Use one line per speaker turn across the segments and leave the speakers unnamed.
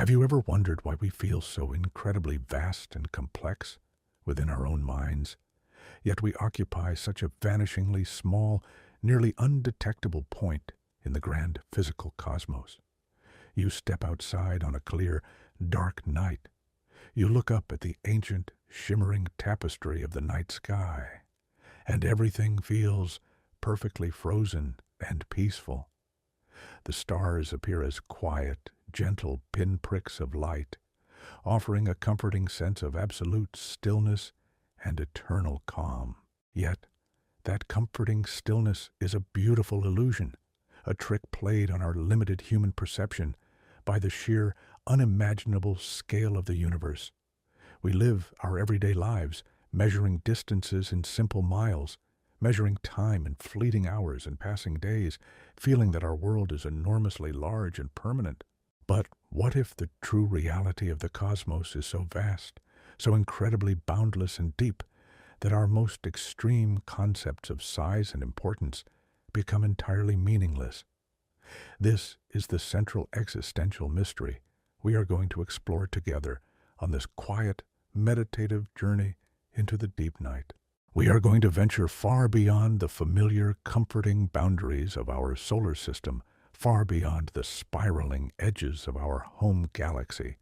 Have you ever wondered why we feel so incredibly vast and complex within our own minds, yet we occupy such a vanishingly small, nearly undetectable point in the grand physical cosmos? You step outside on a clear, dark night. You look up at the ancient, shimmering tapestry of the night sky, and everything feels perfectly frozen and peaceful. The stars appear as quiet, gentle pinpricks of light, offering a comforting sense of absolute stillness and eternal calm. Yet, that comforting stillness is a beautiful illusion, a trick played on our limited human perception by the sheer, unimaginable scale of the universe. We live our everyday lives, measuring distances in simple miles, measuring time in fleeting hours and passing days, feeling that our world is enormously large and permanent. But what if the true reality of the cosmos is so vast, so incredibly boundless and deep, that our most extreme concepts of size and importance become entirely meaningless? This is the central existential mystery we are going to explore together on this quiet, meditative journey into the deep night. We are going to venture far beyond the familiar, comforting boundaries of our solar system, far beyond the spiraling edges of our home galaxy,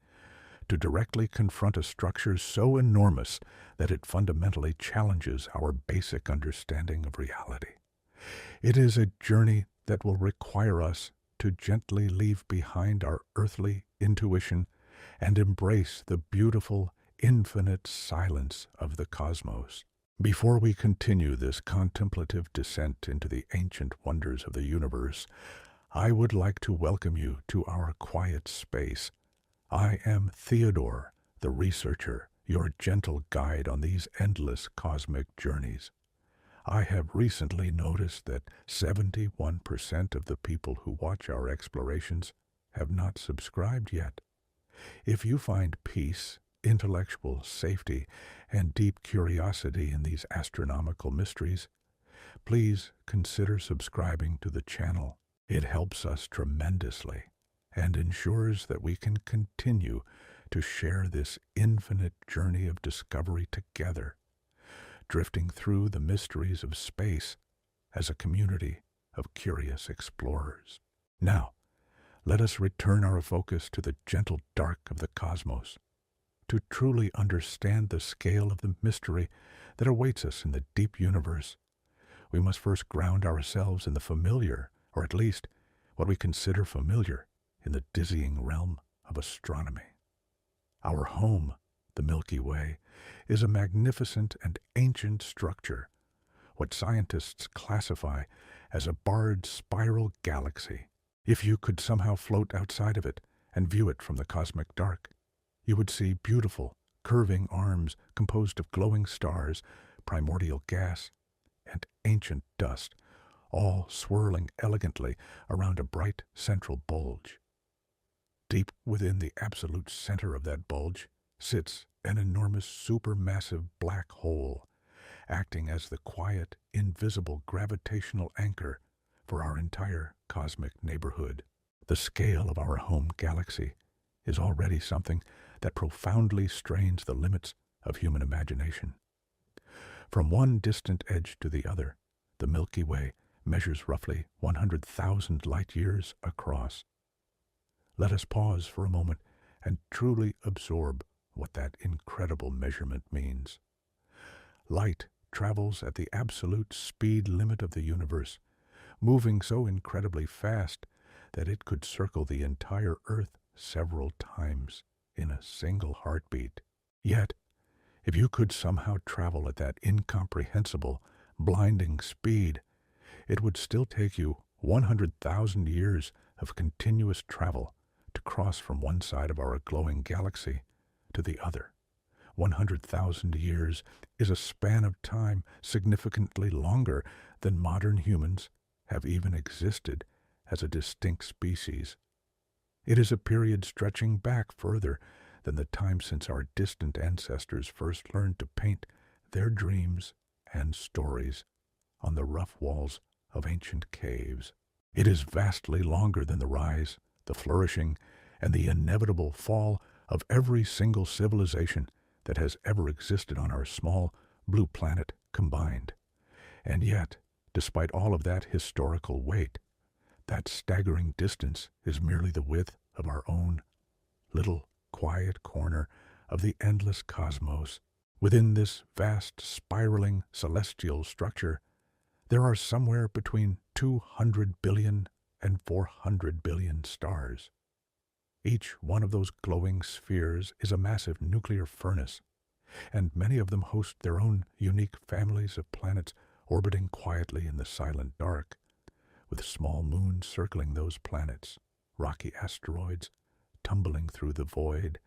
to directly confront a structure so enormous that it fundamentally challenges our basic understanding of reality. It is a journey that will require us to gently leave behind our earthly intuition and embrace the beautiful, infinite silence of the cosmos. Before we continue this contemplative descent into the ancient wonders of the universe, I would like to welcome you to our quiet space. I am Theodore, the researcher, your gentle guide on these endless cosmic journeys. I have recently noticed that 71% of the people who watch our explorations have not subscribed yet. If you find peace, intellectual safety, and deep curiosity in these astronomical mysteries, please consider subscribing to the channel. It helps us tremendously and ensures that we can continue to share this infinite journey of discovery together, drifting through the mysteries of space as a community of curious explorers. Now, let us return our focus to the gentle dark of the cosmos. To truly understand the scale of the mystery that awaits us in the deep universe, we must first ground ourselves in the familiar, or at least what we consider familiar, in the dizzying realm of astronomy. Our home, the Milky Way, is a magnificent and ancient structure, what scientists classify as a barred spiral galaxy. If you could somehow float outside of it and view it from the cosmic dark, you would see beautiful, curving arms composed of glowing stars, primordial gas, and ancient dust, all swirling elegantly around a bright central bulge. Deep within the absolute center of that bulge sits an enormous supermassive black hole, acting as the quiet, invisible gravitational anchor for our entire cosmic neighborhood. The scale of our home galaxy is already something that profoundly strains the limits of human imagination. From one distant edge to the other, the Milky Way measures roughly 100,000 light-years across. Let us pause for a moment and truly absorb what that incredible measurement means. Light travels at the absolute speed limit of the universe, moving so incredibly fast that it could circle the entire Earth several times in a single heartbeat. Yet, if you could somehow travel at that incomprehensible, blinding speed, it would still take you 100,000 years of continuous travel to cross from one side of our glowing galaxy to the other. 100,000 years is a span of time significantly longer than modern humans have even existed as a distinct species. It is a period stretching back further than the time since our distant ancestors first learned to paint their dreams and stories on the rough walls of ancient caves. It is vastly longer than the rise, the flourishing, and the inevitable fall of every single civilization that has ever existed on our small blue planet combined. And yet, despite all of that historical weight, that staggering distance is merely the width of our own little quiet corner of the endless cosmos. Within this vast spiraling celestial structure, there are somewhere between 200 billion and 400 billion stars. Each one of those glowing spheres is a massive nuclear furnace, and many of them host their own unique families of planets orbiting quietly in the silent dark, with small moons circling those planets, rocky asteroids tumbling through the void,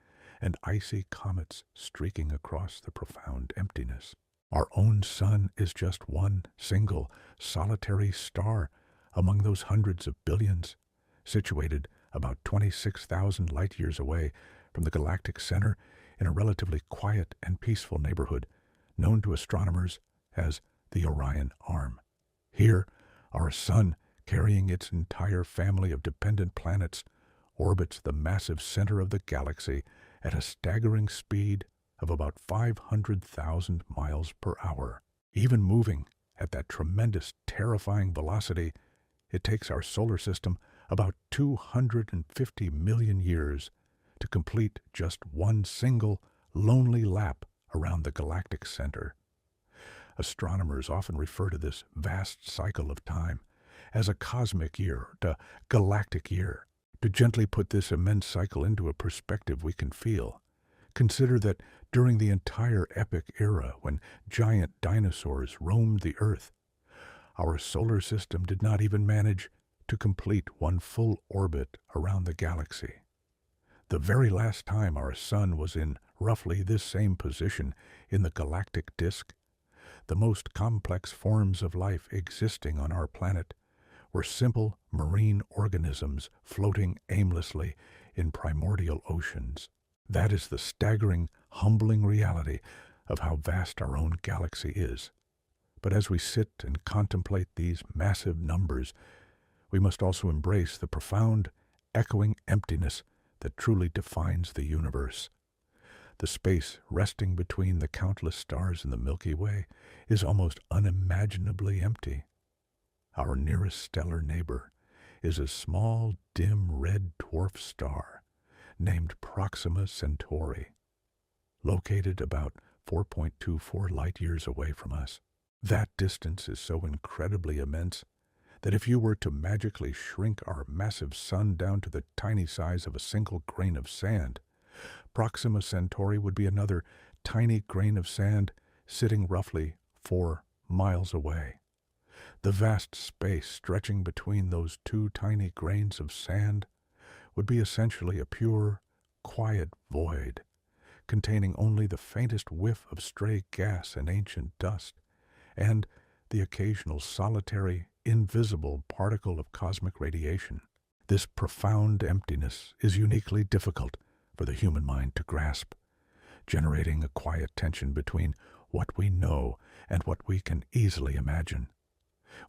and icy comets streaking across the profound emptiness. Our own sun is just one single, solitary star among those hundreds of billions, situated about 26,000 light-years away from the galactic center in a relatively quiet and peaceful neighborhood known to astronomers as the Orion Arm. Here, our sun, carrying its entire family of dependent planets, orbits the massive center of the galaxy at a staggering speed of about 500,000 miles per hour. Even moving at that tremendous, terrifying velocity, it takes our solar system about 250 million years to complete just one single, lonely lap around the galactic center. Astronomers often refer to this vast cycle of time as a cosmic year, a galactic year. To gently put this immense cycle into a perspective we can feel, consider that during the entire epic era when giant dinosaurs roamed the Earth, our solar system did not even manage to complete one full orbit around the galaxy. The very last time our sun was in roughly this same position in the galactic disk, the most complex forms of life existing on our planet were simple marine organisms floating aimlessly in primordial oceans. That is the staggering, humbling reality of how vast our own galaxy is. But as we sit and contemplate these massive numbers, we must also embrace the profound, echoing emptiness that truly defines the universe. The space resting between the countless stars in the Milky Way is almost unimaginably empty. Our nearest stellar neighbor is a small, dim red dwarf star named Proxima Centauri, located about 4.24 light-years away from us. That distance is so incredibly immense that if you were to magically shrink our massive sun down to the tiny size of a single grain of sand, Proxima Centauri would be another tiny grain of sand sitting roughly 4 miles away. The vast space stretching between those two tiny grains of sand would be essentially a pure, quiet void, containing only the faintest whiff of stray gas and ancient dust, and the occasional solitary, invisible particle of cosmic radiation. This profound emptiness is uniquely difficult for the human mind to grasp, generating a quiet tension between what we know and what we can easily imagine.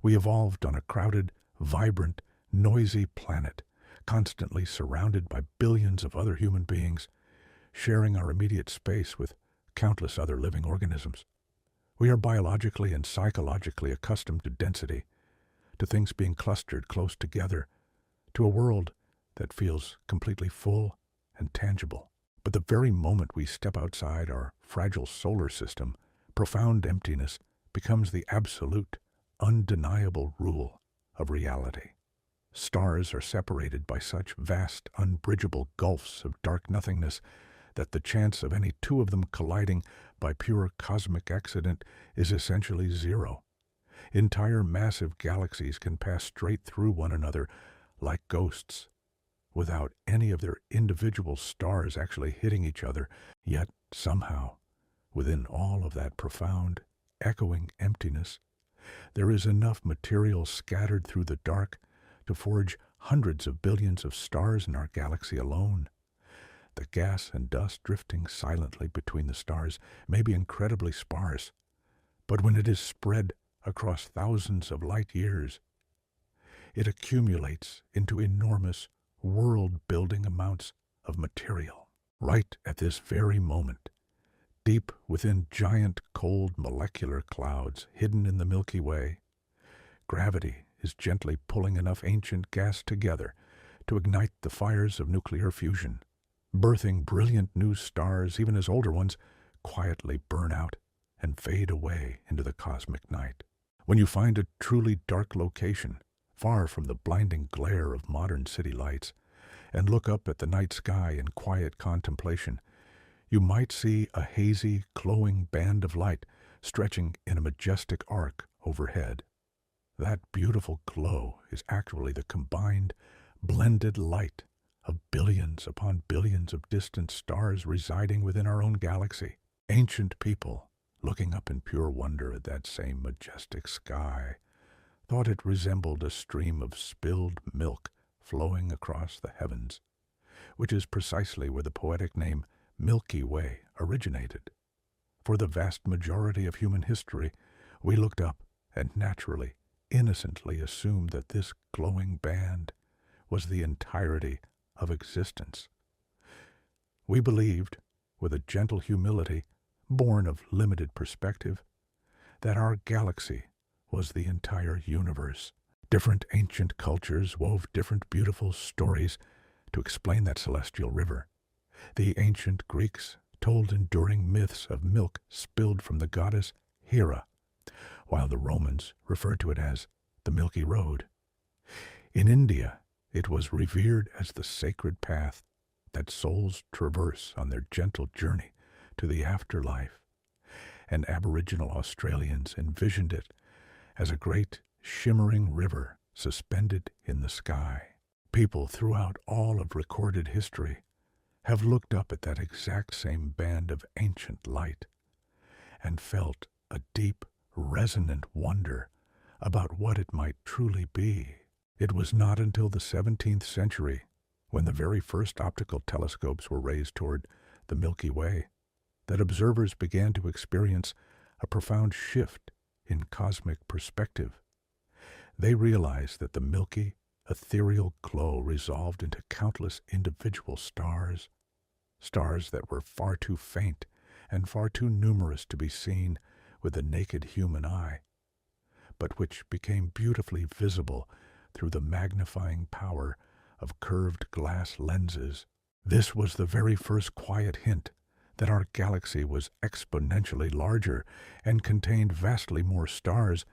We evolved on a crowded, vibrant, noisy planet, constantly surrounded by billions of other human beings, sharing our immediate space with countless other living organisms. We are biologically and psychologically accustomed to density, to things being clustered close together, to a world that feels completely full and tangible. But the very moment we step outside our fragile solar system, profound emptiness becomes the absolute, undeniable rule of reality. Stars are separated by such vast, unbridgeable gulfs of dark nothingness that the chance of any two of them colliding by pure cosmic accident is essentially zero. Entire massive galaxies can pass straight through one another like ghosts, without any of their individual stars actually hitting each other, yet somehow, within all of that profound, echoing emptiness, there is enough material scattered through the dark to forge hundreds of billions of stars in our galaxy alone. The gas and dust drifting silently between the stars may be incredibly sparse, but when it is spread across thousands of light years, it accumulates into enormous, world-building amounts of material. Right at this very moment, deep within giant cold molecular clouds hidden in the Milky Way, gravity is gently pulling enough ancient gas together to ignite the fires of nuclear fusion, birthing brilliant new stars even as older ones quietly burn out and fade away into the cosmic night. When you find a truly dark location, far from the blinding glare of modern city lights, and look up at the night sky in quiet contemplation, you might see a hazy, glowing band of light stretching in a majestic arc overhead. That beautiful glow is actually the combined, blended light of billions upon billions of distant stars residing within our own galaxy. Ancient people, looking up in pure wonder at that same majestic sky, thought it resembled a stream of spilled milk flowing across the heavens, which is precisely where the poetic name Milky Way originated. For the vast majority of human history, we looked up and naturally, innocently assumed that this glowing band was the entirety of existence. We believed, with a gentle humility born of limited perspective, that our galaxy was the entire universe. Different ancient cultures wove different beautiful stories to explain that celestial river. The ancient Greeks told enduring myths of milk spilled from the goddess Hera, while the Romans referred to it as the Milky Road. In India, it was revered as the sacred path that souls traverse on their gentle journey to the afterlife, and Aboriginal Australians envisioned it as a great, shimmering river suspended in the sky. People throughout all of recorded history have looked up at that exact same band of ancient light and felt a deep, resonant wonder about what it might truly be. It was not until the 17th century, when the very first optical telescopes were raised toward the Milky Way, that observers began to experience a profound shift in cosmic perspective. They realized that the milky, ethereal glow resolved into countless individual stars, stars that were far too faint and far too numerous to be seen with the naked human eye, but which became beautifully visible through the magnifying power of curved glass lenses. This was the very first quiet hint that our galaxy was exponentially larger and contained vastly more stars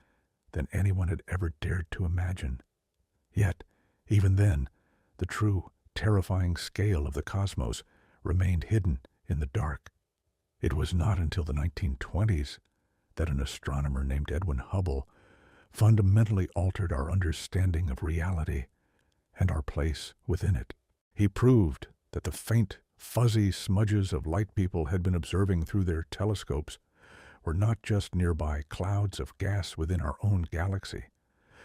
than anyone had ever dared to imagine. Yet, even then, the true, terrifying scale of the cosmos remained hidden in the dark. It was not until the 1920s that an astronomer named Edwin Hubble fundamentally altered our understanding of reality and our place within it. He proved that the faint, fuzzy smudges of light people had been observing through their telescopes were not just nearby clouds of gas within our own galaxy,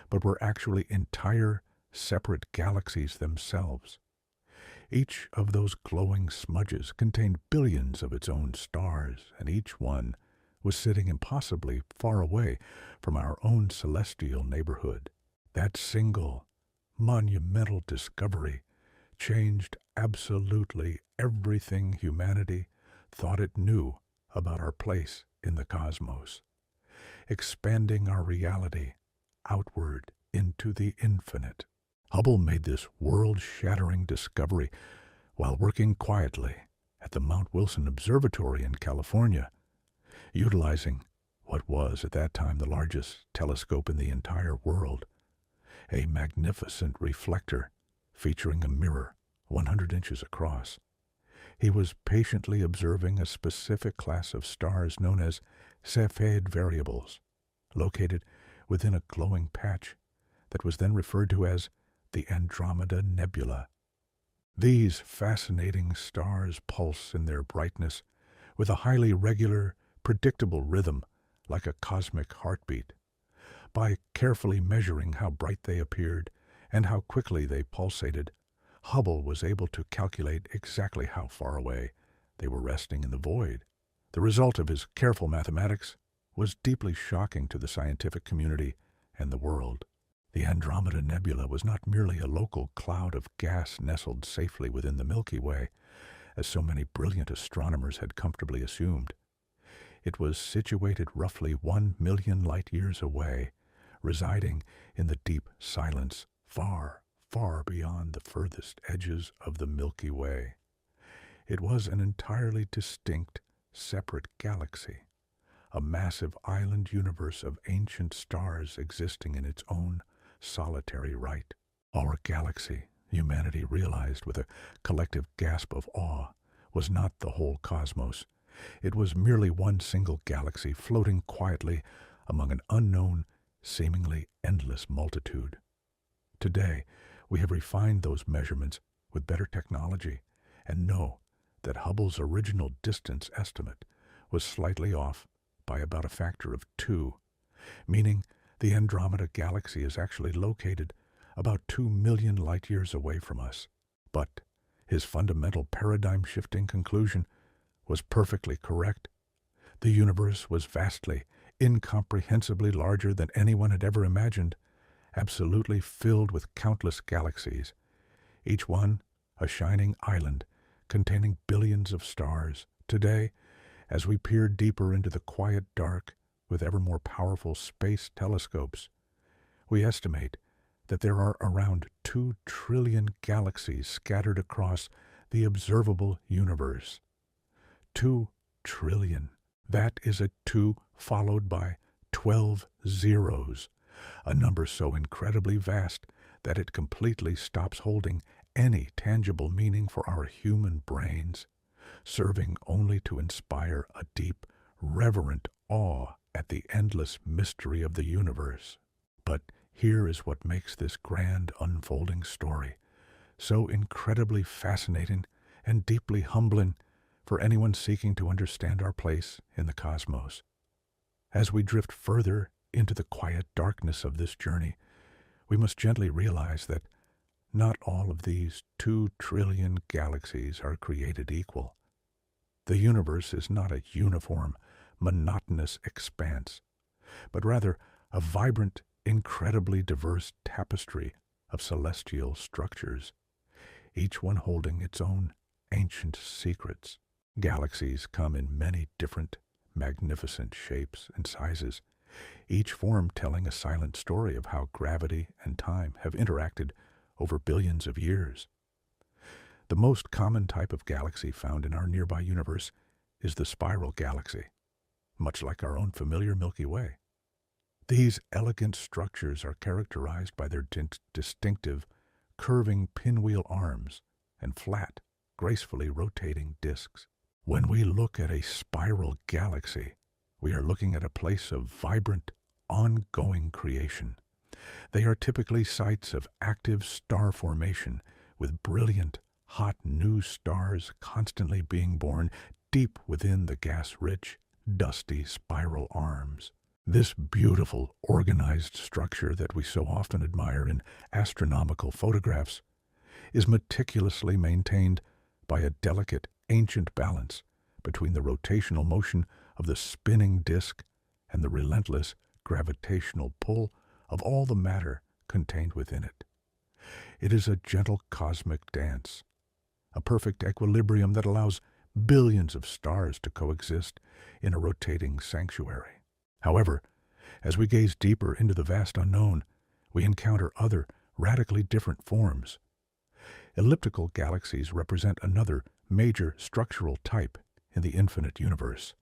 but were actually entire, separate galaxies themselves. Each of those glowing smudges contained billions of its own stars, and each one was sitting impossibly far away from our own celestial neighborhood. That single, monumental discovery changed absolutely everything humanity thought it knew about our place in the cosmos, expanding our reality outward into the infinite. Hubble made this world-shattering discovery while working quietly at the Mount Wilson Observatory in California, utilizing what was at that time the largest telescope in the entire world, a magnificent reflector featuring a mirror 100 inches across. He was patiently observing a specific class of stars known as Cepheid variables, located within a glowing patch that was then referred to as the Andromeda Nebula. These fascinating stars pulse in their brightness with a highly regular, predictable rhythm like a cosmic heartbeat. By carefully measuring how bright they appeared and how quickly they pulsated, Hubble was able to calculate exactly how far away they were resting in the void. The result of his careful mathematics was deeply shocking to the scientific community and the world. The Andromeda Nebula was not merely a local cloud of gas nestled safely within the Milky Way, as so many brilliant astronomers had comfortably assumed. It was situated roughly 1 million light-years away, residing in the deep silence far, far beyond the furthest edges of the Milky Way. It was an entirely distinct, separate galaxy, a massive island universe of ancient stars existing in its own solitary right. Our galaxy, humanity realized with a collective gasp of awe, was not the whole cosmos. It was merely one single galaxy floating quietly among an unknown, seemingly endless multitude. Today, we have refined those measurements with better technology and know that Hubble's original distance estimate was slightly off by about a factor of 2, meaning the Andromeda Galaxy is actually located about 2 million light-years away from us. But his fundamental paradigm-shifting conclusion was perfectly correct. The universe was vastly, incomprehensibly larger than anyone had ever imagined, absolutely filled with countless galaxies, each one a shining island containing billions of stars. Today, as we peer deeper into the quiet dark with ever more powerful space telescopes, we estimate that there are around 2 trillion galaxies scattered across the observable universe. 2 trillion. That is a 2 followed by 12 zeros, a number so incredibly vast that it completely stops holding any tangible meaning for our human brains, serving only to inspire a deep, reverent awe at the endless mystery of the universe. But here is what makes this grand unfolding story so incredibly fascinating and deeply humbling for anyone seeking to understand our place in the cosmos. As we drift further into the quiet darkness of this journey, we must gently realize that not all of these 2 trillion galaxies are created equal. The universe is not a uniform, monotonous expanse, but rather a vibrant, incredibly diverse tapestry of celestial structures, each one holding its own ancient secrets. Galaxies come in many different, magnificent shapes and sizes, each form telling a silent story of how gravity and time have interacted over billions of years. The most common type of galaxy found in our nearby universe is the spiral galaxy, much like our own familiar Milky Way. These elegant structures are characterized by their distinctive, curving pinwheel arms and flat, gracefully rotating disks. When we look at a spiral galaxy, we are looking at a place of vibrant, ongoing creation. They are typically sites of active star formation, with brilliant, hot new stars constantly being born deep within the gas-rich, dusty spiral arms. This beautiful, organized structure that we so often admire in astronomical photographs is meticulously maintained by a delicate, ancient balance between the rotational motion of the spinning disk and the relentless gravitational pull of all the matter contained within it. It is a gentle cosmic dance, a perfect equilibrium that allows billions of stars to coexist in a rotating sanctuary. However, as we gaze deeper into the vast unknown, we encounter other, radically different forms. Elliptical galaxies represent another major structural type in the infinite universe.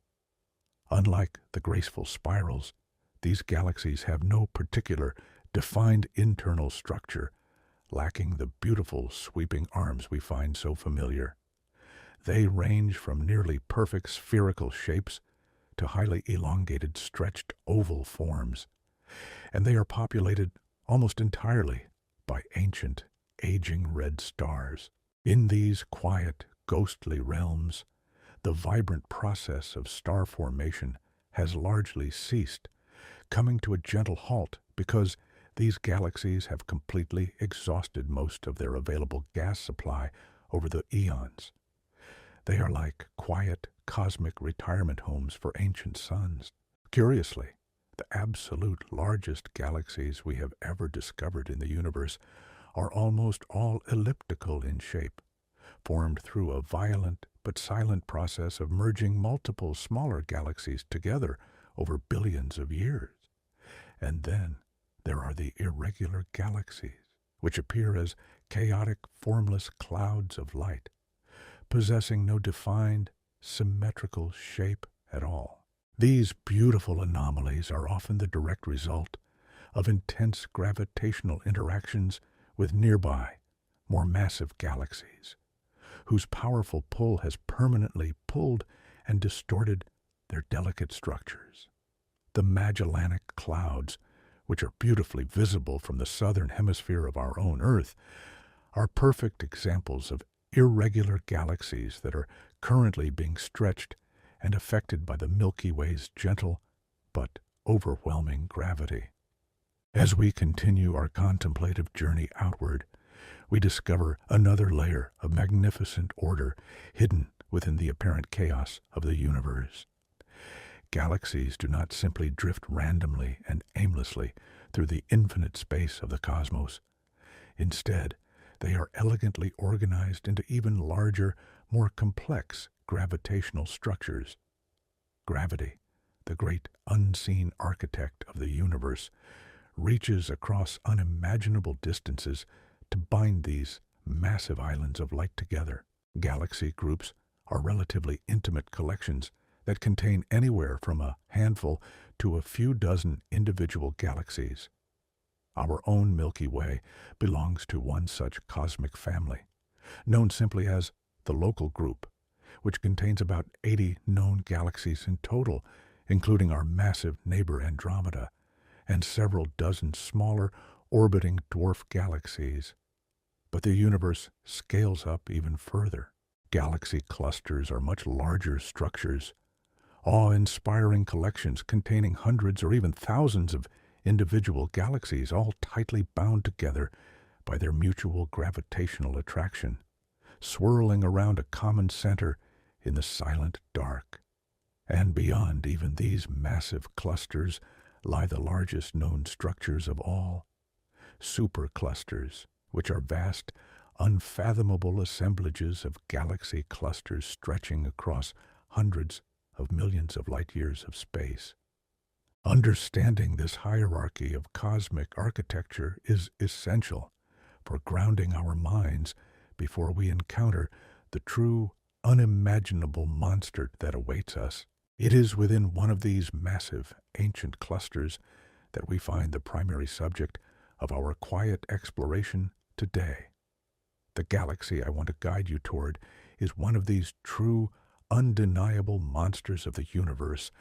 Unlike the graceful spirals, these galaxies have no particular, defined internal structure, lacking the beautiful sweeping arms we find so familiar. They range from nearly perfect spherical shapes to highly elongated, stretched oval forms, and they are populated almost entirely by ancient, aging red stars. In these quiet, ghostly realms, the vibrant process of star formation has largely ceased, coming to a gentle halt because these galaxies have completely exhausted most of their available gas supply over the eons. They are like quiet, cosmic retirement homes for ancient suns. Curiously, The absolute largest galaxies we have ever discovered in the universe are almost all elliptical in shape, formed through a violent but silent process of merging multiple smaller galaxies together over billions of years. And then there are the irregular galaxies, which appear as chaotic, formless clouds of light, possessing no defined, symmetrical shape at all. These beautiful anomalies are often the direct result of intense gravitational interactions with nearby, more massive galaxies, whose powerful pull has permanently pulled and distorted their delicate structures. The Magellanic Clouds, which are beautifully visible from the southern hemisphere of our own Earth, are perfect examples of irregular galaxies that are currently being stretched and affected by the Milky Way's gentle but overwhelming gravity. As we continue our contemplative journey outward, we discover another layer of magnificent order hidden within the apparent chaos of the universe. Galaxies do not simply drift randomly and aimlessly through the infinite space of the cosmos. Instead, they are elegantly organized into even larger, more complex gravitational structures. Gravity, the great unseen architect of the universe, reaches across unimaginable distances to bind these massive islands of light together. Galaxy groups are relatively intimate collections that contain anywhere from a handful to a few dozen individual galaxies. Our own Milky Way belongs to one such cosmic family, known simply as the Local Group, which contains about 80 known galaxies in total, including our massive neighbor Andromeda, and several dozen smaller, orbiting dwarf galaxies. But the universe scales up even further. Galaxy clusters are much larger structures, awe-inspiring collections containing hundreds or even thousands of individual galaxies, all tightly bound together by their mutual gravitational attraction, swirling around a common center in the silent dark. And beyond even these massive clusters lie the largest known structures of all, superclusters, which are vast, unfathomable assemblages of galaxy clusters stretching across hundreds of millions of light years of space. Understanding this hierarchy of cosmic architecture is essential for grounding our minds before we encounter the true, unimaginable monster that awaits us. It is within one of these massive, ancient clusters that we find the primary subject of our quiet exploration today. The galaxy I want to guide you toward is one of these true, undeniable monsters of the universe,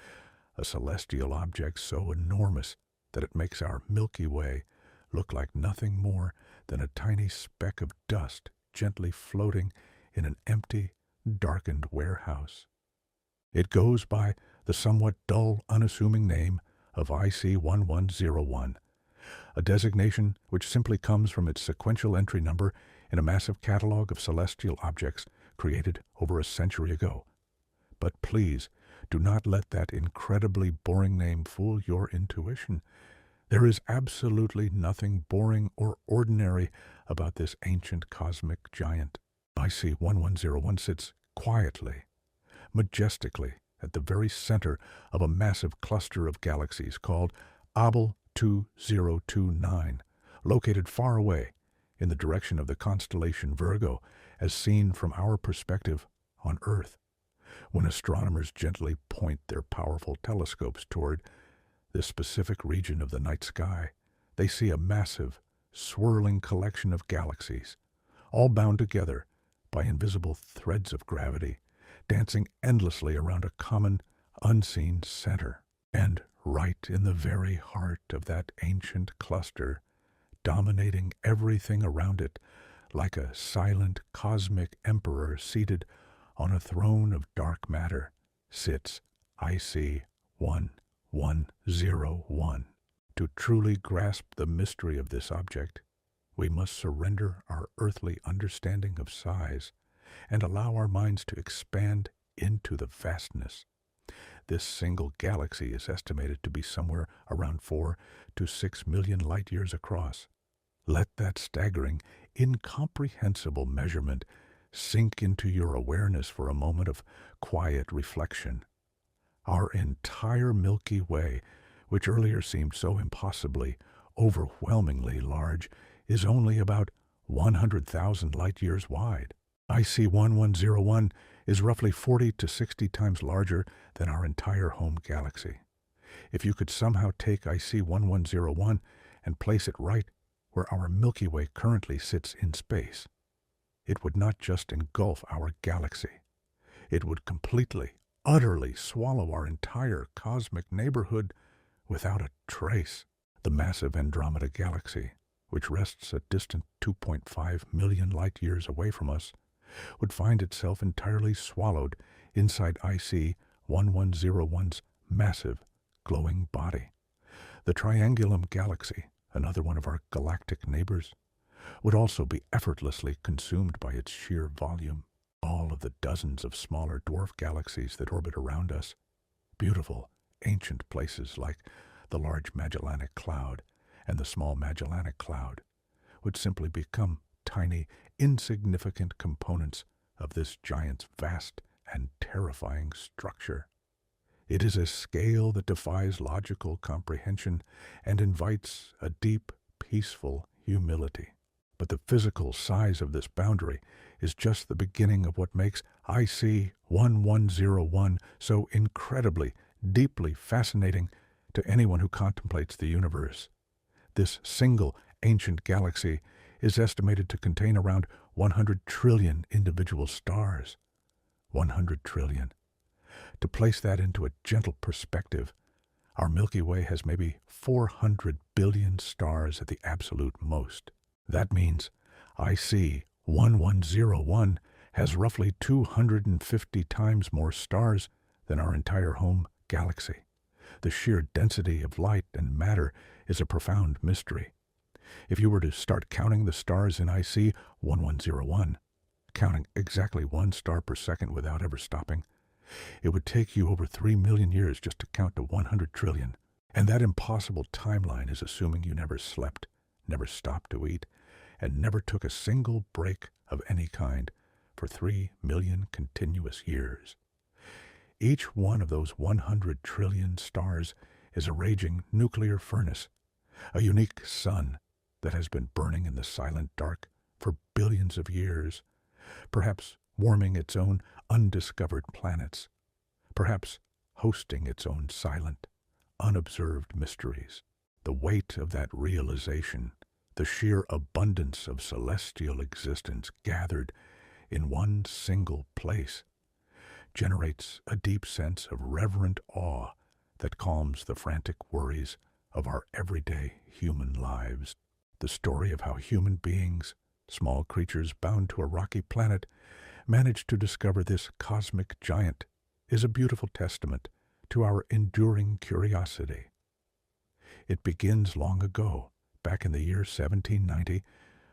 a celestial object so enormous that it makes our Milky Way look like nothing more than a tiny speck of dust gently floating in an empty, darkened warehouse. It goes by the somewhat dull, unassuming name of IC 1101, a designation which simply comes from its sequential entry number in a massive catalog of celestial objects created over a century ago. But please, do not let that incredibly boring name fool your intuition. There is absolutely nothing boring or ordinary about this ancient cosmic giant. IC 1101 sits quietly, majestically, at the very center of a massive cluster of galaxies called Abel 2029, located far away in the direction of the constellation Virgo, as seen from our perspective on Earth. When astronomers gently point their powerful telescopes toward this specific region of the night sky, they see a massive, swirling collection of galaxies, all bound together by invisible threads of gravity, dancing endlessly around a common, unseen center. And right in the very heart of that ancient cluster, dominating everything around it, like a silent cosmic emperor seated on a throne of dark matter, sits IC 1101. To truly grasp the mystery of this object, we must surrender our earthly understanding of size and allow our minds to expand into the vastness. This single galaxy is estimated to be somewhere around 4 to 6 million light-years across. Let that staggering, incomprehensible measurement sink into your awareness for a moment of quiet reflection. Our entire Milky Way, which earlier seemed so impossibly, overwhelmingly large, is only about 100,000 light-years wide. IC 1101 is roughly 40 to 60 times larger than our entire home galaxy. If you could somehow take IC 1101 and place it right where our Milky Way currently sits in space, it would not just engulf our galaxy. It would completely, utterly swallow our entire cosmic neighborhood without a trace. The massive Andromeda Galaxy, which rests a distant 2.5 million light-years away from us, would find itself entirely swallowed inside IC 1101's massive, glowing body. The Triangulum Galaxy, another one of our galactic neighbors, would also be effortlessly consumed by its sheer volume. All of the dozens of smaller dwarf galaxies that orbit around us, beautiful, ancient places like the Large Magellanic Cloud and the Small Magellanic Cloud, would simply become tiny, insignificant components of this giant's vast and terrifying structure. It is a scale that defies logical comprehension and invites a deep, peaceful humility. But the physical size of this boundary is just the beginning of what makes IC 1101 so incredibly, deeply fascinating to anyone who contemplates the universe. This single ancient galaxy is estimated to contain around 100 trillion individual stars. 100 trillion. To place that into a gentle perspective, our Milky Way has maybe 400 billion stars at the absolute most. That means IC 1101 has roughly 250 times more stars than our entire home galaxy. The sheer density of light and matter is a profound mystery. If you were to start counting the stars in IC 1101, counting exactly one star per second without ever stopping, it would take you over 3 million years just to count to 100 trillion. And that impossible timeline is assuming you never slept, never stopped to eat, and never took a single break of any kind for 3 million continuous years. Each one of those 100 trillion stars is a raging nuclear furnace, a unique sun that has been burning in the silent dark for billions of years, perhaps warming its own undiscovered planets, perhaps hosting its own silent, unobserved mysteries. The weight of that realization, the sheer abundance of celestial existence gathered in one single place, generates a deep sense of reverent awe that calms the frantic worries of our everyday human lives. The story of how human beings, small creatures bound to a rocky planet, managed to discover this cosmic giant is a beautiful testament to our enduring curiosity. It begins long ago, back in the year 1790,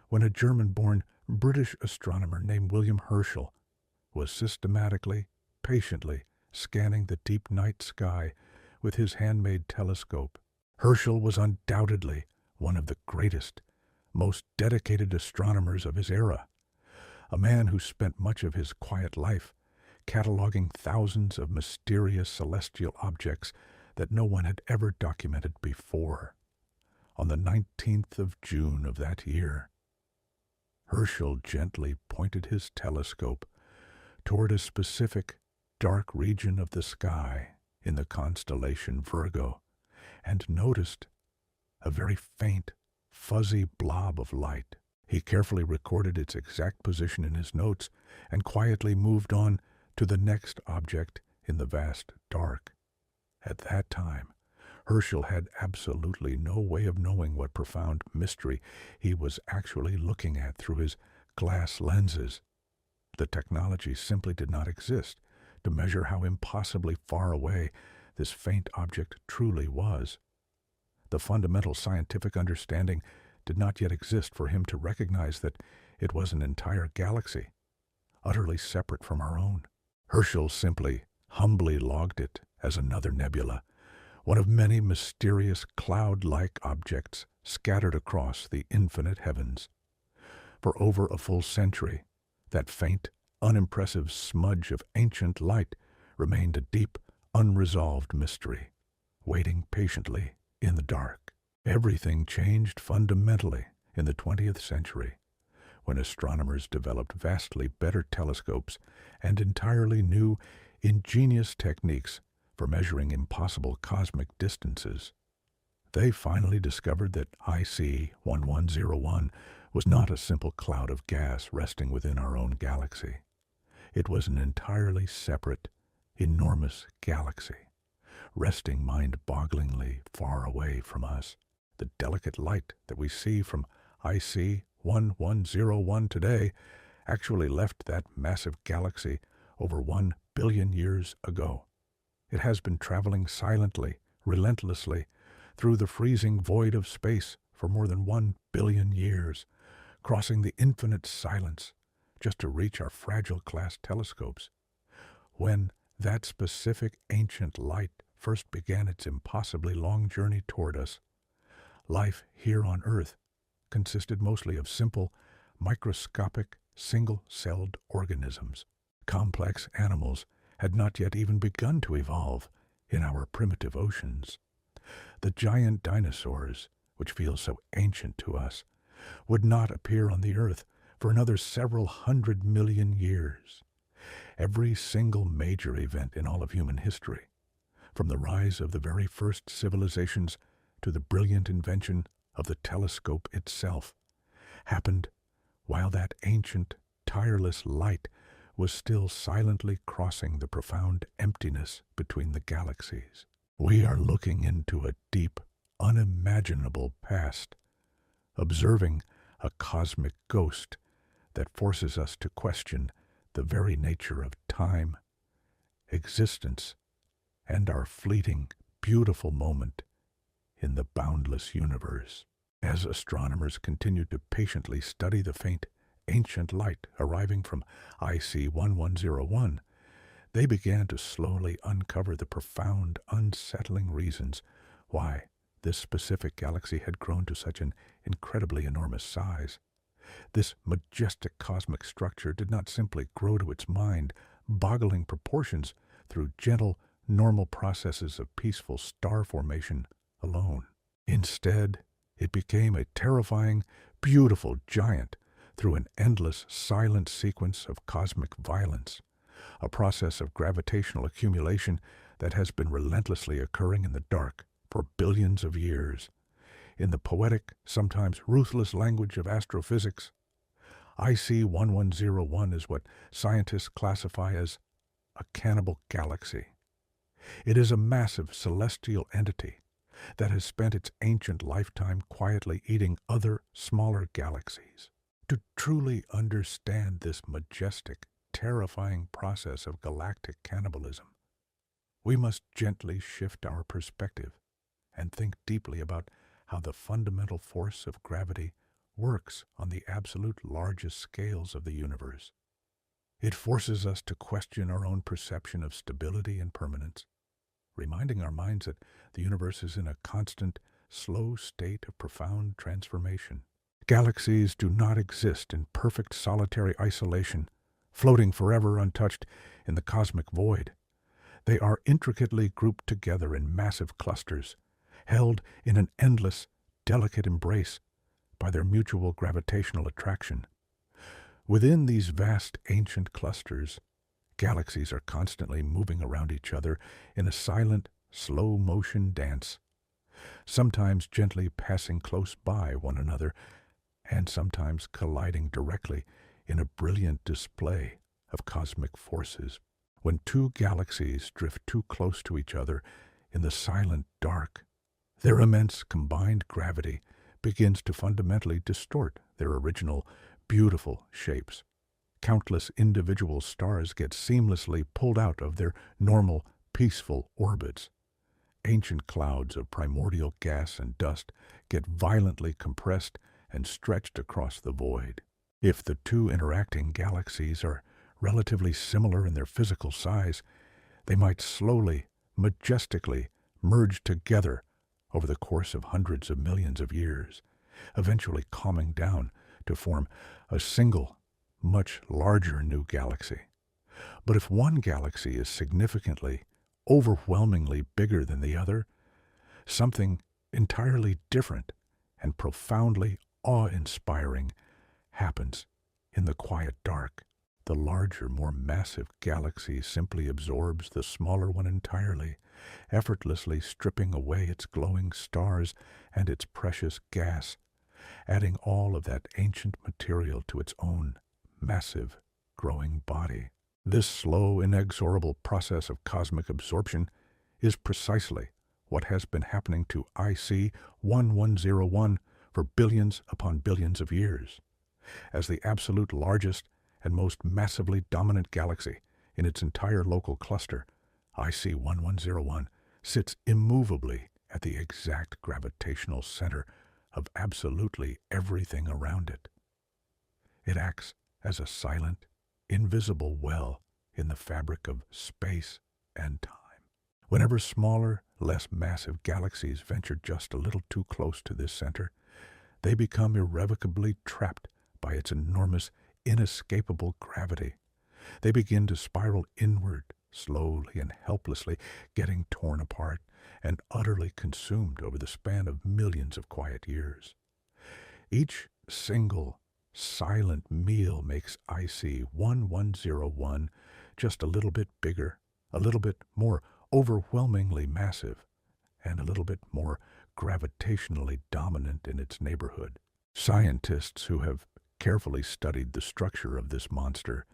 when a German-born British astronomer named William Herschel was systematically, patiently scanning the deep night sky with his handmade telescope. Herschel was undoubtedly one of the greatest, most dedicated astronomers of his era, a man who spent much of his quiet life cataloging thousands of mysterious celestial objects that no one had ever documented before. On the 19th of June of that year, Herschel gently pointed his telescope toward a specific dark region of the sky in the constellation Virgo and noticed a very faint, fuzzy blob of light. He carefully recorded its exact position in his notes and quietly moved on to the next object in the vast dark. At that time, Herschel had absolutely no way of knowing what profound mystery he was actually looking at through his glass lenses. The technology simply did not exist to measure how impossibly far away this faint object truly was. The fundamental scientific understanding did not yet exist for him to recognize that it was an entire galaxy, utterly separate from our own. Herschel simply humbly logged it as another nebula, one of many mysterious cloud-like objects scattered across the infinite heavens. For over a full century, that faint, unimpressive smudge of ancient light remained a deep, unresolved mystery, waiting patiently in the dark. Everything changed fundamentally in the 20th century, when astronomers developed vastly better telescopes and entirely new, ingenious techniques for measuring impossible cosmic distances. They finally discovered that IC 1101 was not a simple cloud of gas resting within our own galaxy. It was an entirely separate, enormous galaxy, resting mind-bogglingly far away from us. The delicate light that we see from IC 1101 today actually left that massive galaxy over 1 billion years ago. It has been traveling silently, relentlessly, through the freezing void of space for more than 1 billion years, crossing the infinite silence just to reach our fragile glass telescopes. When that specific ancient light first began its impossibly long journey toward us, life here on Earth consisted mostly of simple, microscopic, single-celled organisms. Complex animals had not yet even begun to evolve in our primitive oceans. The giant dinosaurs, which feel so ancient to us, would not appear on the Earth for another several 100 million years. Every single major event in all of human history, from the rise of the very first civilizations to the brilliant invention of the telescope itself, happened while that ancient, tireless light was still silently crossing the profound emptiness between the galaxies. We are looking into a deep, unimaginable past, observing a cosmic ghost that forces us to question the very nature of time, existence, and our fleeting, beautiful moment in the boundless universe. As astronomers continued to patiently study the faint, ancient light arriving from IC 1101, they began to slowly uncover the profound, unsettling reasons why this specific galaxy had grown to such an incredibly enormous size. This majestic cosmic structure did not simply grow to its mind-boggling proportions through gentle, normal processes of peaceful star formation alone. Instead, it became a terrifying, beautiful giant through an endless, silent sequence of cosmic violence, a process of gravitational accumulation that has been relentlessly occurring in the dark for billions of years. In the poetic, sometimes ruthless language of astrophysics, IC 1101 is what scientists classify as a cannibal galaxy. It is a massive celestial entity that has spent its ancient lifetime quietly eating other, smaller galaxies. To truly understand this majestic, terrifying process of galactic cannibalism, we must gently shift our perspective and think deeply about how the fundamental force of gravity works on the absolute largest scales of the universe. It forces us to question our own perception of stability and permanence, reminding our minds that the universe is in a constant, slow state of profound transformation. Galaxies do not exist in perfect solitary isolation, floating forever untouched in the cosmic void. They are intricately grouped together in massive clusters, held in an endless, delicate embrace by their mutual gravitational attraction. Within these vast ancient clusters, galaxies are constantly moving around each other in a silent, slow-motion dance, sometimes gently passing close by one another, and sometimes colliding directly in a brilliant display of cosmic forces. When two galaxies drift too close to each other in the silent dark, their immense combined gravity begins to fundamentally distort their original, beautiful shapes. Countless individual stars get seamlessly pulled out of their normal, peaceful orbits. Ancient clouds of primordial gas and dust get violently compressed and stretched across the void. If the two interacting galaxies are relatively similar in their physical size, They might slowly, majestically merge together over the course of hundreds of millions of years, eventually calming down to form a single, much larger new galaxy. But if one galaxy is significantly, overwhelmingly bigger than the other, something entirely different and profoundly awe-inspiring happens in the quiet dark. The larger, more massive galaxy simply absorbs the smaller one entirely, effortlessly stripping away its glowing stars and its precious gas, adding all of that ancient material to its own massive, growing body. This slow, inexorable process of cosmic absorption is precisely what has been happening to IC 1101 for billions upon billions of years. As the absolute largest and most massively dominant galaxy in its entire local cluster, IC 1101 sits immovably at the exact gravitational center of absolutely everything around it. It acts as a silent, invisible well in the fabric of space and time. Whenever smaller, less massive galaxies venture just a little too close to this center, they become irrevocably trapped by its enormous, inescapable gravity. They begin to spiral inward, slowly and helplessly, getting torn apart and utterly consumed over the span of millions of quiet years. Each single, silent meal makes IC 1101 just a little bit bigger, a little bit more overwhelmingly massive, and a little bit more gravitationally dominant in its neighborhood. Scientists who have carefully studied the structure of this monster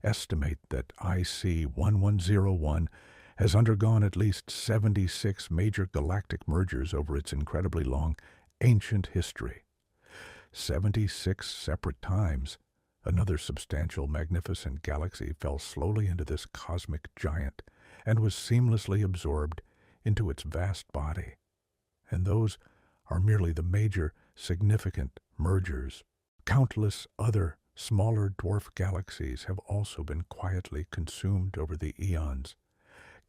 estimate that IC 1101 has undergone at least 76 major galactic mergers over its incredibly long, ancient history. 76 separate times, another substantial, magnificent galaxy fell slowly into this cosmic giant and was seamlessly absorbed into its vast body. And those are merely the major, significant mergers. Countless other, smaller dwarf galaxies have also been quietly consumed over the eons.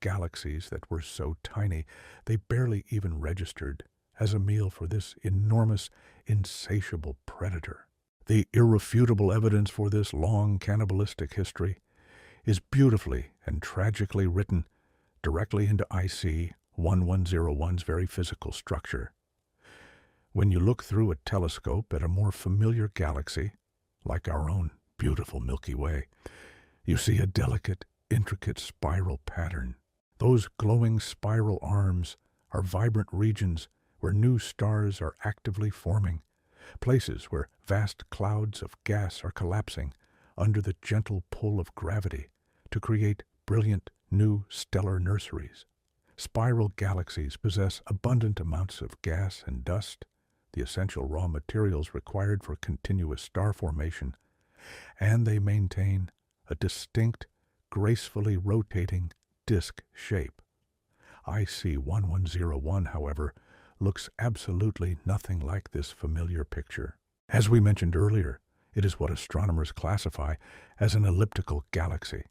Galaxies that were so tiny they barely even registered as a meal for this enormous, insatiable predator. The irrefutable evidence for this long cannibalistic history is beautifully and tragically written directly into IC 1101's very physical structure. When you look through a telescope at a more familiar galaxy, like our own beautiful Milky Way, you see a delicate, intricate spiral pattern. Those glowing spiral arms are vibrant regions where new stars are actively forming, places where vast clouds of gas are collapsing under the gentle pull of gravity to create brilliant new stellar nurseries. Spiral galaxies possess abundant amounts of gas and dust, the essential raw materials required for continuous star formation, and they maintain a distinct, gracefully rotating disk shape. IC 1101, however, looks absolutely nothing like this familiar picture. As we mentioned earlier, it is what astronomers classify as an elliptical galaxy,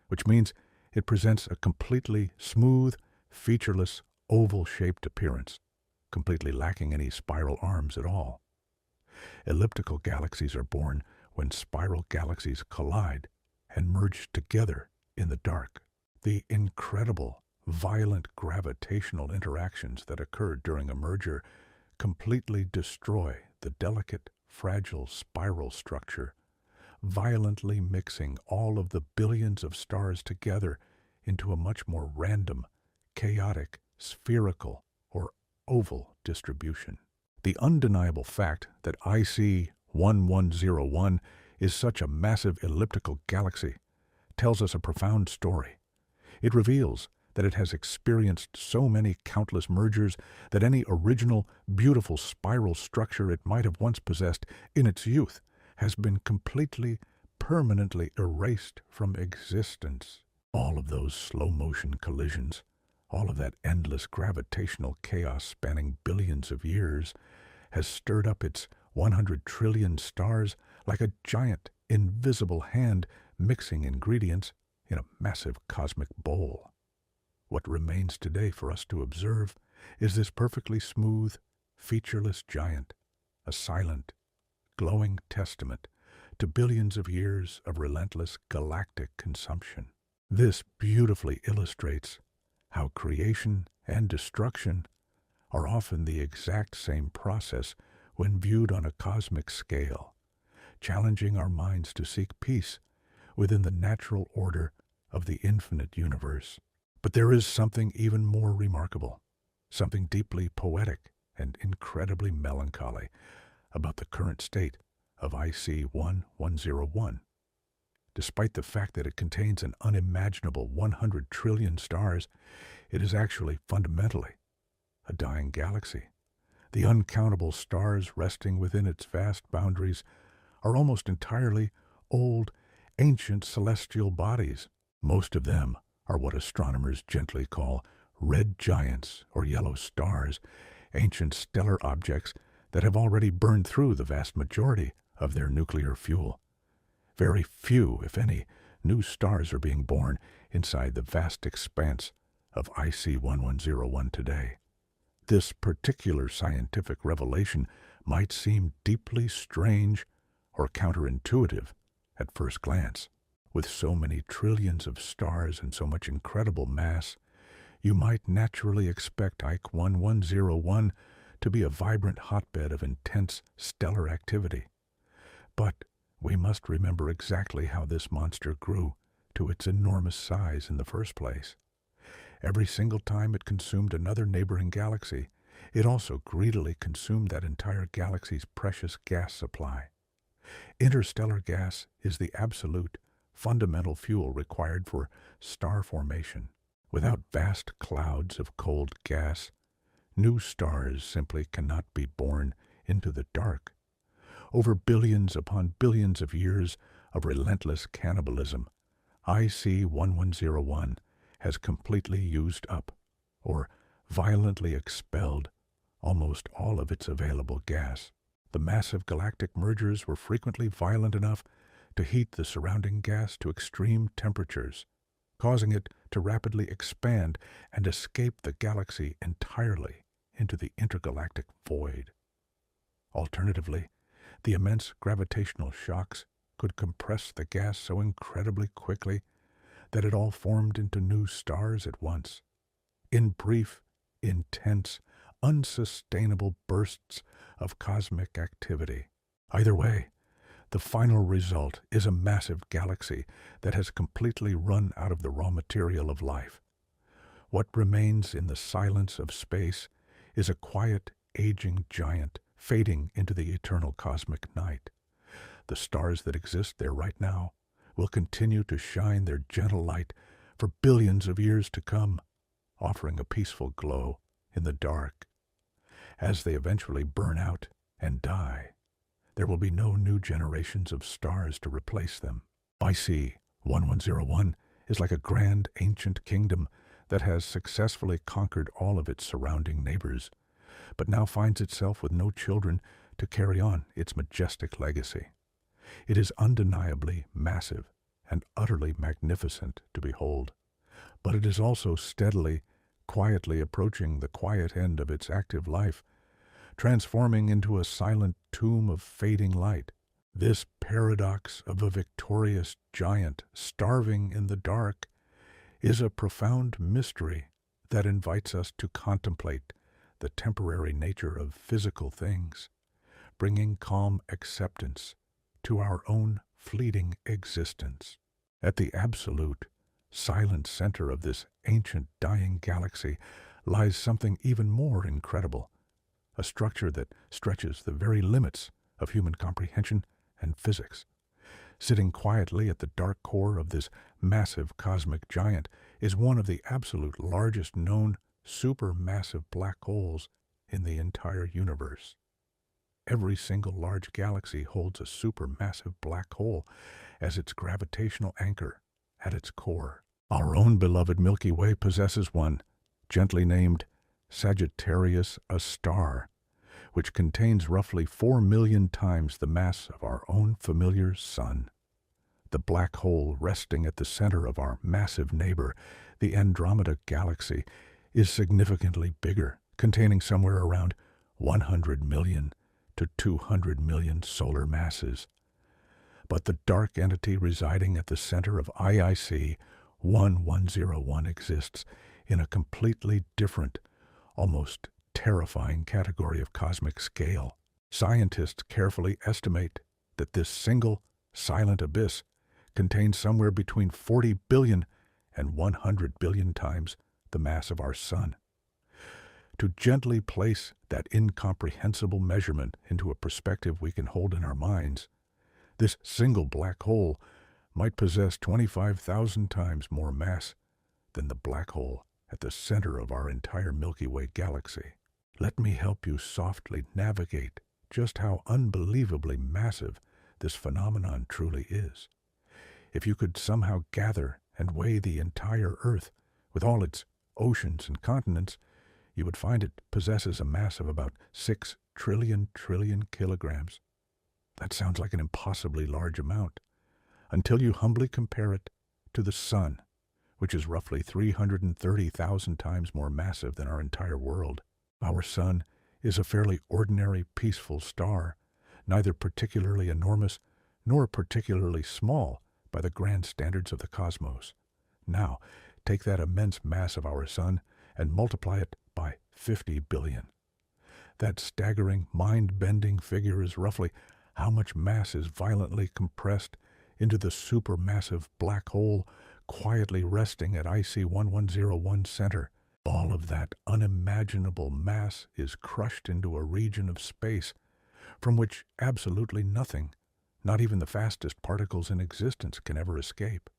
which means it presents a completely smooth, featureless, oval-shaped appearance, completely lacking any spiral arms at all. Elliptical galaxies are born when spiral galaxies collide and merge together in the dark. The incredible, violent gravitational interactions that occur during a merger completely destroy the delicate, fragile spiral structure, violently mixing all of the billions of stars together into a much more random, chaotic, spherical, or oval distribution. The undeniable fact that IC 1101 is such a massive elliptical galaxy tells us a profound story. It reveals that it has experienced so many countless mergers that any original, beautiful spiral structure it might have once possessed in its youth has been completely, permanently erased from existence. All of those slow-motion collisions, all of that endless gravitational chaos spanning billions of years, has stirred up its 100 trillion stars like a giant, invisible hand mixing ingredients in a massive cosmic bowl. What remains today for us to observe is this perfectly smooth, featureless giant, a silent, glowing testament to billions of years of relentless galactic consumption. This beautifully illustrates how creation and destruction are often the exact same process when viewed on a cosmic scale, challenging our minds to seek peace within the natural order of the infinite universe. But there is something even more remarkable, something deeply poetic and incredibly melancholy about the current state of IC 1101. Despite the fact that it contains an unimaginable 100 trillion stars, it is actually fundamentally a dying galaxy. The uncountable stars resting within its vast boundaries are almost entirely old, ancient celestial bodies. Most of them are what astronomers gently call red giants or yellow stars, ancient stellar objects that have already burned through the vast majority of their nuclear fuel. Very few, if any, new stars are being born inside the vast expanse of IC 1101 today. This particular scientific revelation might seem deeply strange or counterintuitive at first glance. With so many trillions of stars and so much incredible mass, you might naturally expect IC 1101 to be a vibrant hotbed of intense stellar activity. But we must remember exactly how this monster grew to its enormous size in the first place. Every single time it consumed another neighboring galaxy, it also greedily consumed that entire galaxy's precious gas supply. Interstellar gas is the absolute, fundamental fuel required for star formation. Without vast clouds of cold gas, new stars simply cannot be born into the dark. Over billions upon billions of years of relentless cannibalism, IC 1101 has completely used up, or violently expelled, almost all of its available gas. The massive galactic mergers were frequently violent enough to heat the surrounding gas to extreme temperatures, causing it to rapidly expand and escape the galaxy entirely into the intergalactic void. Alternatively, the immense gravitational shocks could compress the gas so incredibly quickly that it all formed into new stars at once, in brief, intense, unsustainable bursts of cosmic activity. Either way, the final result is a massive galaxy that has completely run out of the raw material of life. What remains in the silence of space is a quiet, aging giant fading into the eternal cosmic night. The stars that exist there right now will continue to shine their gentle light for billions of years to come, offering a peaceful glow in the dark. As they eventually burn out and die, there will be no new generations of stars to replace them. IC 1101 is like a grand ancient kingdom that has successfully conquered all of its surrounding neighbors, but now finds itself with no children to carry on its majestic legacy. It is undeniably massive and utterly magnificent to behold, but it is also steadily, quietly approaching the quiet end of its active life, transforming into a silent tomb of fading light. This paradox of a victorious giant starving in the dark is a profound mystery that invites us to contemplate the temporary nature of physical things, bringing calm acceptance to our own fleeting existence. At the absolute, silent center of this ancient dying galaxy lies something even more incredible, a structure that stretches the very limits of human comprehension and physics. Sitting quietly at the dark core of this massive cosmic giant is one of the absolute largest known supermassive black holes in the entire universe. Every single large galaxy holds a supermassive black hole as its gravitational anchor at its core. Our own beloved Milky Way possesses one, gently named Sagittarius, a star, which contains roughly 4 million times the mass of our own familiar Sun. The black hole resting at the center of our massive neighbor, the Andromeda Galaxy, is significantly bigger, containing somewhere around 100 million to 200 million solar masses. But the dark entity residing at the center of IIC 1101 exists in a completely different, almost terrifying category of cosmic scale. Scientists carefully estimate that this single, silent abyss contains somewhere between 40 billion and 100 billion times the mass of our Sun. To gently place that incomprehensible measurement into a perspective we can hold in our minds, this single black hole might possess 25,000 times more mass than the black hole at the center of our entire Milky Way galaxy. Let me help you softly navigate just how unbelievably massive this phenomenon truly is. If you could somehow gather and weigh the entire Earth with all its oceans and continents, you would find it possesses a mass of about 6 trillion kilograms. That sounds like an impossibly large amount, until you humbly compare it to the Sun, which is roughly 330,000 times more massive than our entire world. Our Sun is a fairly ordinary, peaceful star, neither particularly enormous nor particularly small by the grand standards of the cosmos. Now, take that immense mass of our Sun and multiply it by 50 billion. That staggering, mind-bending figure is roughly how much mass is violently compressed into the supermassive black hole quietly resting at IC 1101 center. All of that unimaginable mass is crushed into a region of space from which absolutely nothing, not even the fastest particles in existence, can ever escape.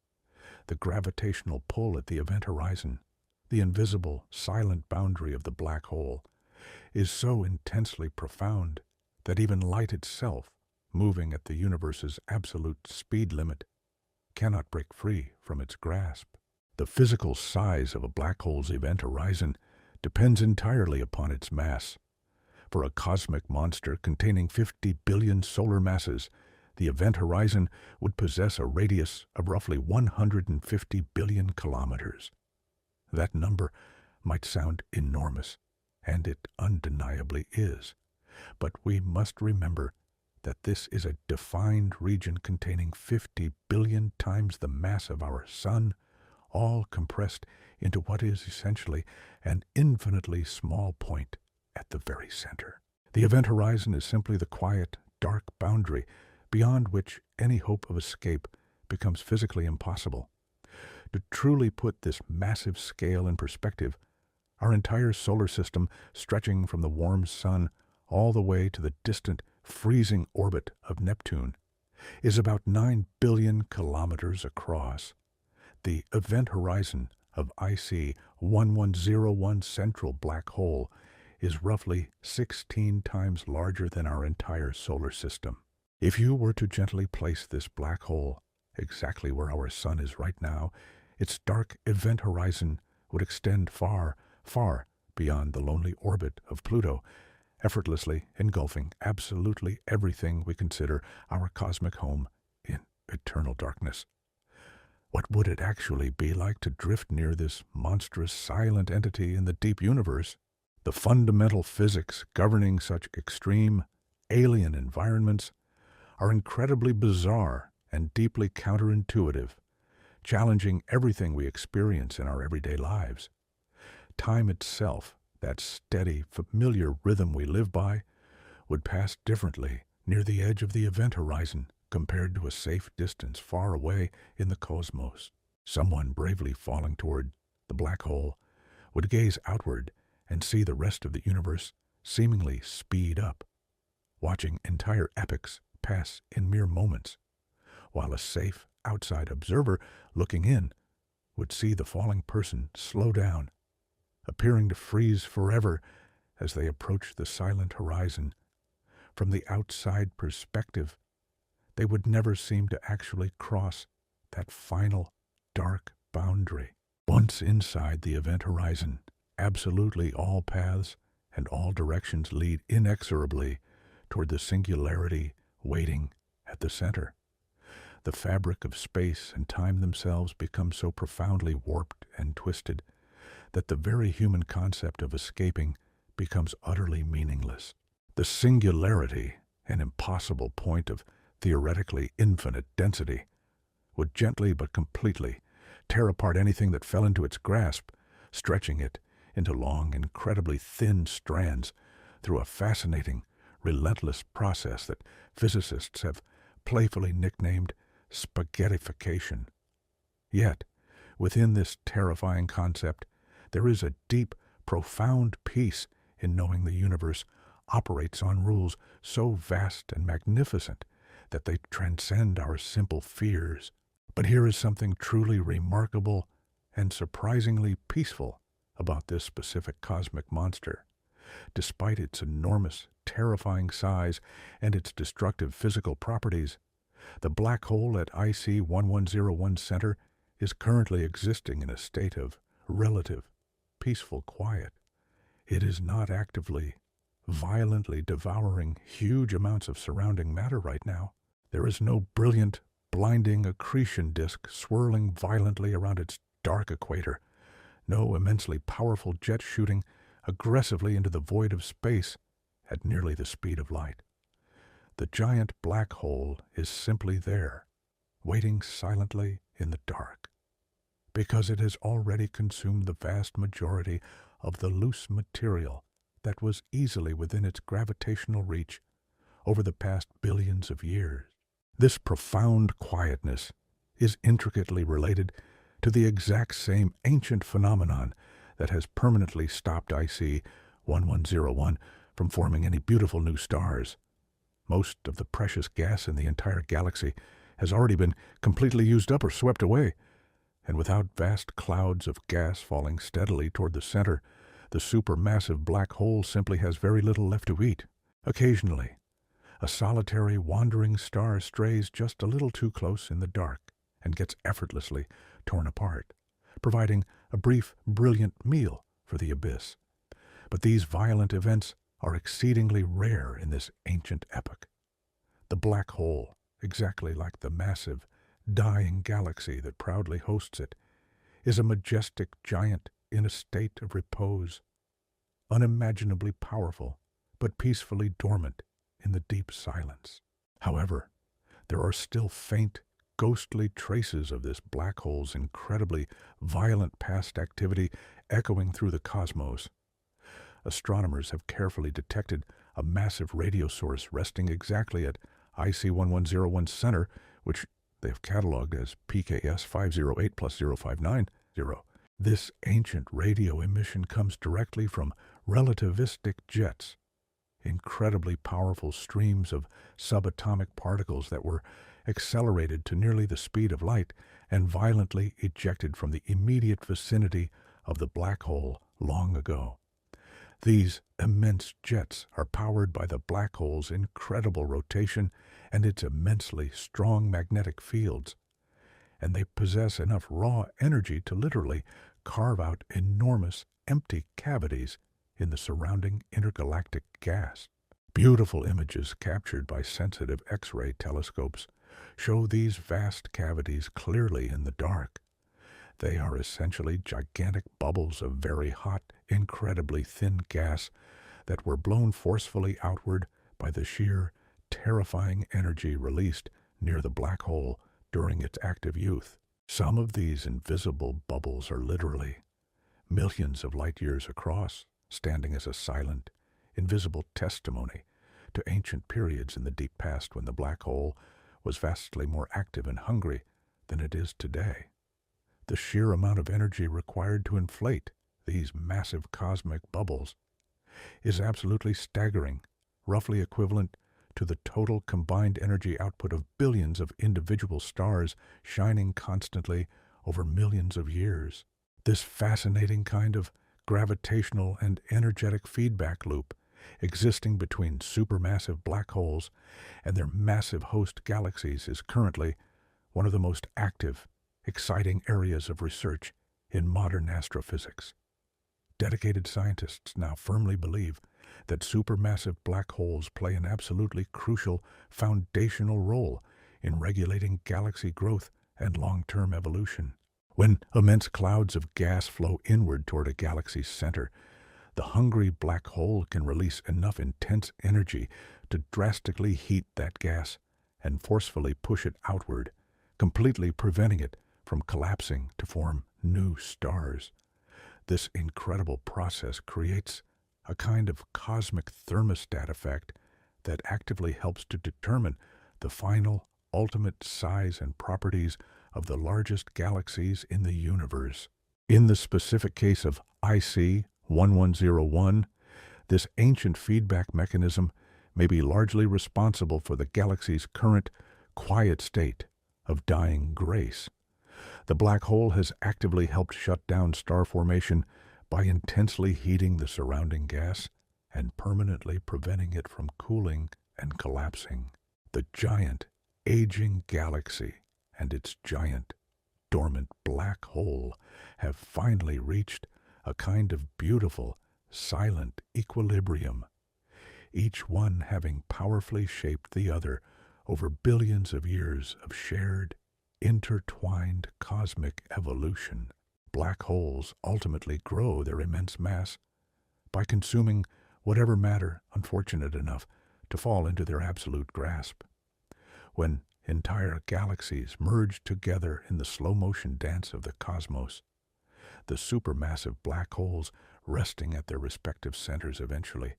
The gravitational pull at the event horizon, the invisible, silent boundary of the black hole, is so intensely profound that even light itself, moving at the universe's absolute speed limit, cannot break free from its grasp. The physical size of a black hole's event horizon depends entirely upon its mass. For a cosmic monster containing 50 billion solar masses, the event horizon would possess a radius of roughly 150 billion kilometers. That number might sound enormous, and it undeniably is, but we must remember that this is a defined region containing 50 billion times the mass of our Sun, all compressed into what is essentially an infinitely small point at the very center. The event horizon is simply the quiet, dark boundary beyond which any hope of escape becomes physically impossible. To truly put this massive scale in perspective, our entire solar system, stretching from the warm Sun all the way to the distant, freezing orbit of Neptune, is about 9 billion kilometers across. The event horizon of IC 1101 central black hole is roughly 16 times larger than our entire solar system. If you were to gently place this black hole exactly where our Sun is right now, its dark event horizon would extend far, far beyond the lonely orbit of Pluto, effortlessly engulfing absolutely everything we consider our cosmic home in eternal darkness. What would it actually be like to drift near this monstrous silent entity in the deep universe? The fundamental physics governing such extreme, alien environments are incredibly bizarre and deeply counterintuitive, challenging everything we experience in our everyday lives. Time itself, that steady, familiar rhythm we live by, would pass differently near the edge of the event horizon compared to a safe distance far away in the cosmos. Someone bravely falling toward the black hole would gaze outward and see the rest of the universe seemingly speed up, watching entire epochs pass in mere moments, while a safe, outside observer looking in would see the falling person slow down, appearing to freeze forever as they approach the silent horizon. From the outside perspective, they would never seem to actually cross that final, dark boundary. Once inside the event horizon, absolutely all paths and all directions lead inexorably toward the singularity waiting at the center. The fabric of space and time themselves become so profoundly warped and twisted that the very human concept of escaping becomes utterly meaningless. The singularity, an impossible point of theoretically infinite density, would gently but completely tear apart anything that fell into its grasp, stretching it into long, incredibly thin strands through a fascinating, relentless process that physicists have playfully nicknamed spaghettification. Yet, within this terrifying concept, there is a deep, profound peace in knowing the universe operates on rules so vast and magnificent that they transcend our simple fears. But here is something truly remarkable and surprisingly peaceful about this specific cosmic monster. Despite its enormous, terrifying size and its destructive physical properties, the black hole at IC 1101 center is currently existing in a state of relative, peaceful quiet. It is not actively, violently devouring huge amounts of surrounding matter right now. There is no brilliant, blinding accretion disk swirling violently around its dark equator, no immensely powerful jet shooting aggressively into the void of space at nearly the speed of light. The giant black hole is simply there, waiting silently in the dark, because it has already consumed the vast majority of the loose material that was easily within its gravitational reach over the past billions of years. This profound quietness is intricately related to the exact same ancient phenomenon that has permanently stopped IC 1101 from forming any beautiful new stars. Most of the precious gas in the entire galaxy has already been completely used up or swept away, and without vast clouds of gas falling steadily toward the center, the supermassive black hole simply has very little left to eat. Occasionally, a solitary wandering star strays just a little too close in the dark and gets effortlessly torn apart, providing a brief, brilliant meal for the abyss. But these violent events are exceedingly rare in this ancient epoch. The black hole, exactly like the massive, dying galaxy that proudly hosts it, is a majestic giant in a state of repose, unimaginably powerful, but peacefully dormant in the deep silence. However, there are still faint, ghostly traces of this black hole's incredibly violent past activity echoing through the cosmos. Astronomers have carefully detected a massive radio source resting exactly at IC 1101 center, which they have cataloged as PKS 508 plus 0590. This ancient radio emission comes directly from relativistic jets, incredibly powerful streams of subatomic particles that were accelerated to nearly the speed of light and violently ejected from the immediate vicinity of the black hole long ago. These immense jets are powered by the black hole's incredible rotation and its immensely strong magnetic fields, and they possess enough raw energy to literally carve out enormous empty cavities in the surrounding intergalactic gas. Beautiful images captured by sensitive X-ray telescopes show these vast cavities clearly in the dark. They are essentially gigantic bubbles of very hot, incredibly thin gas that were blown forcefully outward by the sheer, terrifying energy released near the black hole during its active youth. Some of these invisible bubbles are literally millions of light years across, standing as a silent, invisible testimony to ancient periods in the deep past when the black hole was vastly more active and hungry than it is today. The sheer amount of energy required to inflate these massive cosmic bubbles is absolutely staggering, roughly equivalent to the total combined energy output of billions of individual stars shining constantly over millions of years. This fascinating kind of gravitational and energetic feedback loop existing between supermassive black holes and their massive host galaxies is currently one of the most active, exciting areas of research in modern astrophysics. Dedicated scientists now firmly believe that supermassive black holes play an absolutely crucial foundational role in regulating galaxy growth and long-term evolution. When immense clouds of gas flow inward toward a galaxy's center, the hungry black hole can release enough intense energy to drastically heat that gas and forcefully push it outward, completely preventing it from collapsing to form new stars. This incredible process creates a kind of cosmic thermostat effect that actively helps to determine the final, ultimate size and properties of the largest galaxies in the universe. In the specific case of IC 1101, this ancient feedback mechanism may be largely responsible for the galaxy's current quiet state of dying grace. The black hole has actively helped shut down star formation by intensely heating the surrounding gas and permanently preventing it from cooling and collapsing. The giant, aging galaxy and its giant, dormant black hole have finally reached a kind of beautiful, silent equilibrium, each one having powerfully shaped the other over billions of years of shared, intertwined cosmic evolution. Black holes ultimately grow their immense mass by consuming whatever matter unfortunate enough to fall into their absolute grasp. When entire galaxies merge together in the slow-motion dance of the cosmos, the supermassive black holes resting at their respective centers eventually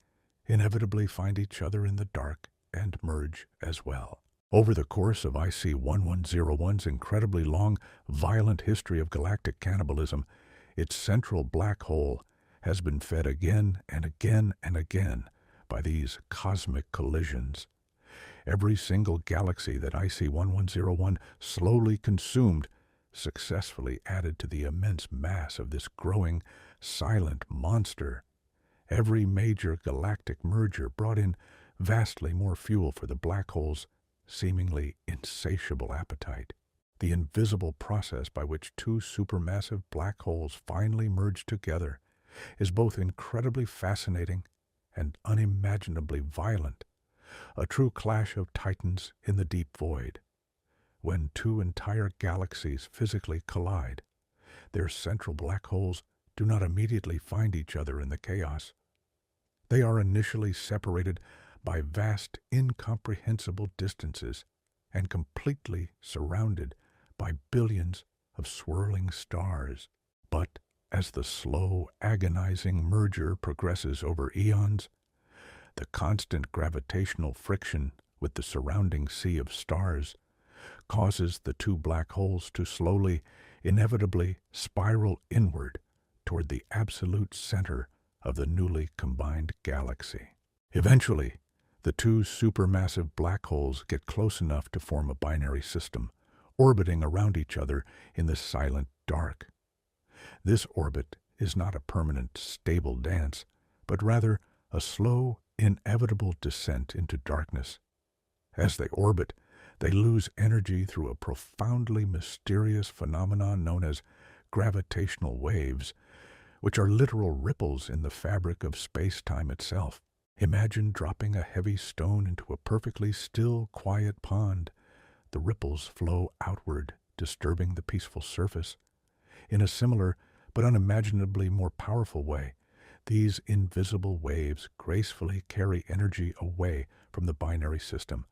inevitably find each other in the dark and merge as well. Over the course of IC 1101's incredibly long, violent history of galactic cannibalism, its central black hole has been fed again and again and again by these cosmic collisions. Every single galaxy that IC 1101 slowly consumed successfully added to the immense mass of this growing, silent monster. Every major galactic merger brought in vastly more fuel for the black hole's seemingly insatiable appetite. The invisible process by which two supermassive black holes finally merge together is both incredibly fascinating and unimaginably violent, a true clash of titans in the deep void. When two entire galaxies physically collide, their central black holes do not immediately find each other in the chaos. They are initially separated by vast, incomprehensible distances and completely surrounded by billions of swirling stars. But as the slow, agonizing merger progresses over eons, the constant gravitational friction with the surrounding sea of stars causes the two black holes to slowly, inevitably spiral inward toward the absolute center of the newly combined galaxy. Eventually, the two supermassive black holes get close enough to form a binary system, orbiting around each other in the silent dark. This orbit is not a permanent, stable dance, but rather a slow, inevitable descent into darkness. As they orbit, they lose energy through a profoundly mysterious phenomenon known as gravitational waves, which are literal ripples in the fabric of space-time itself. Imagine dropping a heavy stone into a perfectly still, quiet pond. The ripples flow outward, disturbing the peaceful surface. In a similar but unimaginably more powerful way, these invisible waves gracefully carry energy away from the binary system,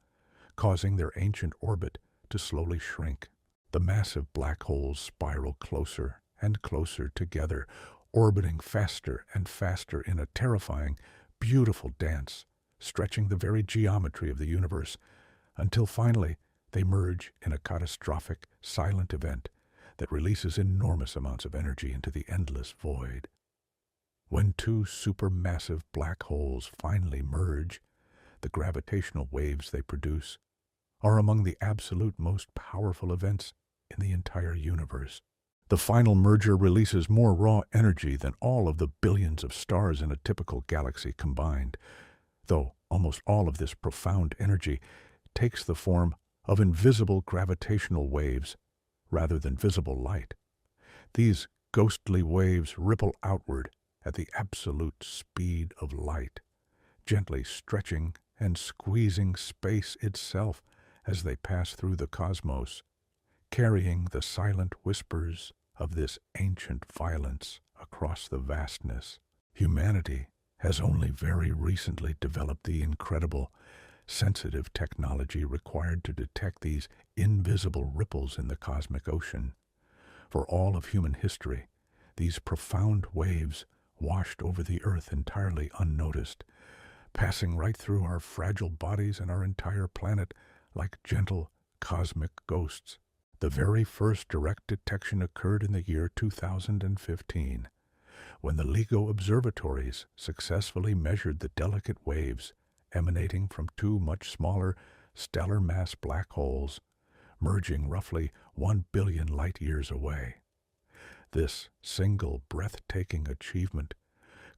causing their ancient orbit to slowly shrink. The massive black holes spiral closer and closer together, orbiting faster and faster in a terrifying, beautiful dance, stretching the very geometry of the universe, until finally they merge in a catastrophic, silent event that releases enormous amounts of energy into the endless void. When two supermassive black holes finally merge, the gravitational waves they produce are among the absolute most powerful events in the entire universe. The final merger releases more raw energy than all of the billions of stars in a typical galaxy combined, though almost all of this profound energy takes the form of invisible gravitational waves rather than visible light. These ghostly waves ripple outward at the absolute speed of light, gently stretching and squeezing space itself as they pass through the cosmos, carrying the silent whispers of this ancient violence across the vastness. Humanity has only very recently developed the incredible, sensitive technology required to detect these invisible ripples in the cosmic ocean. For all of human history, these profound waves washed over the Earth entirely unnoticed, passing right through our fragile bodies and our entire planet like gentle cosmic ghosts. The very first direct detection occurred in the year 2015, when the LIGO observatories successfully measured the delicate waves emanating from two much smaller stellar mass black holes, merging roughly 1 billion light-years away. This single breathtaking achievement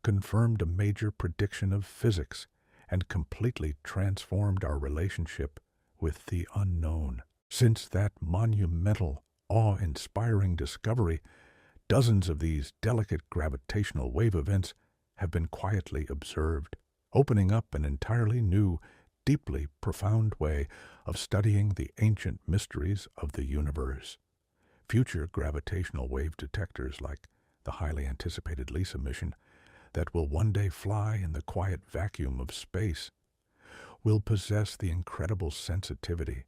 confirmed a major prediction of physics and completely transformed our relationship with the unknown. Since that monumental, awe-inspiring discovery, dozens of these delicate gravitational wave events have been quietly observed, opening up an entirely new, deeply profound way of studying the ancient mysteries of the universe. Future gravitational wave detectors like the highly anticipated LISA mission that will one day fly in the quiet vacuum of space will possess the incredible sensitivity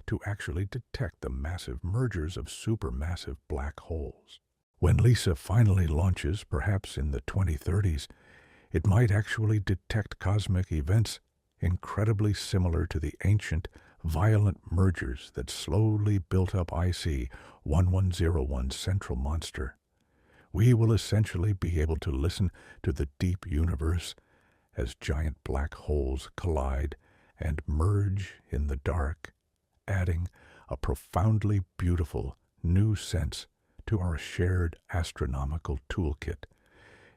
to actually detect the massive mergers of supermassive black holes. When LISA finally launches, perhaps in the 2030s, it might actually detect cosmic events incredibly similar to the ancient, violent mergers that slowly built up IC 1101's central monster. We will essentially be able to listen to the deep universe as giant black holes collide and merge in the dark, adding a profoundly beautiful new sense to our shared astronomical toolkit,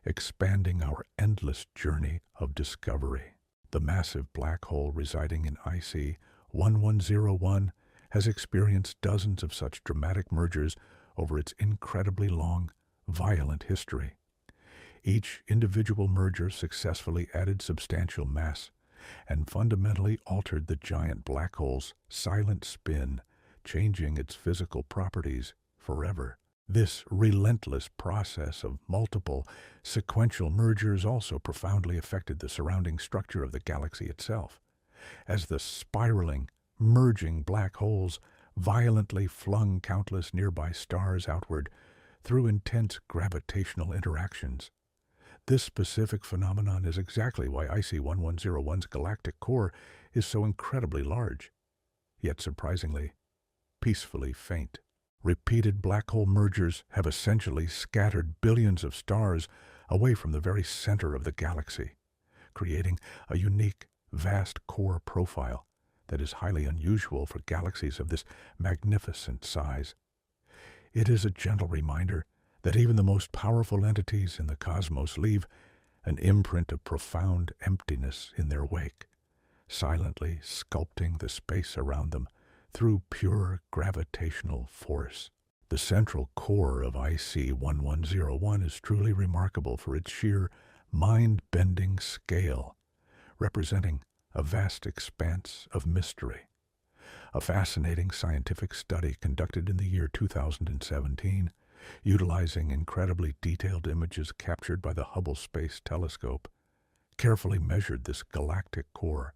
expanding our endless journey of discovery. The massive black hole residing in IC 1101 has experienced dozens of such dramatic mergers over its incredibly long, violent history. Each individual merger successfully added substantial mass and fundamentally altered the giant black hole's silent spin, changing its physical properties forever. This relentless process of multiple, sequential mergers also profoundly affected the surrounding structure of the galaxy itself, as the spiraling, merging black holes violently flung countless nearby stars outward through intense gravitational interactions. This specific phenomenon is exactly why IC 1101's galactic core is so incredibly large, yet surprisingly, peacefully faint. Repeated black hole mergers have essentially scattered billions of stars away from the very center of the galaxy, creating a unique, vast core profile that is highly unusual for galaxies of this magnificent size. It is a gentle reminder that even the most powerful entities in the cosmos leave an imprint of profound emptiness in their wake, silently sculpting the space around them through pure gravitational force. The central core of IC 1101 is truly remarkable for its sheer, mind-bending scale, representing a vast expanse of mystery. A fascinating scientific study conducted in the year 2017, utilizing incredibly detailed images captured by the Hubble Space Telescope, carefully measured this galactic core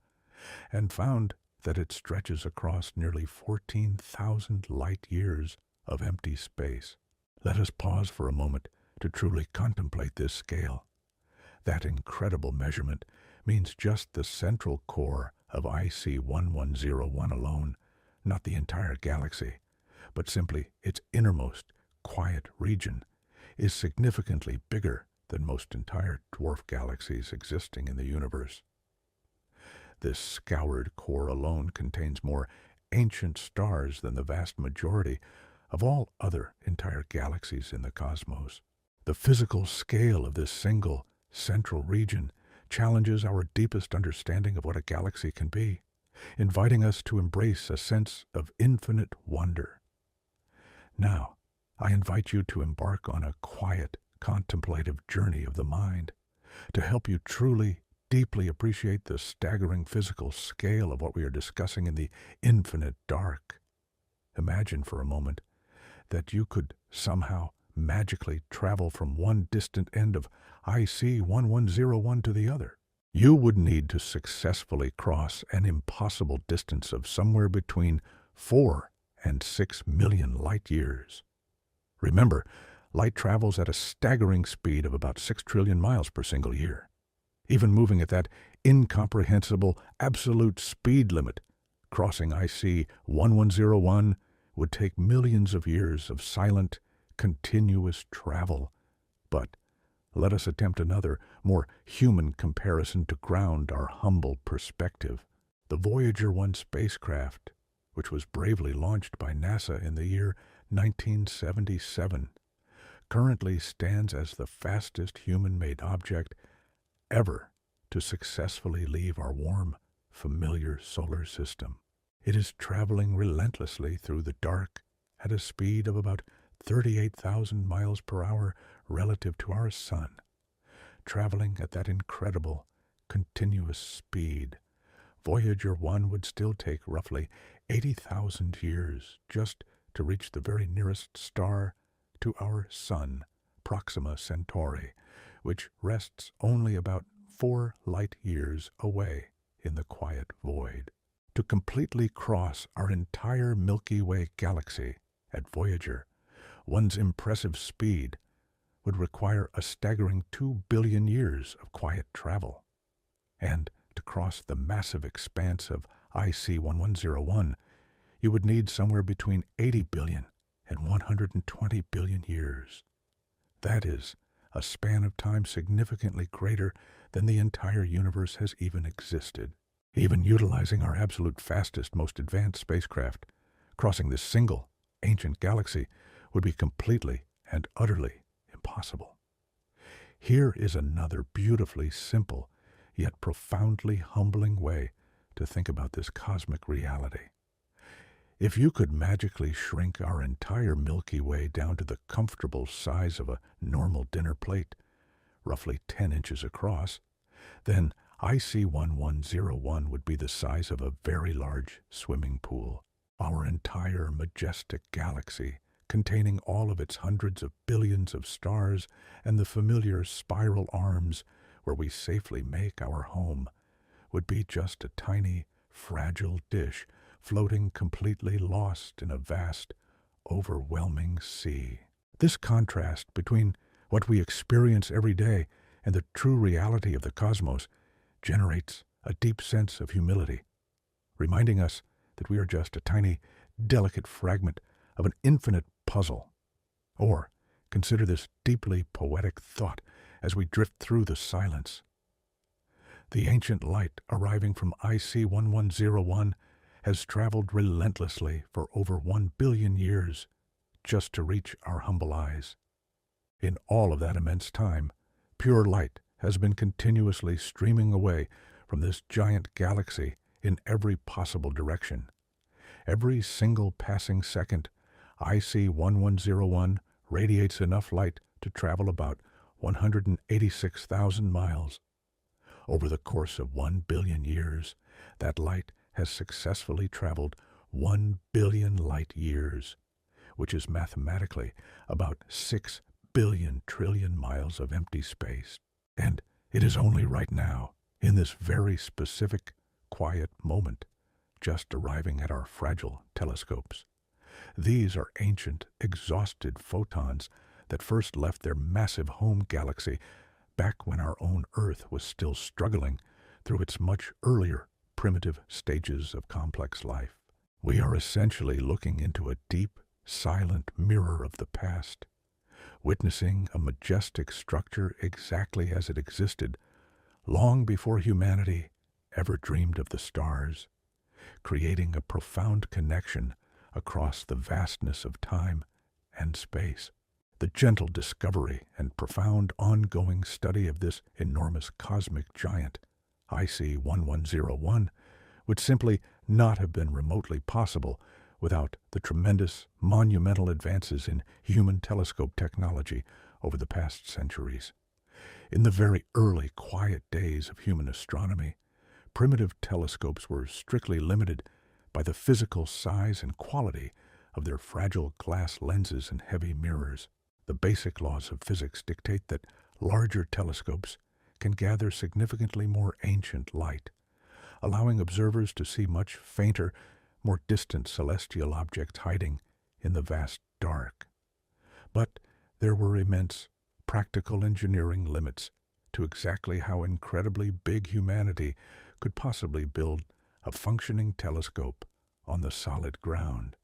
and found that it stretches across nearly 14,000 light-years of empty space. Let us pause for a moment to truly contemplate this scale. That incredible measurement means just the central core of IC 1101 alone, not the entire galaxy, but simply its innermost, quiet region, is significantly bigger than most entire dwarf galaxies existing in the universe. This scoured core alone contains more ancient stars than the vast majority of all other entire galaxies in the cosmos. The physical scale of this single, central region challenges our deepest understanding of what a galaxy can be, inviting us to embrace a sense of infinite wonder. Now, I invite you to embark on a quiet, contemplative journey of the mind to help you truly deeply appreciate the staggering physical scale of what we are discussing in the infinite dark. Imagine for a moment that you could somehow magically travel from one distant end of IC 1101 to the other. You would need to successfully cross an impossible distance of somewhere between 4 and 6 million light years. Remember, light travels at a staggering speed of about 6 trillion miles per single year. Even moving at that incomprehensible absolute speed limit, crossing IC 1101 would take millions of years of silent, continuous travel. But let us attempt another, more human comparison to ground our humble perspective. The Voyager 1 spacecraft, which was bravely launched by NASA in the year 1977, currently stands as the fastest human-made object ever to successfully leave our warm, familiar solar system. It is traveling relentlessly through the dark at a speed of about 38,000 miles per hour relative to our sun. Traveling at that incredible, continuous speed, Voyager 1 would still take roughly 80,000 years just to reach the very nearest star to our sun, Proxima Centauri, which rests only about 4 light years away in the quiet void. To completely cross our entire Milky Way galaxy at Voyager, one's impressive speed would require a staggering 2 billion years of quiet travel. And to cross the massive expanse of IC 1101, you would need somewhere between 80 billion and 120 billion years. That is a span of time significantly greater than the entire universe has even existed. Even utilizing our absolute fastest, most advanced spacecraft, crossing this single, ancient galaxy would be completely and utterly impossible. Here is another beautifully simple, yet profoundly humbling way to think about this cosmic reality. If you could magically shrink our entire Milky Way down to the comfortable size of a normal dinner plate, roughly 10 inches across, then IC 1101 would be the size of a very large swimming pool. Our entire majestic galaxy, containing all of its hundreds of billions of stars and the familiar spiral arms where we safely make our home, would be just a tiny, fragile dish floating completely lost in a vast, overwhelming sea. This contrast between what we experience every day and the true reality of the cosmos generates a deep sense of humility, reminding us that we are just a tiny, delicate fragment of an infinite puzzle. Or consider this deeply poetic thought as we drift through the silence. The ancient light arriving from IC 1101 has traveled relentlessly for over 1 billion years just to reach our humble eyes. In all of that immense time, pure light has been continuously streaming away from this giant galaxy in every possible direction. Every single passing second, IC 1101 radiates enough light to travel about 186,000 miles. Over the course of 1 billion years, that light has successfully traveled 1 billion light years, which is mathematically about 6 billion trillion miles of empty space. And it is only right now, in this very specific, quiet moment, just arriving at our fragile telescopes. These are ancient, exhausted photons that first left their massive home galaxy back when our own Earth was still struggling through its much earlier, primitive stages of complex life. We are essentially looking into a deep, silent mirror of the past, witnessing a majestic structure exactly as it existed long before humanity ever dreamed of the stars, creating a profound connection across the vastness of time and space. The gentle discovery and profound ongoing study of this enormous cosmic giant, IC 1101, would simply not have been remotely possible without the tremendous, monumental advances in human telescope technology over the past centuries. In the very early, quiet days of human astronomy, primitive telescopes were strictly limited by the physical size and quality of their fragile glass lenses and heavy mirrors. The basic laws of physics dictate that larger telescopes can gather significantly more ancient light, allowing observers to see much fainter, more distant celestial objects hiding in the vast dark. But there were immense practical engineering limits to exactly how incredibly big humanity could possibly build a functioning telescope on the solid ground.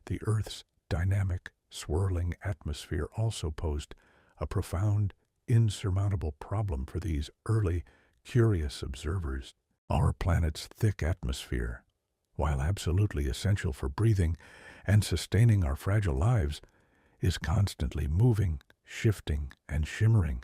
The Earth's dynamic, swirling atmosphere also posed a profound, insurmountable problem for these early, curious observers. Our planet's thick atmosphere, while absolutely essential for breathing and sustaining our fragile lives, is constantly moving, shifting, and shimmering,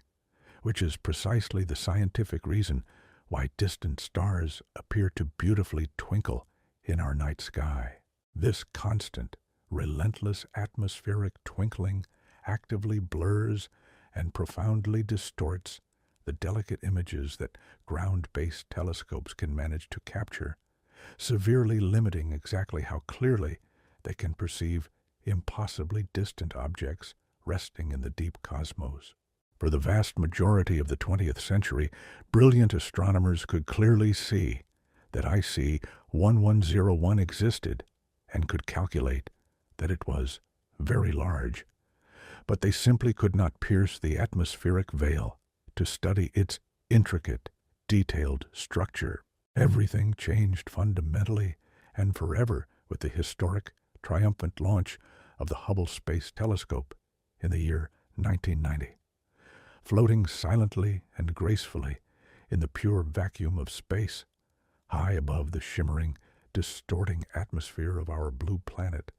which is precisely the scientific reason why distant stars appear to beautifully twinkle in our night sky. This constant, relentless atmospheric twinkling actively blurs and profoundly distorts the delicate images that ground-based telescopes can manage to capture, severely limiting exactly how clearly they can perceive impossibly distant objects resting in the deep cosmos. For the vast majority of the 20th century, brilliant astronomers could clearly see that IC 1101 existed and could calculate that it was very large, but they simply could not pierce the atmospheric veil to study its intricate, detailed structure. Everything changed fundamentally and forever with the historic, triumphant launch of the Hubble Space Telescope in the year 1990. Floating silently and gracefully in the pure vacuum of space, high above the shimmering, distorting atmosphere of our blue planet,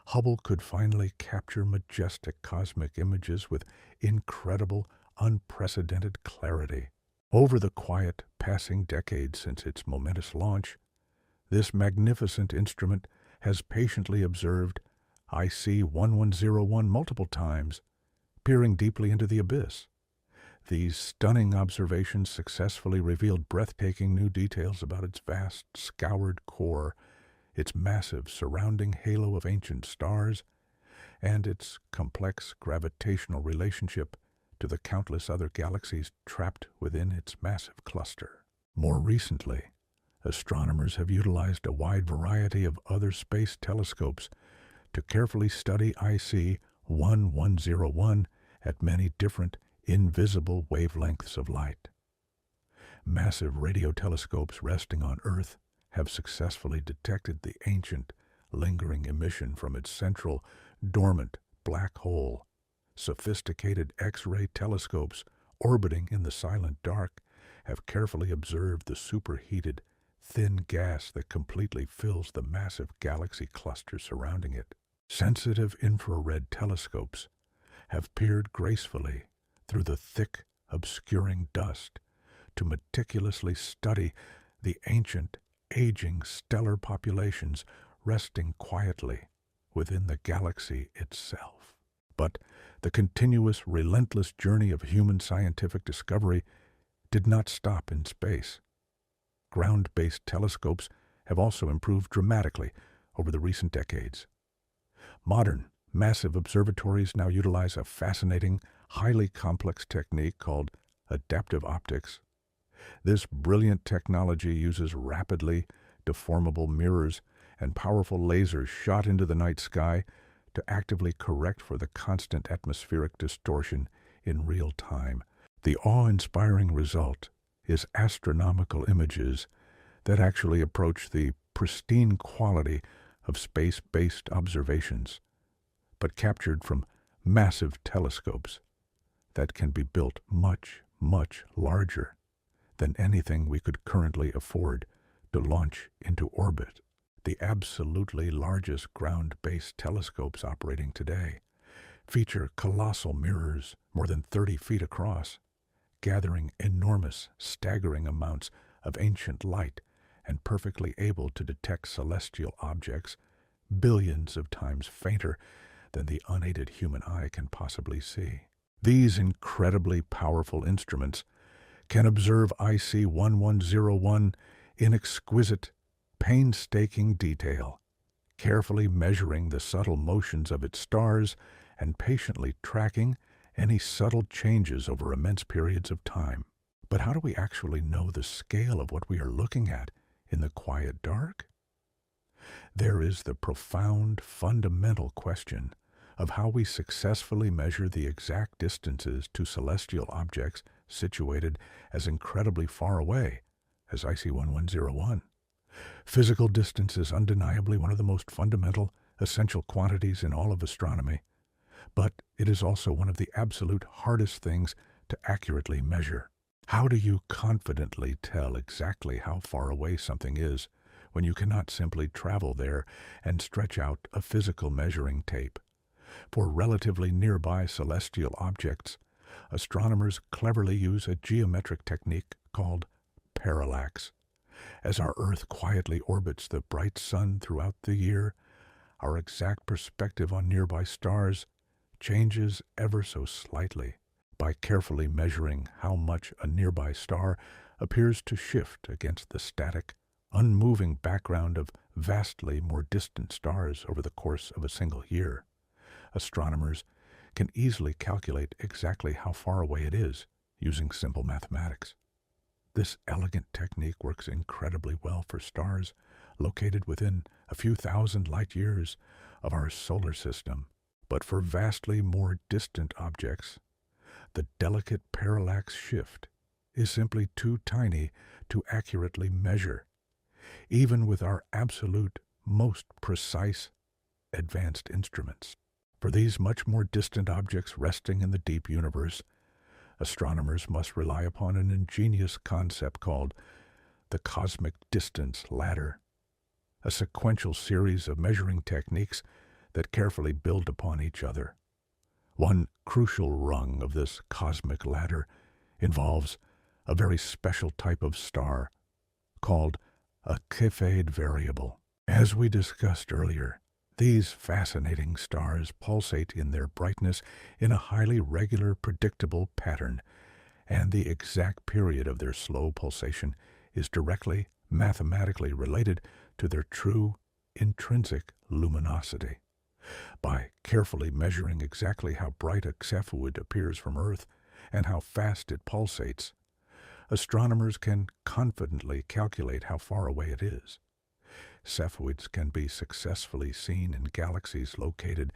Hubble could finally capture majestic cosmic images with incredible, unprecedented clarity. Over the quiet, passing decades since its momentous launch, this magnificent instrument has patiently observed IC 1101 multiple times, peering deeply into the abyss. These stunning observations successfully revealed breathtaking new details about its vast, scoured core, its massive surrounding halo of ancient stars, and its complex gravitational relationship to the countless other galaxies trapped within its massive cluster. More recently, astronomers have utilized a wide variety of other space telescopes to carefully study IC 1101 at many different invisible wavelengths of light. Massive radio telescopes resting on Earth have successfully detected the ancient, lingering emission from its central, dormant black hole. Sophisticated X-ray telescopes orbiting in the silent dark have carefully observed the superheated, thin gas that completely fills the massive galaxy cluster surrounding it. Sensitive infrared telescopes have peered gracefully through the thick, obscuring dust to meticulously study the ancient, aging stellar populations resting quietly within the galaxy itself. But the continuous, relentless journey of human scientific discovery did not stop in space. Ground-based telescopes have also improved dramatically over the recent decades. Modern, massive observatories now utilize a fascinating, highly complex technique called adaptive optics. This brilliant technology uses rapidly deformable mirrors and powerful lasers shot into the night sky to actively correct for the constant atmospheric distortion in real time. The awe-inspiring result is astronomical images that actually approach the pristine quality of space-based observations, but captured from massive telescopes that can be built much, much larger than anything we could currently afford to launch into orbit. The absolutely largest ground-based telescopes operating today feature colossal mirrors more than 30 feet across, gathering enormous, staggering amounts of ancient light and perfectly able to detect celestial objects billions of times fainter than the unaided human eye can possibly see. These incredibly powerful instruments can observe IC 1101 in exquisite, painstaking detail, carefully measuring the subtle motions of its stars and patiently tracking any subtle changes over immense periods of time. But how do we actually know the scale of what we are looking at in the quiet dark? There is the profound, fundamental question of how we successfully measure the exact distances to celestial objects situated as incredibly far away as IC 1101. Physical distance is undeniably one of the most fundamental, essential quantities in all of astronomy, but it is also one of the absolute hardest things to accurately measure. How do you confidently tell exactly how far away something is when you cannot simply travel there and stretch out a physical measuring tape? For relatively nearby celestial objects, astronomers cleverly use a geometric technique called parallax. As our Earth quietly orbits the bright sun throughout the year, our exact perspective on nearby stars changes ever so slightly. By carefully measuring how much a nearby star appears to shift against the static, unmoving background of vastly more distant stars over the course of a single year, astronomers can easily calculate exactly how far away it is using simple mathematics. This elegant technique works incredibly well for stars located within a few thousand light years of our solar system, but for vastly more distant objects, the delicate parallax shift is simply too tiny to accurately measure, even with our absolute most precise advanced instruments. For these much more distant objects resting in the deep universe, astronomers must rely upon an ingenious concept called the cosmic distance ladder, a sequential series of measuring techniques that carefully build upon each other. One crucial rung of this cosmic ladder involves a very special type of star called a Cepheid variable. As we discussed earlier, these fascinating stars pulsate in their brightness in a highly regular, predictable pattern, and the exact period of their slow pulsation is directly mathematically related to their true intrinsic luminosity. By carefully measuring exactly how bright a cepheid appears from Earth and how fast it pulsates, astronomers can confidently calculate how far away it is. Cepheids can be successfully seen in galaxies located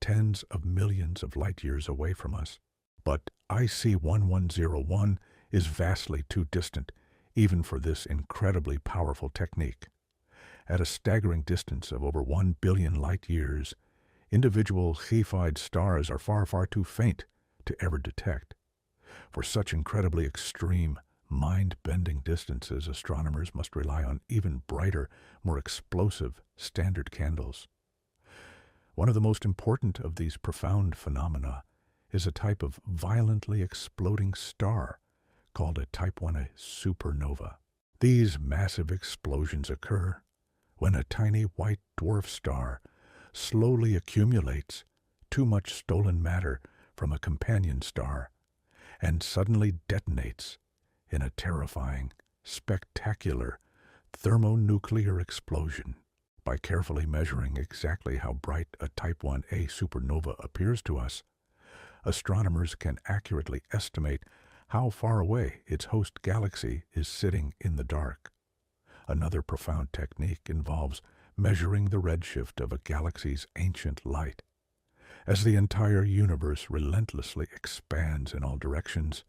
tens of millions of light years away from us. But IC 1101 is vastly too distant, even for this incredibly powerful technique. At a staggering distance of over 1 billion light years, individual Cepheid stars are far, far too faint to ever detect. For such incredibly extreme, mind-bending distances, astronomers must rely on even brighter, more explosive standard candles. One of the most important of these profound phenomena is a type of violently exploding star called a Type 1a supernova. These massive explosions occur when a tiny white dwarf star slowly accumulates too much stolen matter from a companion star and suddenly detonates in a terrifying, spectacular thermonuclear explosion. By carefully measuring exactly how bright a Type 1a supernova appears to us, astronomers can accurately estimate how far away its host galaxy is sitting in the dark. Another profound technique involves measuring the redshift of a galaxy's ancient light. As the entire universe relentlessly expands in all directions,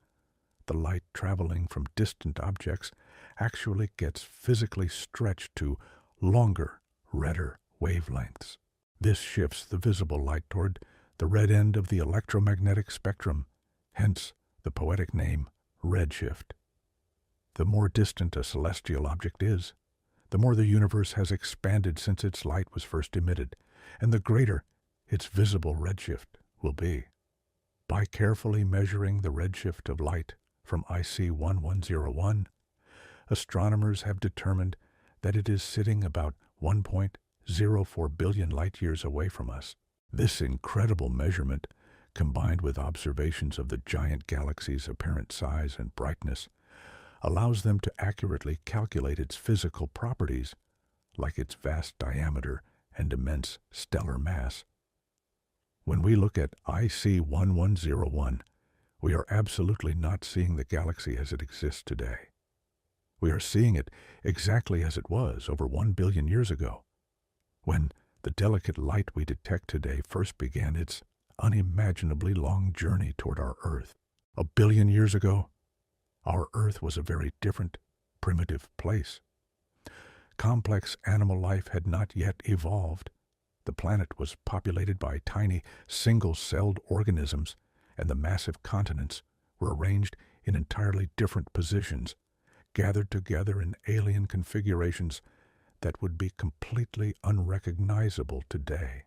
the light traveling from distant objects actually gets physically stretched to longer, redder wavelengths. This shifts the visible light toward the red end of the electromagnetic spectrum, hence the poetic name redshift. The more distant a celestial object is, the more the universe has expanded since its light was first emitted, and the greater its visible redshift will be. By carefully measuring the redshift of light from IC 1101, astronomers have determined that it is sitting about 1.04 billion light years away from us. This incredible measurement combined with observations of the giant galaxy's apparent size and brightness, allows them to accurately calculate its physical properties, like its vast diameter and immense stellar mass. When we look at IC 1101, we are absolutely not seeing the galaxy as it exists today. We are seeing it exactly as it was over 1 billion years ago, when the delicate light we detect today first began its unimaginably long journey toward our Earth. 1 billion years ago, our Earth was a very different, primitive place. Complex animal life had not yet evolved. The planet was populated by tiny, single-celled organisms, and the massive continents were arranged in entirely different positions, gathered together in alien configurations that would be completely unrecognizable today.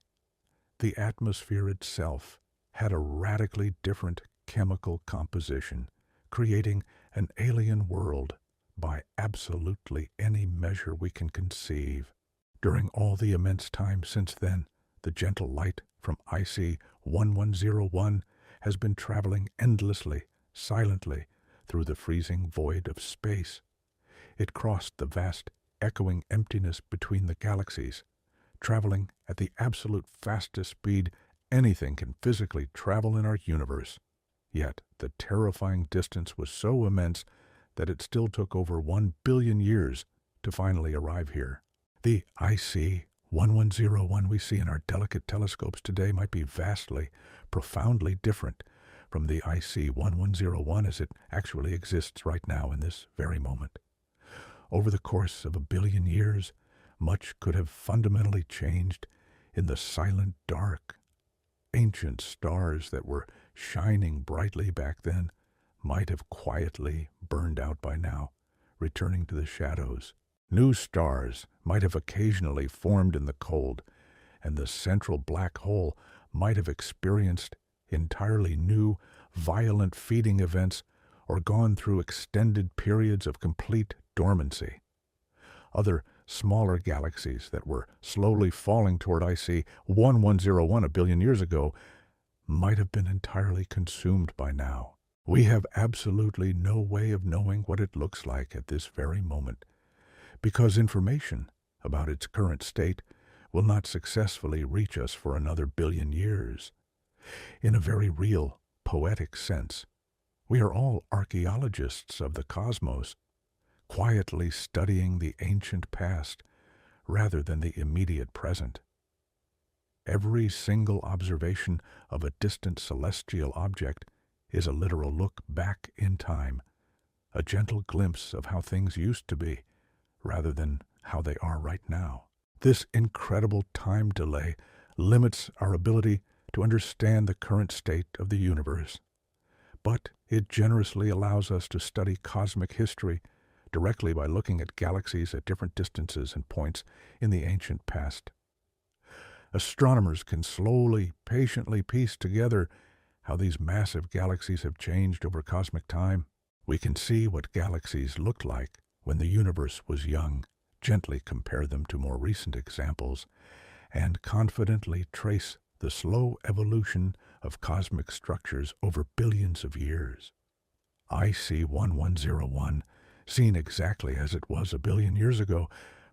The atmosphere itself had a radically different chemical composition, creating an alien world by absolutely any measure we can conceive. During all the immense time since then, the gentle light from IC 1101 has been traveling endlessly, silently, through the freezing void of space. It crossed the vast, echoing emptiness between the galaxies, traveling at the absolute fastest speed anything can physically travel in our universe. Yet the terrifying distance was so immense that it still took over 1 billion years to finally arrive here. The IC 1101 we see in our delicate telescopes today might be vastly, profoundly different from the IC 1101 as it actually exists right now in this very moment. Over the course of 1 billion years, much could have fundamentally changed in the silent dark. Ancient stars that were shining brightly back then might have quietly burned out by now, returning to the shadows. New stars might have occasionally formed in the cold, and the central black hole might have experienced entirely new, violent feeding events or gone through extended periods of complete dormancy. Other smaller galaxies that were slowly falling toward IC 1101 1 billion years ago might have been entirely consumed by now. We have absolutely no way of knowing what it looks like at this very moment, because information about its current state will not successfully reach us for another 1 billion years. In a very real, poetic sense, we are all archaeologists of the cosmos, quietly studying the ancient past rather than the immediate present. Every single observation of a distant celestial object is a literal look back in time, a gentle glimpse of how things used to be, rather than how they are right now. This incredible time delay limits our ability to understand the current state of the universe, but it generously allows us to study cosmic history directly by looking at galaxies at different distances and points in the ancient past. Astronomers can slowly, patiently piece together how these massive galaxies have changed over cosmic time. We can see what galaxies looked like when the universe was young, gently compare them to more recent examples, and confidently trace the slow evolution of cosmic structures over billions of years. IC 1101, seen exactly as it was 1 billion years ago,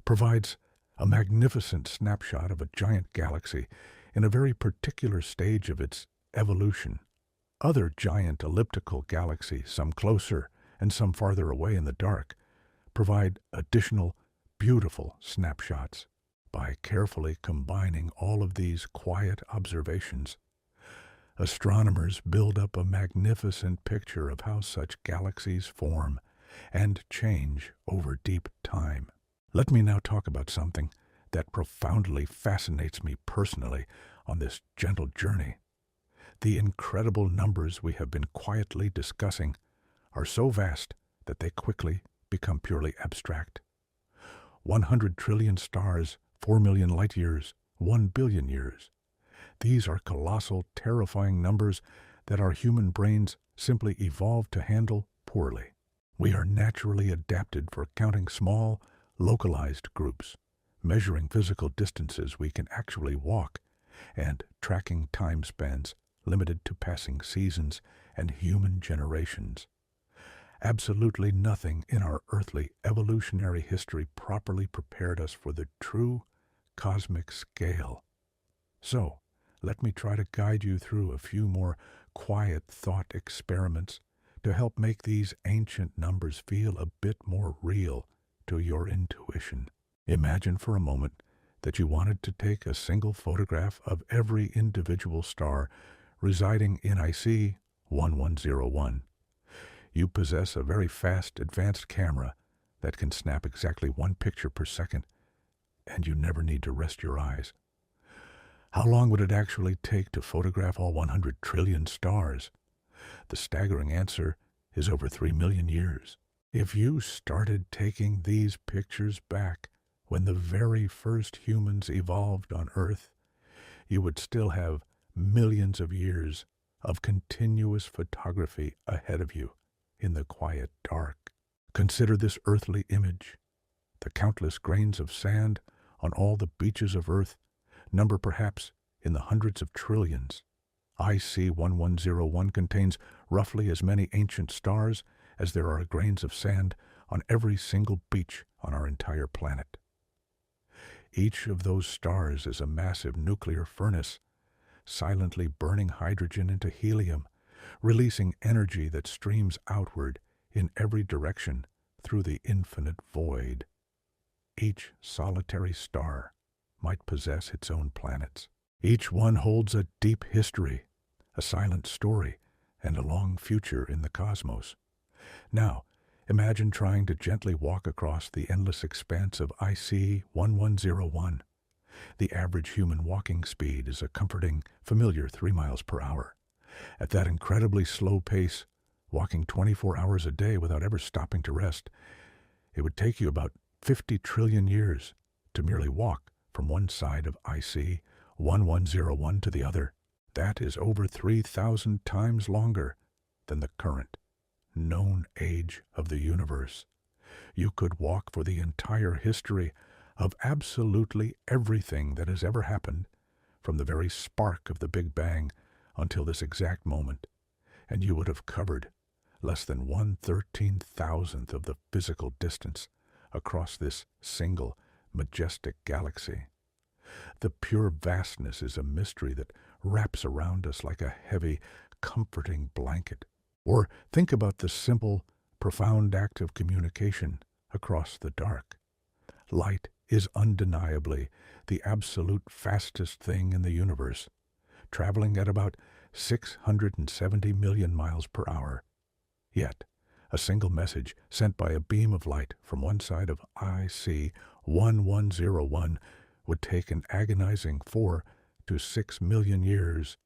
provides a magnificent snapshot of a giant galaxy in a very particular stage of its evolution. Other giant elliptical galaxies, some closer and some farther away in the dark, provide additional beautiful snapshots. By carefully combining all of these quiet observations, astronomers build up a magnificent picture of how such galaxies form and change over deep time. Let me now talk about something that profoundly fascinates me personally on this gentle journey. The incredible numbers we have been quietly discussing are so vast that they quickly become purely abstract. 100 trillion stars, 4 million light years, 1 billion years. These are colossal, terrifying numbers that our human brains simply evolved to handle poorly. We are naturally adapted for counting small, localized groups, measuring physical distances we can actually walk, and tracking time spans limited to passing seasons and human generations. Absolutely nothing in our earthly evolutionary history properly prepared us for the true cosmic scale. So, let me try to guide you through a few more quiet thought experiments to help make these ancient numbers feel a bit more real to your intuition. Imagine for a moment that you wanted to take a single photograph of every individual star residing in IC 1101. You possess a very fast, advanced camera that can snap exactly one picture per second, and you never need to rest your eyes. How long would it actually take to photograph all 100 trillion stars? The staggering answer is over 3 million years. If you started taking these pictures back when the very first humans evolved on Earth, you would still have millions of years of continuous photography ahead of you in the quiet dark. Consider this earthly image. The countless grains of sand on all the beaches of Earth number perhaps in the hundreds of trillions. IC 1101 contains roughly as many ancient stars as there are grains of sand on every single beach on our entire planet. Each of those stars is a massive nuclear furnace, silently burning hydrogen into helium, releasing energy that streams outward in every direction through the infinite void. Each solitary star might possess its own planets. Each one holds a deep history, a silent story, and a long future in the cosmos. Now, imagine trying to gently walk across the endless expanse of IC 1101. The average human walking speed is a comforting, familiar 3 miles per hour. At that incredibly slow pace, walking 24 hours a day without ever stopping to rest, it would take you about 50 trillion years to merely walk from one side of IC 1101 to the other. That is over 3,000 times longer than the current known age of the universe. You could walk for the entire history of absolutely everything that has ever happened, from the very spark of the Big Bang until this exact moment, and you would have covered less than 1/13,000th of the physical distance across this single majestic galaxy. The pure vastness is a mystery that wraps around us like a heavy, comforting blanket. Or think about the simple, profound act of communication across the dark. Light is undeniably the absolute fastest thing in the universe, traveling at about 670 million miles per hour. Yet, a single message sent by a beam of light from one side of IC 1101 would take an agonizing 4 to 6 million years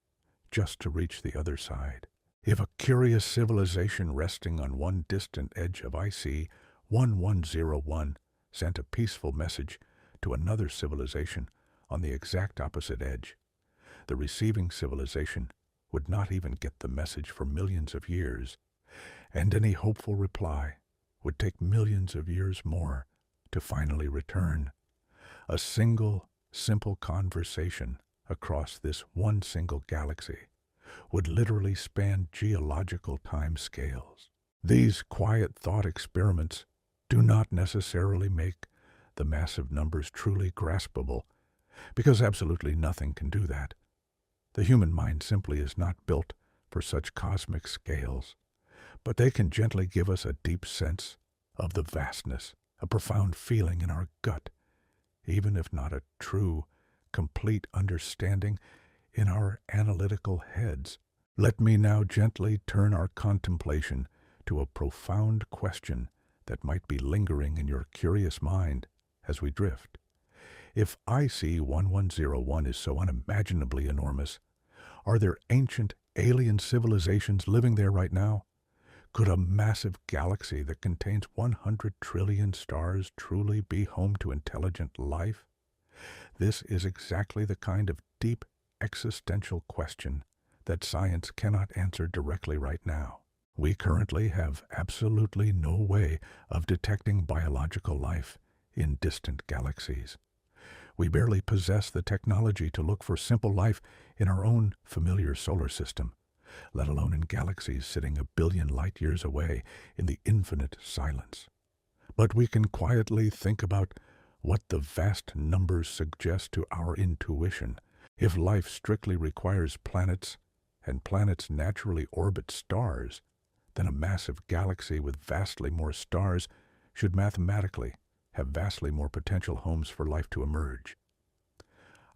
just to reach the other side. If a curious civilization resting on one distant edge of IC 1101 sent a peaceful message to another civilization on the exact opposite edge, the receiving civilization would not even get the message for millions of years, and any hopeful reply would take millions of years more to finally return. A single, simple conversation across this one single galaxy would literally span geological time scales. These quiet thought experiments do not necessarily make the massive numbers truly graspable, because absolutely nothing can do that. The human mind simply is not built for such cosmic scales, but they can gently give us a deep sense of the vastness, a profound feeling in our gut, even if not a true, complete understanding in our analytical heads. Let me now gently turn our contemplation to a profound question that might be lingering in your curious mind as we drift. If IC 1101 is so unimaginably enormous, are there ancient alien civilizations living there right now? Could a massive galaxy that contains 100 trillion stars truly be home to intelligent life? This is exactly the kind of deep existential question that science cannot answer directly right now. We currently have absolutely no way of detecting biological life in distant galaxies. We barely possess the technology to look for simple life in our own familiar solar system, let alone in galaxies sitting a billion light years away in the infinite silence. But we can quietly think about what the vast numbers suggest to our intuition. If life strictly requires planets, and planets naturally orbit stars, then a massive galaxy with vastly more stars should mathematically have vastly more potential homes for life to emerge.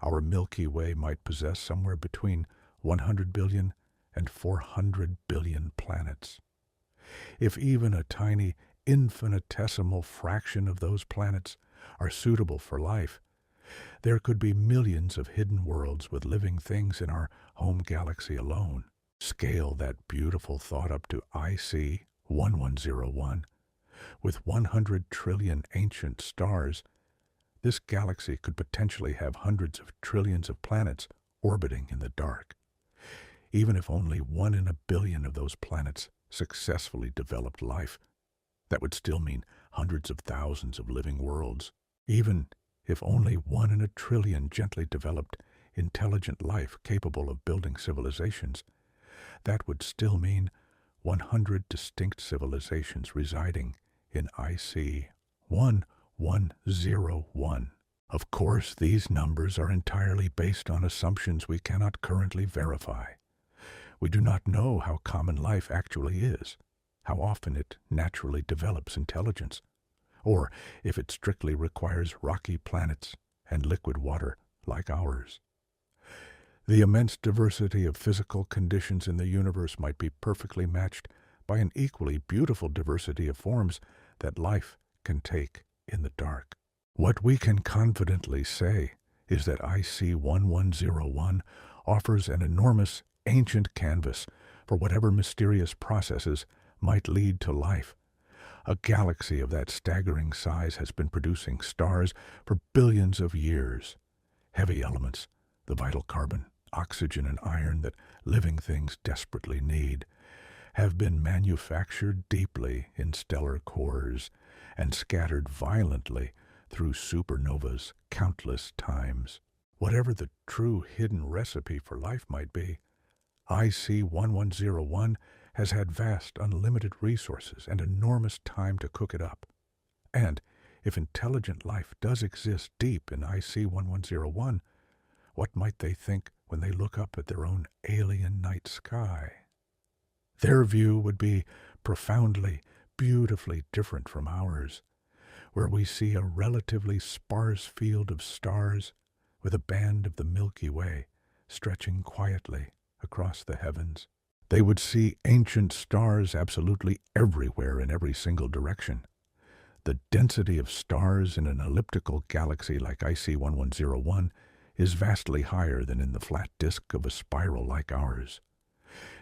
Our Milky Way might possess somewhere between 100 billion and 400 billion planets. If even a tiny, infinitesimal fraction of those planets are suitable for life, there could be millions of hidden worlds with living things in our home galaxy alone. Scale that beautiful thought up to IC 1101. With 100 trillion ancient stars, this galaxy could potentially have hundreds of trillions of planets orbiting in the dark. Even if only 1 in a billion of those planets successfully developed life, that would still mean hundreds of thousands of living worlds. Even if only 1 in a trillion gently developed, intelligent life capable of building civilizations, that would still mean 100 distinct civilizations residing in IC 1101. Of course, these numbers are entirely based on assumptions we cannot currently verify. We do not know how common life actually is, how often it naturally develops intelligence, or if it strictly requires rocky planets and liquid water like ours. The immense diversity of physical conditions in the universe might be perfectly matched by an equally beautiful diversity of forms that life can take in the dark. What we can confidently say is that IC 1101 offers an enormous ancient canvas for whatever mysterious processes might lead to life. A galaxy of that staggering size has been producing stars for billions of years. Heavy elements, the vital carbon, oxygen, and iron that living things desperately need, have been manufactured deeply in stellar cores and scattered violently through supernovas countless times. Whatever the true hidden recipe for life might be, IC 1101 has had vast unlimited resources and enormous time to cook it up. And if intelligent life does exist deep in IC 1101, what might they think when they look up at their own alien night sky? Their view would be profoundly, beautifully different from ours, where we see a relatively sparse field of stars with a band of the Milky Way stretching quietly across the heavens. They would see ancient stars absolutely everywhere in every single direction. The density of stars in an elliptical galaxy like IC 1101 is vastly higher than in the flat disk of a spiral like ours.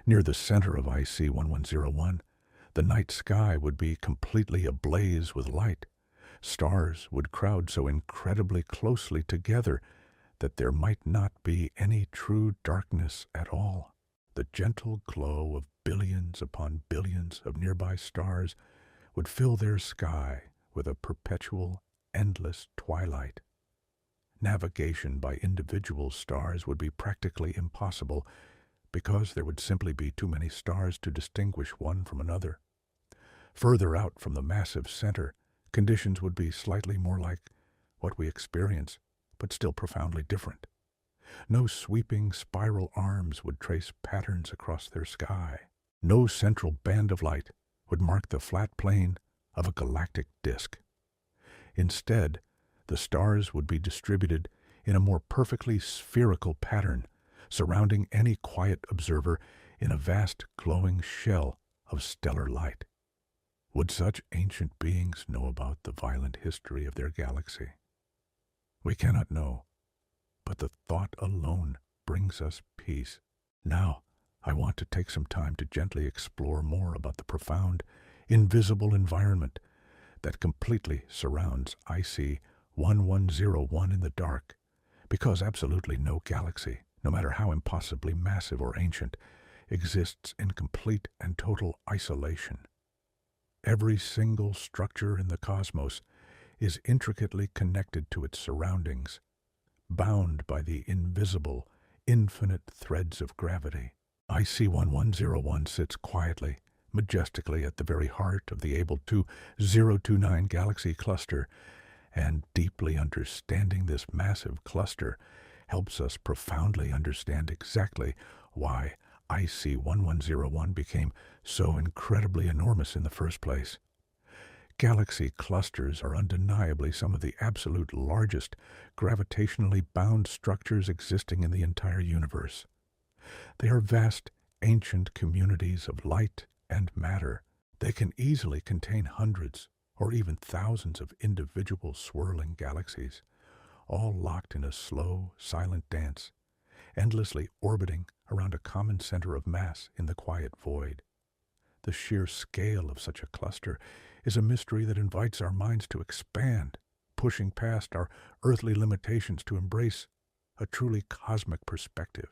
Near the center of IC 1101, the night sky would be completely ablaze with light. Stars would crowd so incredibly closely together that there might not be any true darkness at all. The gentle glow of billions upon billions of nearby stars would fill their sky with a perpetual, endless twilight. Navigation by individual stars would be practically impossible because there would simply be too many stars to distinguish one from another. Further out from the massive center, conditions would be slightly more like what we experience, but still profoundly different. No sweeping spiral arms would trace patterns across their sky. No central band of light would mark the flat plane of a galactic disk. Instead, the stars would be distributed in a more perfectly spherical pattern, surrounding any quiet observer in a vast glowing shell of stellar light. Would such ancient beings know about the violent history of their galaxy? We cannot know, but the thought alone brings us peace. Now, I want to take some time to gently explore more about the profound, invisible environment that completely surrounds IC 1101 in the dark, because absolutely no galaxy, no matter how impossibly massive or ancient, exists in complete and total isolation. Every single structure in the cosmos is intricately connected to its surroundings, bound by the invisible, infinite threads of gravity. IC1101 sits quietly, majestically at the very heart of the Able 2029 galaxy cluster, and deeply understanding this massive cluster helps us profoundly understand exactly why IC1101 became so incredibly enormous in the first place. Galaxy clusters are undeniably some of the absolute largest gravitationally bound structures existing in the entire universe. They are vast, ancient communities of light and matter. They can easily contain hundreds or even thousands of individual swirling galaxies, all locked in a slow, silent dance, endlessly orbiting around a common center of mass in the quiet void. The sheer scale of such a cluster is a mystery that invites our minds to expand, pushing past our earthly limitations to embrace a truly cosmic perspective.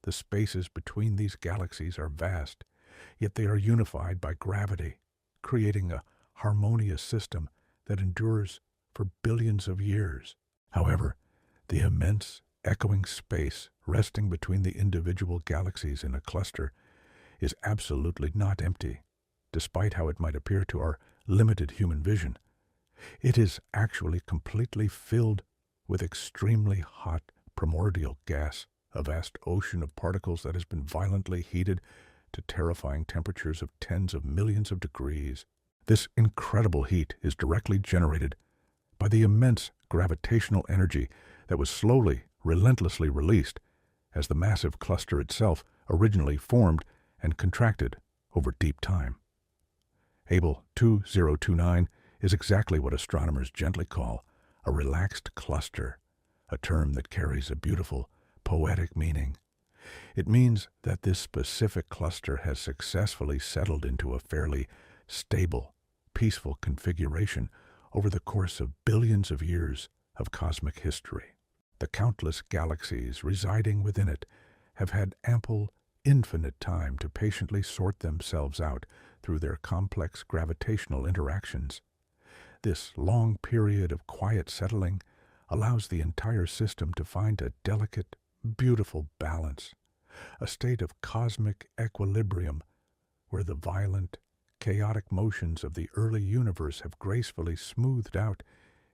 The spaces between these galaxies are vast, yet they are unified by gravity, creating a harmonious system that endures for billions of years. However, the immense, echoing space resting between the individual galaxies in a cluster is absolutely not empty, despite how it might appear to our limited human vision. It is actually completely filled with extremely hot primordial gas, a vast ocean of particles that has been violently heated to terrifying temperatures of tens of millions of degrees. This incredible heat is directly generated by the immense gravitational energy that was slowly, relentlessly released as the massive cluster itself originally formed and contracted over deep time. Able 2029 is exactly what astronomers gently call a relaxed cluster, a term that carries a beautiful, poetic meaning. It means that this specific cluster has successfully settled into a fairly stable, peaceful configuration over the course of billions of years of cosmic history. The countless galaxies residing within it have had ample, infinite time to patiently sort themselves out through their complex gravitational interactions. This long period of quiet settling allows the entire system to find a delicate, beautiful balance, a state of cosmic equilibrium where the violent, chaotic motions of the early universe have gracefully smoothed out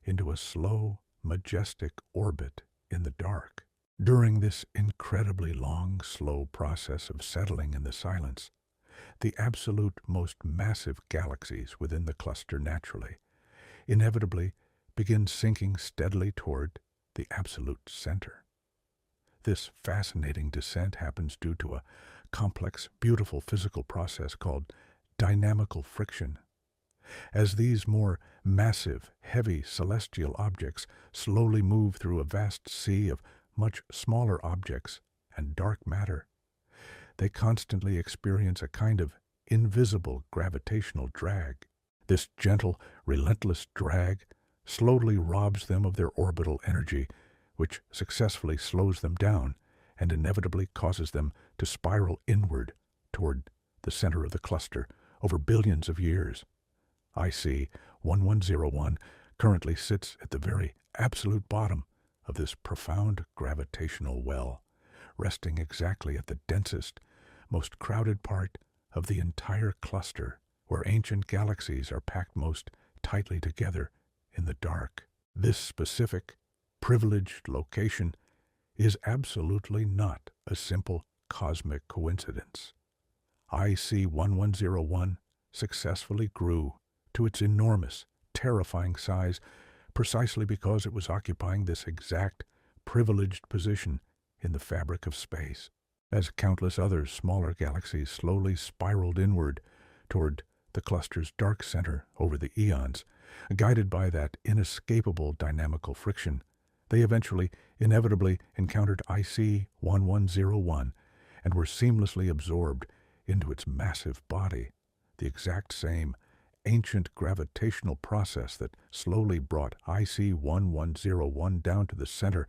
into a slow, majestic orbit in the dark. During this incredibly long, slow process of settling in the silence, the absolute most massive galaxies within the cluster naturally, inevitably begin sinking steadily toward the absolute center. This fascinating descent happens due to a complex, beautiful physical process called dynamical friction. As these more massive, heavy celestial objects slowly move through a vast sea of much smaller objects and dark matter, they constantly experience a kind of invisible gravitational drag. This gentle, relentless drag slowly robs them of their orbital energy, which successfully slows them down and inevitably causes them to spiral inward toward the center of the cluster over billions of years. IC1101 currently sits at the very absolute bottom of this profound gravitational well, resting exactly at the densest, most crowded part of the entire cluster, where ancient galaxies are packed most tightly together in the dark. This specific, privileged location is absolutely not a simple cosmic coincidence. IC1101 successfully grew to its enormous, terrifying size precisely because it was occupying this exact, privileged position in the fabric of space. As countless other smaller galaxies slowly spiraled inward toward the cluster's dark center over the eons, guided by that inescapable dynamical friction, they eventually, inevitably encountered IC1101 and were seamlessly absorbed into its massive body. The exact same ancient gravitational process that slowly brought IC1101 down to the center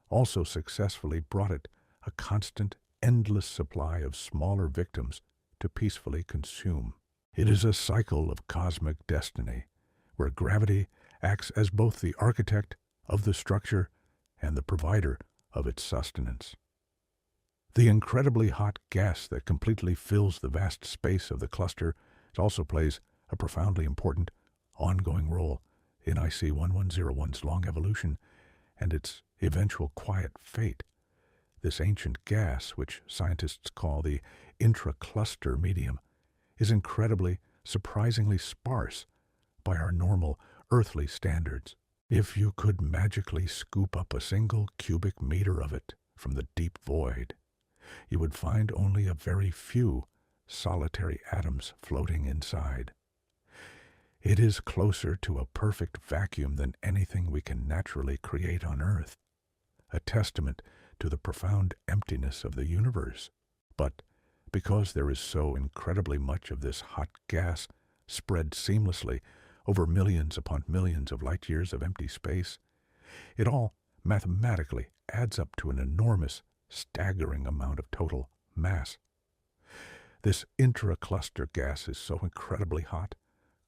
also successfully brought it a constant, endless supply of smaller victims to peacefully consume. It is a cycle of cosmic destiny, where gravity acts as both the architect of the structure and the provider of its sustenance. The incredibly hot gas that completely fills the vast space of the cluster also plays a profoundly important ongoing role in IC1101's long evolution and its eventual quiet fate. This ancient gas, which scientists call the intracluster medium, is incredibly, surprisingly sparse by our normal earthly standards. If you could magically scoop up a single cubic meter of it from the deep void, you would find only a very few solitary atoms floating inside. It is closer to a perfect vacuum than anything we can naturally create on Earth, a testament to the profound emptiness of the universe. But because there is so incredibly much of this hot gas spread seamlessly over millions upon millions of light years of empty space, it all mathematically adds up to an enormous, staggering amount of total mass. This intracluster gas is so incredibly hot,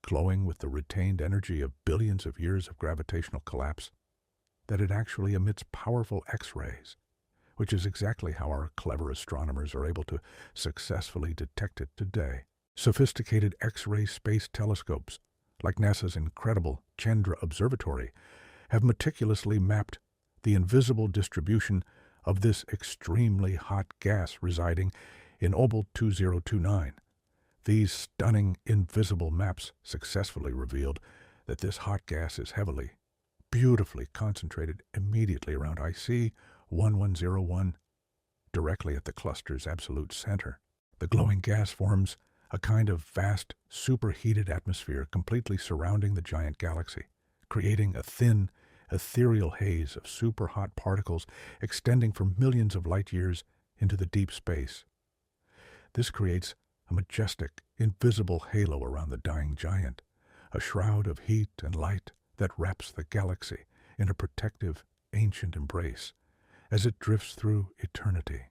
glowing with the retained energy of billions of years of gravitational collapse, that it actually emits powerful X-rays, which is exactly how our clever astronomers are able to successfully detect it today. Sophisticated X-ray space telescopes, like NASA's incredible Chandra Observatory, have meticulously mapped the invisible distribution of this extremely hot gas residing in Obel 2029. These stunning invisible maps successfully revealed that this hot gas is heavily, beautifully concentrated immediately around IC 1101, directly at the cluster's absolute center. The glowing gas forms a kind of vast, superheated atmosphere completely surrounding the giant galaxy, creating a thin, ethereal haze of super-hot particles extending for millions of light years into the deep space. This creates a majestic, invisible halo around the dying giant, a shroud of heat and light that wraps the galaxy in a protective, ancient embrace as it drifts through eternity.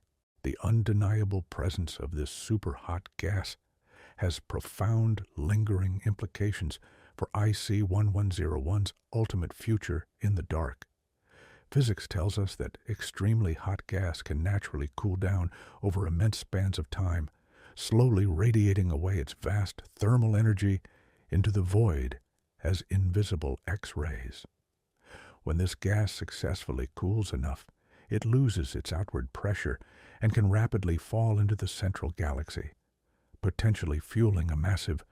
The undeniable presence of this super-hot gas has profound, lingering implications for IC1101's ultimate future in the dark. Physics tells us that extremely hot gas can naturally cool down over immense spans of time, slowly radiating away its vast thermal energy into the void as invisible X-rays. When this gas successfully cools enough, it loses its outward pressure and can rapidly fall into the central galaxy, potentially fueling a massive,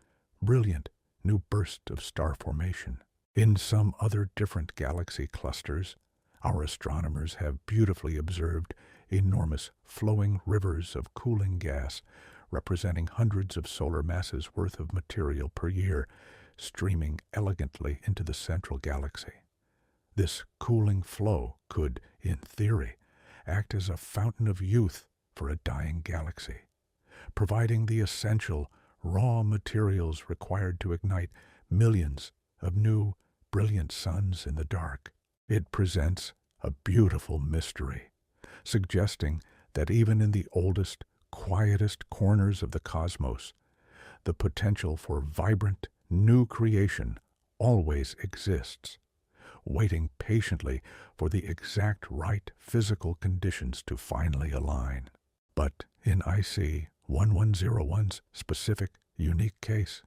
brilliant new burst of star formation. In some other different galaxy clusters, our astronomers have beautifully observed enormous flowing rivers of cooling gas representing hundreds of solar masses worth of material per year, streaming elegantly into the central galaxy. This cooling flow could, in theory, act as a fountain of youth for a dying galaxy, providing the essential raw materials required to ignite millions of new, brilliant suns in the dark. It presents a beautiful mystery, suggesting that even in the oldest, quietest corners of the cosmos, the potential for vibrant, new creation always exists, waiting patiently for the exact right physical conditions to finally align. But in IC 1101's specific, unique case,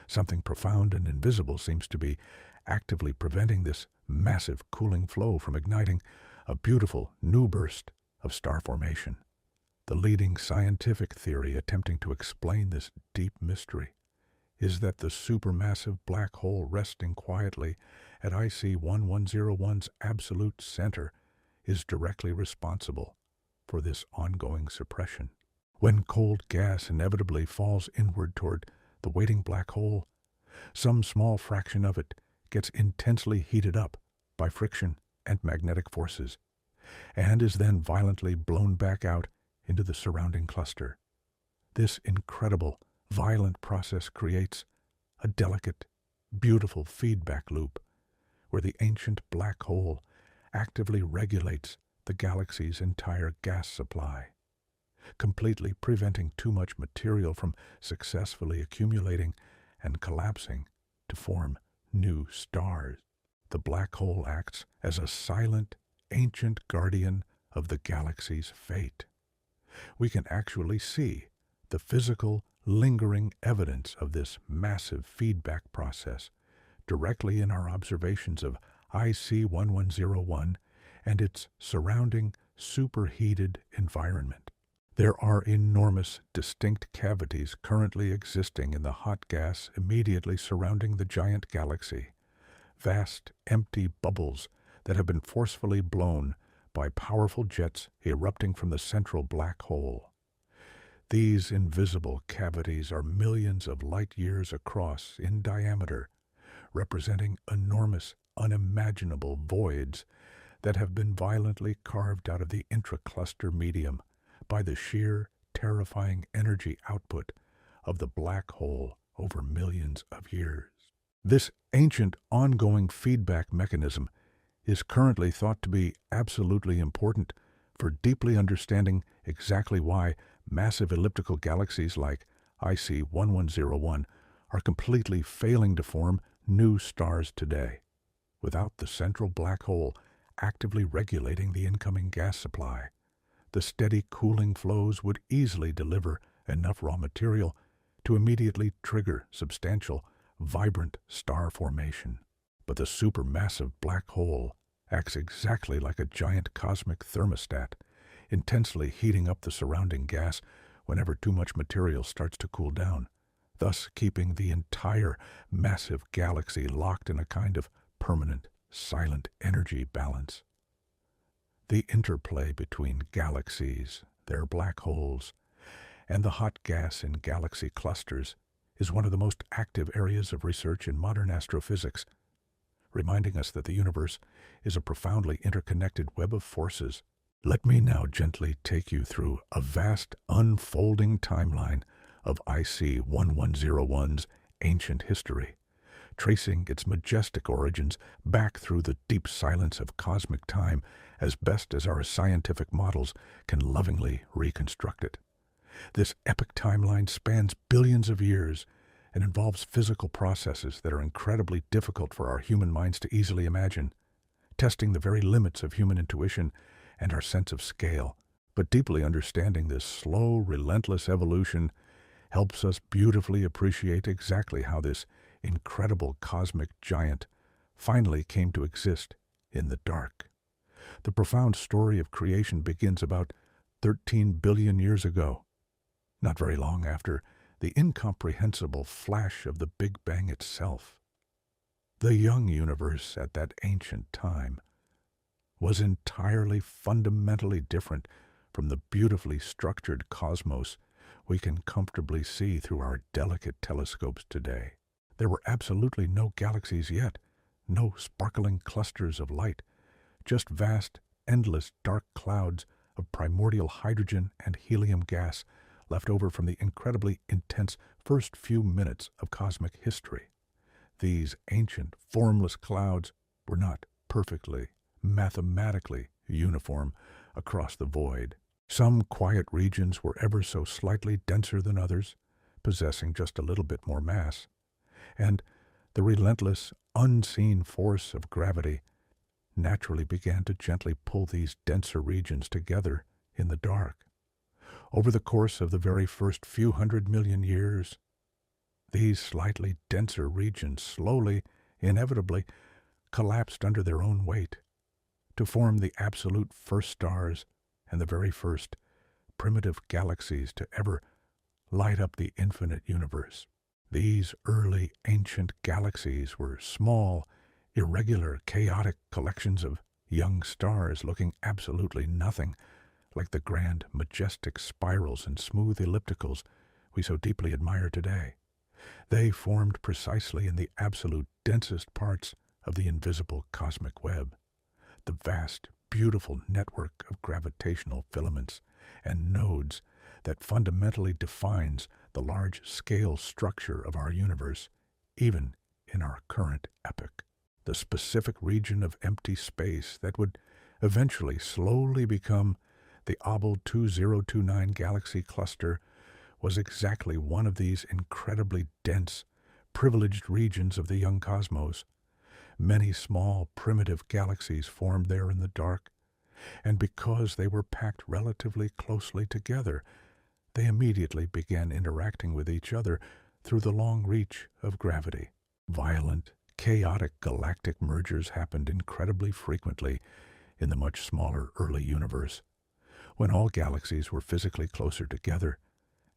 something profound and invisible seems to be actively preventing this massive cooling flow from igniting a beautiful new burst of star formation. The leading scientific theory attempting to explain this deep mystery is that the supermassive black hole resting quietly at IC 1101's absolute center is directly responsible for this ongoing suppression. When cold gas inevitably falls inward toward the waiting black hole, some small fraction of it gets intensely heated up by friction and magnetic forces, and is then violently blown back out into the surrounding cluster. This incredible, violent process creates a delicate, beautiful feedback loop where the ancient black hole actively regulates the galaxy's entire gas supply, completely preventing too much material from successfully accumulating and collapsing to form new stars. The black hole acts as a silent, ancient guardian of the galaxy's fate, We can actually see the physical, lingering evidence of this massive feedback process directly in our observations of IC 1101 and its surrounding superheated environment. There are enormous, distinct cavities currently existing in the hot gas immediately surrounding the giant galaxy, vast, empty bubbles that have been forcefully blown by powerful jets erupting from the central black hole. These invisible cavities are millions of light years across in diameter, representing enormous, unimaginable voids that have been violently carved out of the intracluster medium by the sheer, terrifying energy output of the black hole over millions of years. This ancient, ongoing feedback mechanism is currently thought to be absolutely important for deeply understanding exactly why massive elliptical galaxies like IC 1101 are completely failing to form new stars today, without the central black hole actively regulating the incoming gas supply. The steady cooling flows would easily deliver enough raw material to immediately trigger substantial, vibrant star formation. But the supermassive black hole acts exactly like a giant cosmic thermostat, intensely heating up the surrounding gas whenever too much material starts to cool down, thus keeping the entire massive galaxy locked in a kind of permanent, silent energy balance. The interplay between galaxies, their black holes, and the hot gas in galaxy clusters is one of the most active areas of research in modern astrophysics, reminding us that the universe is a profoundly interconnected web of forces. Let me now gently take you through a vast, unfolding timeline of IC 1101's ancient history, tracing its majestic origins back through the deep silence of cosmic time as best as our scientific models can lovingly reconstruct it. This epic timeline spans billions of years and involves physical processes that are incredibly difficult for our human minds to easily imagine, testing the very limits of human intuition and our sense of scale. But deeply understanding this slow, relentless evolution helps us beautifully appreciate exactly how this incredible cosmic giant finally came to exist in the dark. The profound story of creation begins about 13 billion years ago, not very long after the incomprehensible flash of the Big Bang itself. The young universe at that ancient time was entirely fundamentally different from the beautifully structured cosmos we can comfortably see through our delicate telescopes today. There were absolutely no galaxies yet, no sparkling clusters of light, just vast, endless dark clouds of primordial hydrogen and helium gas left over from the incredibly intense first few minutes of cosmic history. These ancient, formless clouds were not perfectly, mathematically uniform across the void. Some quiet regions were ever so slightly denser than others, possessing just a little bit more mass, and the relentless, unseen force of gravity naturally began to gently pull these denser regions together in the dark. Over the course of the very first few 100 million years, these slightly denser regions slowly, inevitably, collapsed under their own weight to form the absolute first stars and the very first primitive galaxies to ever light up the infinite universe. These early ancient galaxies were small, irregular, chaotic collections of young stars looking absolutely nothing like the grand, majestic spirals and smooth ellipticals we so deeply admire today. They formed precisely in the absolute densest parts of the invisible cosmic web, the vast, beautiful network of gravitational filaments and nodes that fundamentally defines the large-scale structure of our universe, even in our current epoch. The specific region of empty space that would eventually slowly become the Abel 2029 galaxy cluster was exactly one of these incredibly dense, privileged regions of the young cosmos. Many small, primitive galaxies formed there in the dark, And because they were packed relatively closely together, they immediately began interacting with each other through the long reach of gravity. Violent, chaotic galactic mergers happened incredibly frequently in the much smaller early universe, when all galaxies were physically closer together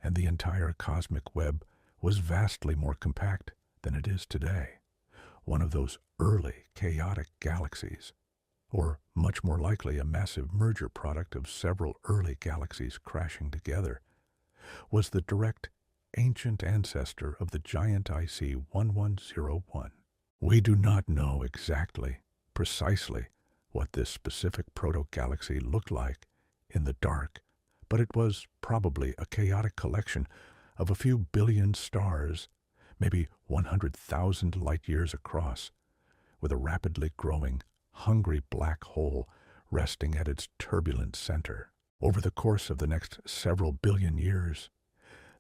and the entire cosmic web was vastly more compact than it is today. One of those early chaotic galaxies, or much more likely a massive merger product of several early galaxies crashing together, was the direct ancient ancestor of the giant IC 1101. We do not know precisely, what this specific proto-galaxy looked like in the dark, but it was probably a chaotic collection of a few billion stars, maybe 100,000 light-years across, with a rapidly growing, hungry black hole resting at its turbulent center. Over the course of the next several billion years,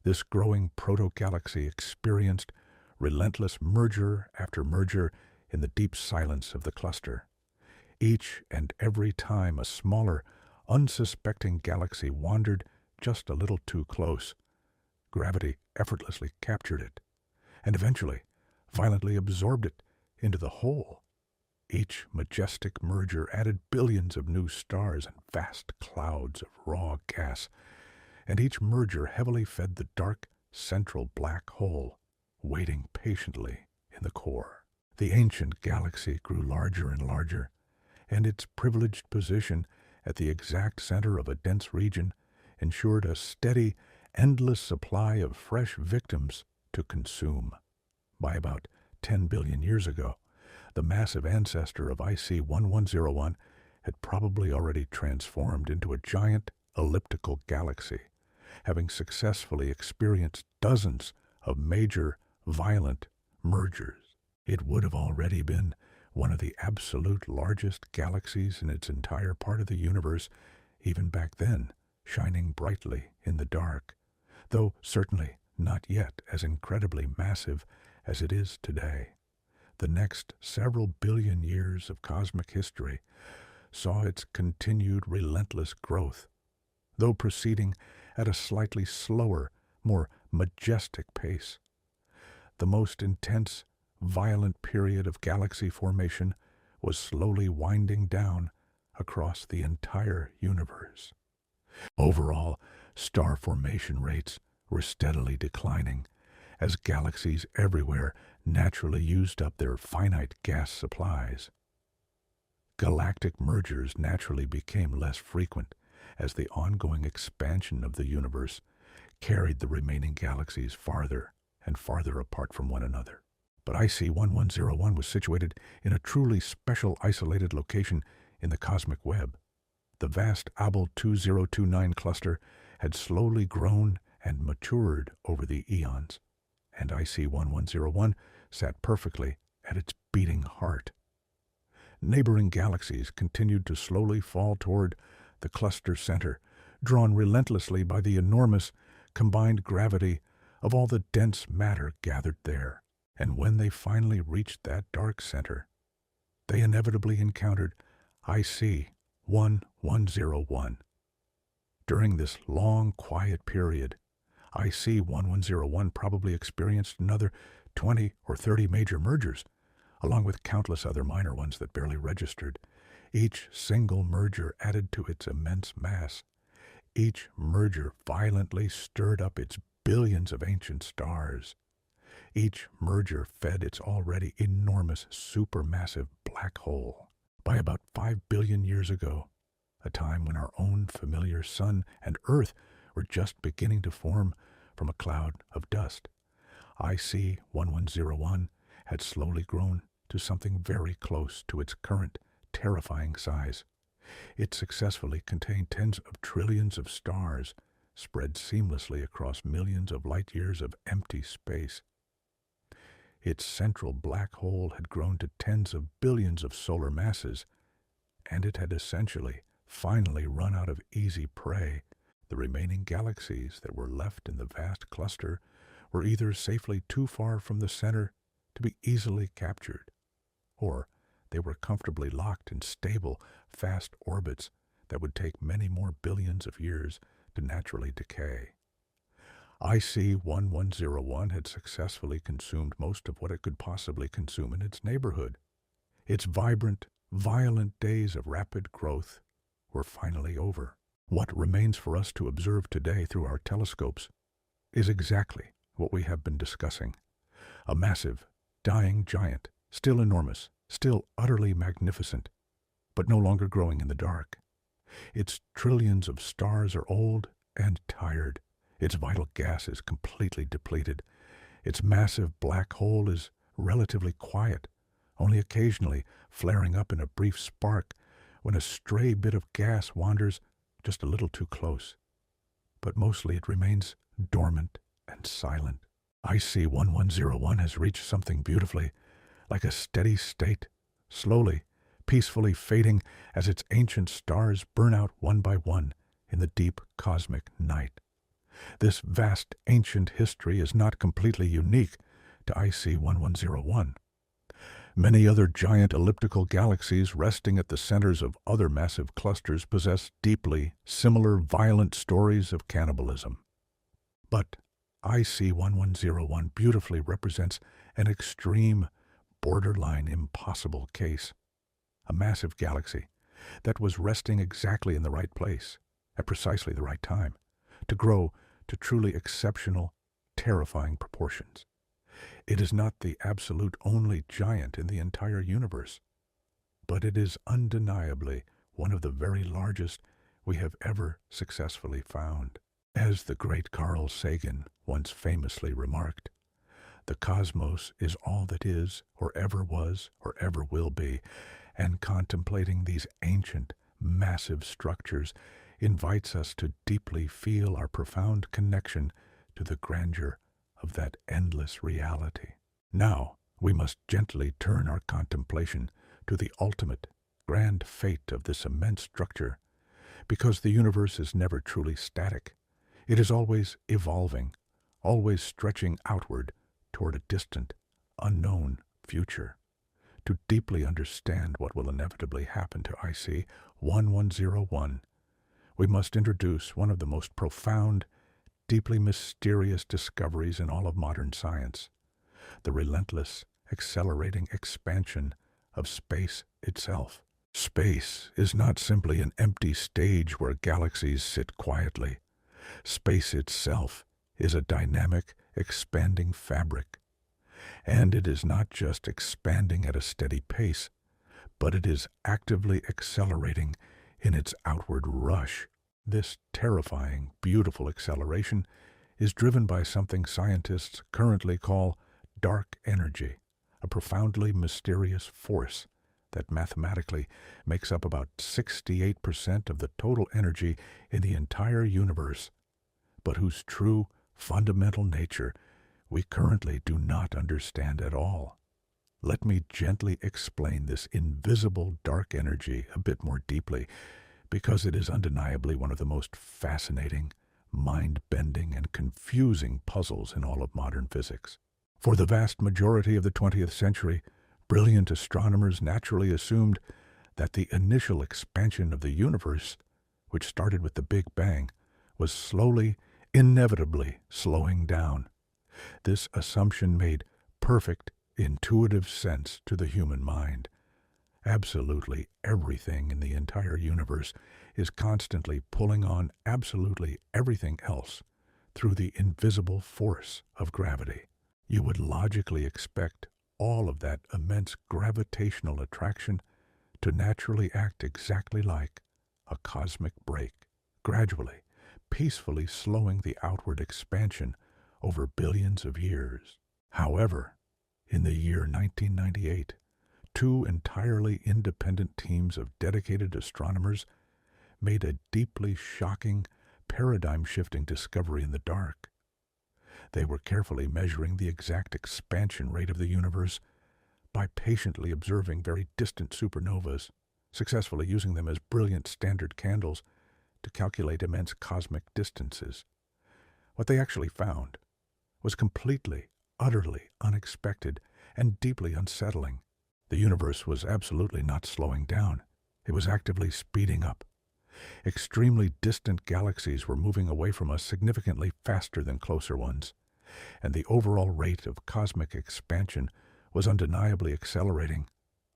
this growing proto-galaxy experienced relentless merger after merger in the deep silence of the cluster. Each and every time a smaller, unsuspecting galaxy wandered just a little too close, gravity effortlessly captured it, and eventually violently absorbed it into the whole. Each majestic merger added billions of new stars and vast clouds of raw gas, and each merger heavily fed the dark, central black hole, waiting patiently in the core. The ancient galaxy grew larger and larger, and its privileged position at the exact center of a dense region ensured a steady, endless supply of fresh victims to consume. By about 10 billion years ago, the massive ancestor of IC 1101 had probably already transformed into a giant elliptical galaxy, having successfully experienced dozens of major, violent mergers. It would have already been one of the absolute largest galaxies in its entire part of the universe, even back then, shining brightly in the dark, though certainly not yet as incredibly massive as it is today. The next several billion years of cosmic history saw its continued relentless growth, though proceeding at a slightly slower, more majestic pace. The most intense, violent period of galaxy formation was slowly winding down across the entire universe. Overall, star formation rates were steadily declining as galaxies everywhere naturally used up their finite gas supplies. Galactic mergers naturally became less frequent as the ongoing expansion of the universe carried the remaining galaxies farther and farther apart from one another. But IC 1101 was situated in a truly special isolated location in the cosmic web. The vast Abel 2029 cluster had slowly grown and matured over the eons, and IC 1101 sat perfectly at its beating heart. Neighboring galaxies continued to slowly fall toward the cluster center, drawn relentlessly by the enormous combined gravity of all the dense matter gathered there. And when they finally reached that dark center, they inevitably encountered IC 1101. During this long, quiet period, IC 1101 probably experienced another 20 or 30 major mergers, along with countless other minor ones that barely registered. Each single merger added to its immense mass. Each merger violently stirred up its billions of ancient stars. Each merger fed its already enormous supermassive black hole. By about 5 billion years ago, a time when our own familiar Sun and Earth were just beginning to form from a cloud of dust, IC 1101 had slowly grown to something very close to its current terrifying size. It successfully contained tens of trillions of stars spread seamlessly across millions of light years of empty space. Its central black hole had grown to tens of billions of solar masses, and it had essentially finally run out of easy prey. The remaining galaxies that were left in the vast cluster were either safely too far from the center to be easily captured, or they were comfortably locked in stable, fast orbits that would take many more billions of years to naturally decay. IC1101 had successfully consumed most of what it could possibly consume in its neighborhood. Its vibrant, violent days of rapid growth were finally over. What remains for us to observe today through our telescopes is exactly what we have been discussing. A massive, dying giant, still enormous, still utterly magnificent, but no longer growing in the dark. Its trillions of stars are old and tired. Its vital gas is completely depleted. Its massive black hole is relatively quiet, only occasionally flaring up in a brief spark when a stray bit of gas wanders just a little too close. But mostly it remains dormant and silent. IC1101 has reached something beautifully like a steady state, slowly, peacefully fading as its ancient stars burn out one by one in the deep cosmic night. This vast ancient history is not completely unique to IC1101. Many other giant elliptical galaxies resting at the centers of other massive clusters possess deeply similar violent stories of cannibalism. But IC1101 beautifully represents an extreme, borderline impossible case. A massive galaxy that was resting exactly in the right place, at precisely the right time, to grow to truly exceptional, terrifying proportions. It is not the absolute only giant in the entire universe, but it is undeniably one of the very largest we have ever successfully found. As the great Carl Sagan once famously remarked, the cosmos is all that is, or ever was, or ever will be, and contemplating these ancient, massive structures invites us to deeply feel our profound connection to the grandeur of that endless reality. Now we must gently turn our contemplation to the ultimate, grand fate of this immense structure, because the universe is never truly static. It is always evolving, always stretching outward toward a distant, unknown future. To deeply understand what will inevitably happen to IC1101, we must introduce one of the most profound, deeply mysterious discoveries in all of modern science, the relentless, accelerating expansion of space itself. Space is not simply an empty stage where galaxies sit quietly. Space itself is a dynamic, expanding fabric. And it is not just expanding at a steady pace, but it is actively accelerating in its outward rush. This terrifying, beautiful acceleration is driven by something scientists currently call dark energy, a profoundly mysterious force that mathematically makes up about 68% of the total energy in the entire universe, but whose true, fundamental nature we currently do not understand at all. Let me gently explain this invisible dark energy a bit more deeply, because it is undeniably one of the most fascinating, mind-bending, and confusing puzzles in all of modern physics. For the vast majority of the 20th century, brilliant astronomers naturally assumed that the initial expansion of the universe, which started with the Big Bang, was slowly, inevitably slowing down. This assumption made perfect, intuitive sense to the human mind. Absolutely everything in the entire universe is constantly pulling on absolutely everything else through the invisible force of gravity. You would logically expect all of that immense gravitational attraction to naturally act exactly like a cosmic brake, gradually, peacefully slowing the outward expansion over billions of years. However, in the year 1998, two entirely independent teams of dedicated astronomers made a deeply shocking, paradigm-shifting discovery in the dark. They were carefully measuring the exact expansion rate of the universe by patiently observing very distant supernovas, successfully using them as brilliant standard candles to calculate immense cosmic distances. What they actually found was completely, utterly unexpected and deeply unsettling. The universe was absolutely not slowing down. It was actively speeding up. Extremely distant galaxies were moving away from us significantly faster than closer ones, and the overall rate of cosmic expansion was undeniably accelerating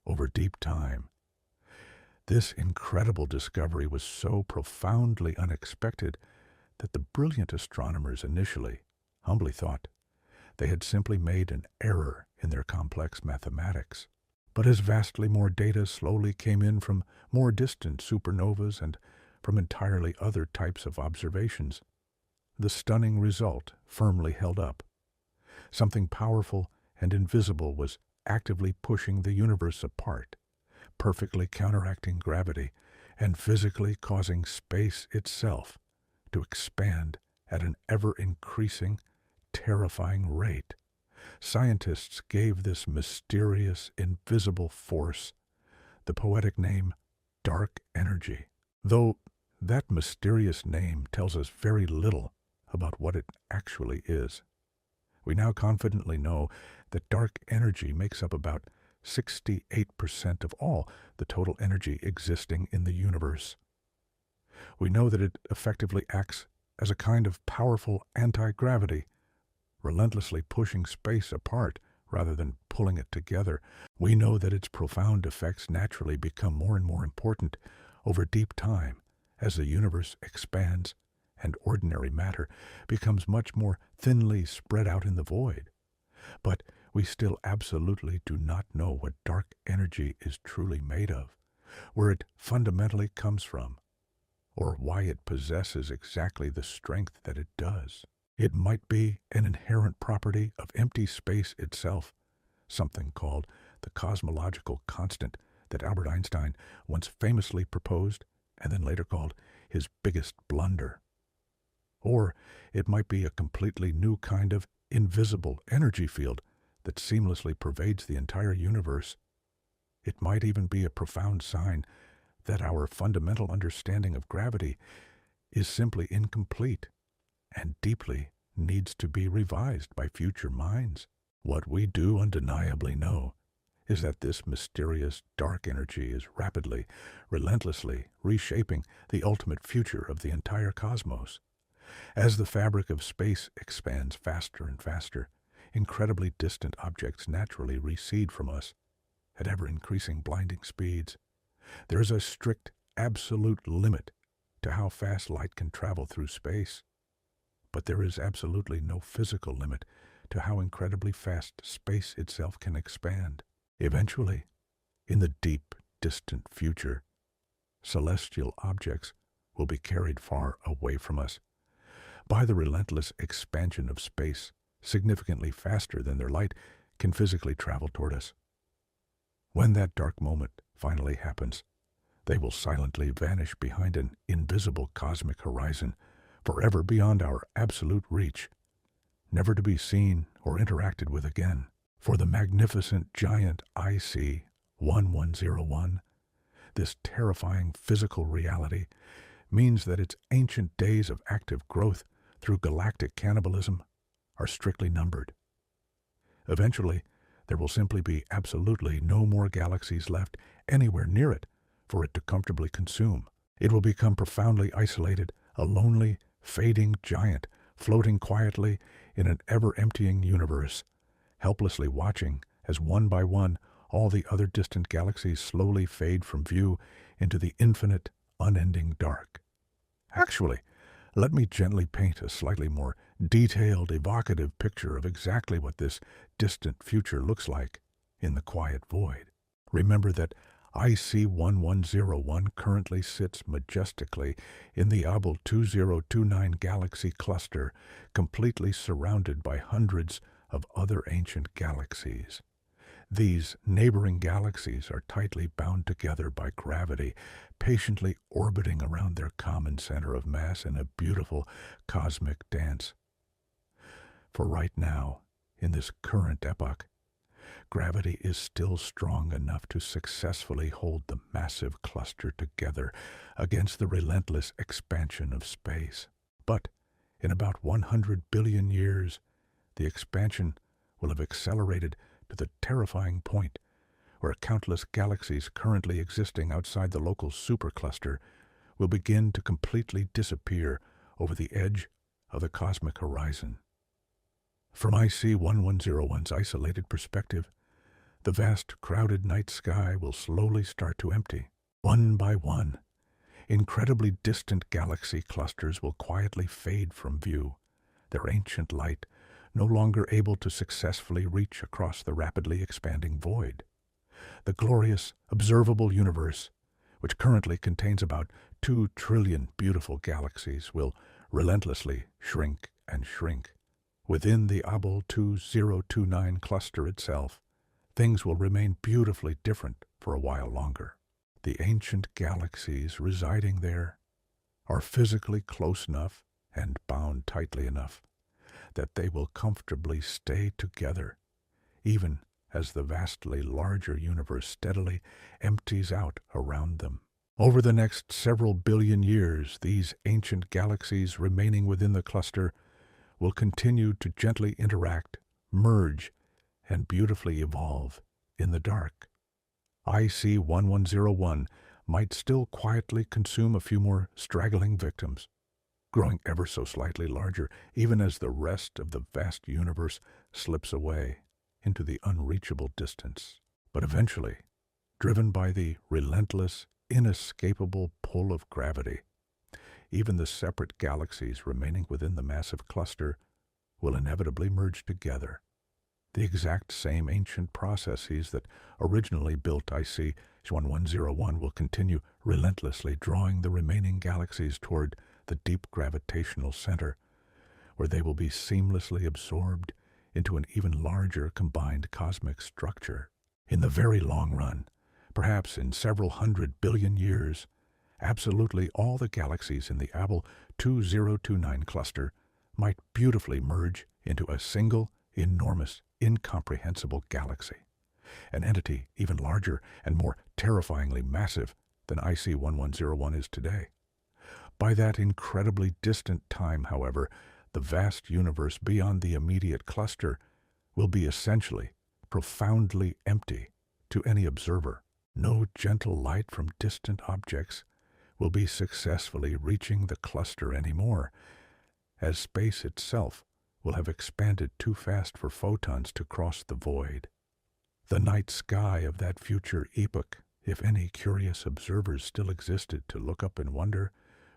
over deep time. This incredible discovery was so profoundly unexpected that the brilliant astronomers initially humbly thought they had simply made an error in their complex mathematics. But as vastly more data slowly came in from more distant supernovas and from entirely other types of observations, the stunning result firmly held up. Something powerful and invisible was actively pushing the universe apart, perfectly counteracting gravity and physically causing space itself to expand at an ever-increasing, terrifying rate. Scientists gave this mysterious, invisible force the poetic name dark energy, though that mysterious name tells us very little about what it actually is. We now confidently know that dark energy makes up about 68% of all the total energy existing in the universe. We know that it effectively acts as a kind of powerful anti-gravity, relentlessly pushing space apart rather than pulling it together. We know that its profound effects naturally become more and more important over deep time as the universe expands and ordinary matter becomes much more thinly spread out in the void. But we still absolutely do not know what dark energy is truly made of, where it fundamentally comes from, or why it possesses exactly the strength that it does. It might be an inherent property of empty space itself, something called the cosmological constant that Albert Einstein once famously proposed and then later called his biggest blunder. Or it might be a completely new kind of invisible energy field that seamlessly pervades the entire universe. It might even be a profound sign that our fundamental understanding of gravity is simply incomplete and deeply needs to be revised by future minds. What we do undeniably know is that this mysterious dark energy is rapidly, relentlessly reshaping the ultimate future of the entire cosmos. As the fabric of space expands faster and faster, incredibly distant objects naturally recede from us at ever-increasing blinding speeds. There is a strict, absolute limit to how fast light can travel through space, but there is absolutely no physical limit to how incredibly fast space itself can expand. Eventually, in the deep, distant future, celestial objects will be carried far away from us by the relentless expansion of space, significantly faster than their light can physically travel toward us. When that dark moment finally happens, they will silently vanish behind an invisible cosmic horizon, forever beyond our absolute reach, never to be seen or interacted with again. For the magnificent giant IC 1101, this terrifying physical reality means that its ancient days of active growth through galactic cannibalism are strictly numbered. Eventually, there will simply be absolutely no more galaxies left anywhere near it for it to comfortably consume. It will become profoundly isolated, a lonely, fading giant floating quietly in an ever-emptying universe, helplessly watching as one by one all the other distant galaxies slowly fade from view into the infinite, unending dark. Actually, let me gently paint a slightly more detailed, evocative picture of exactly what this distant future looks like in the quiet void. Remember that IC 1101 currently sits majestically in the Abel 2029 galaxy cluster, completely surrounded by hundreds of other ancient galaxies. These neighboring galaxies are tightly bound together by gravity, patiently orbiting around their common center of mass in a beautiful cosmic dance. For right now, in this current epoch, gravity is still strong enough to successfully hold the massive cluster together against the relentless expansion of space. But in about 100 billion years, the expansion will have accelerated to the terrifying point where countless galaxies currently existing outside the local supercluster will begin to completely disappear over the edge of the cosmic horizon. From IC 1101's isolated perspective, the vast, crowded night sky will slowly start to empty. One by one, incredibly distant galaxy clusters will quietly fade from view, their ancient light no longer able to successfully reach across the rapidly expanding void. The glorious, observable universe, which currently contains about 2 trillion beautiful galaxies, will relentlessly shrink and shrink. Within the Abel 2029 cluster itself, things will remain beautifully different for a while longer. The ancient galaxies residing there are physically close enough and bound tightly enough that they will comfortably stay together, even as the vastly larger universe steadily empties out around them. Over the next several billion years, these ancient galaxies remaining within the cluster will continue to gently interact, merge, and beautifully evolve in the dark. IC 1101 might still quietly consume a few more straggling victims, growing ever so slightly larger even as the rest of the vast universe slips away into the unreachable distance. But eventually, driven by the relentless, inescapable pull of gravity, even the separate galaxies remaining within the massive cluster will inevitably merge together. The exact same ancient processes that originally built IC 1101 will continue relentlessly drawing the remaining galaxies toward the deep gravitational center, where they will be seamlessly absorbed into an even larger combined cosmic structure. In the very long run, perhaps in several 100 billion years, absolutely all the galaxies in the Abel 2029 cluster might beautifully merge into a single, enormous, incomprehensible galaxy, an entity even larger and more terrifyingly massive than IC 1101 is today. By that incredibly distant time, however, the vast universe beyond the immediate cluster will be essentially, profoundly empty to any observer. No gentle light from distant objects will be successfully reaching the cluster anymore, as space itself will have expanded too fast for photons to cross the void. The night sky of that future epoch, if any curious observers still existed to look up in wonder,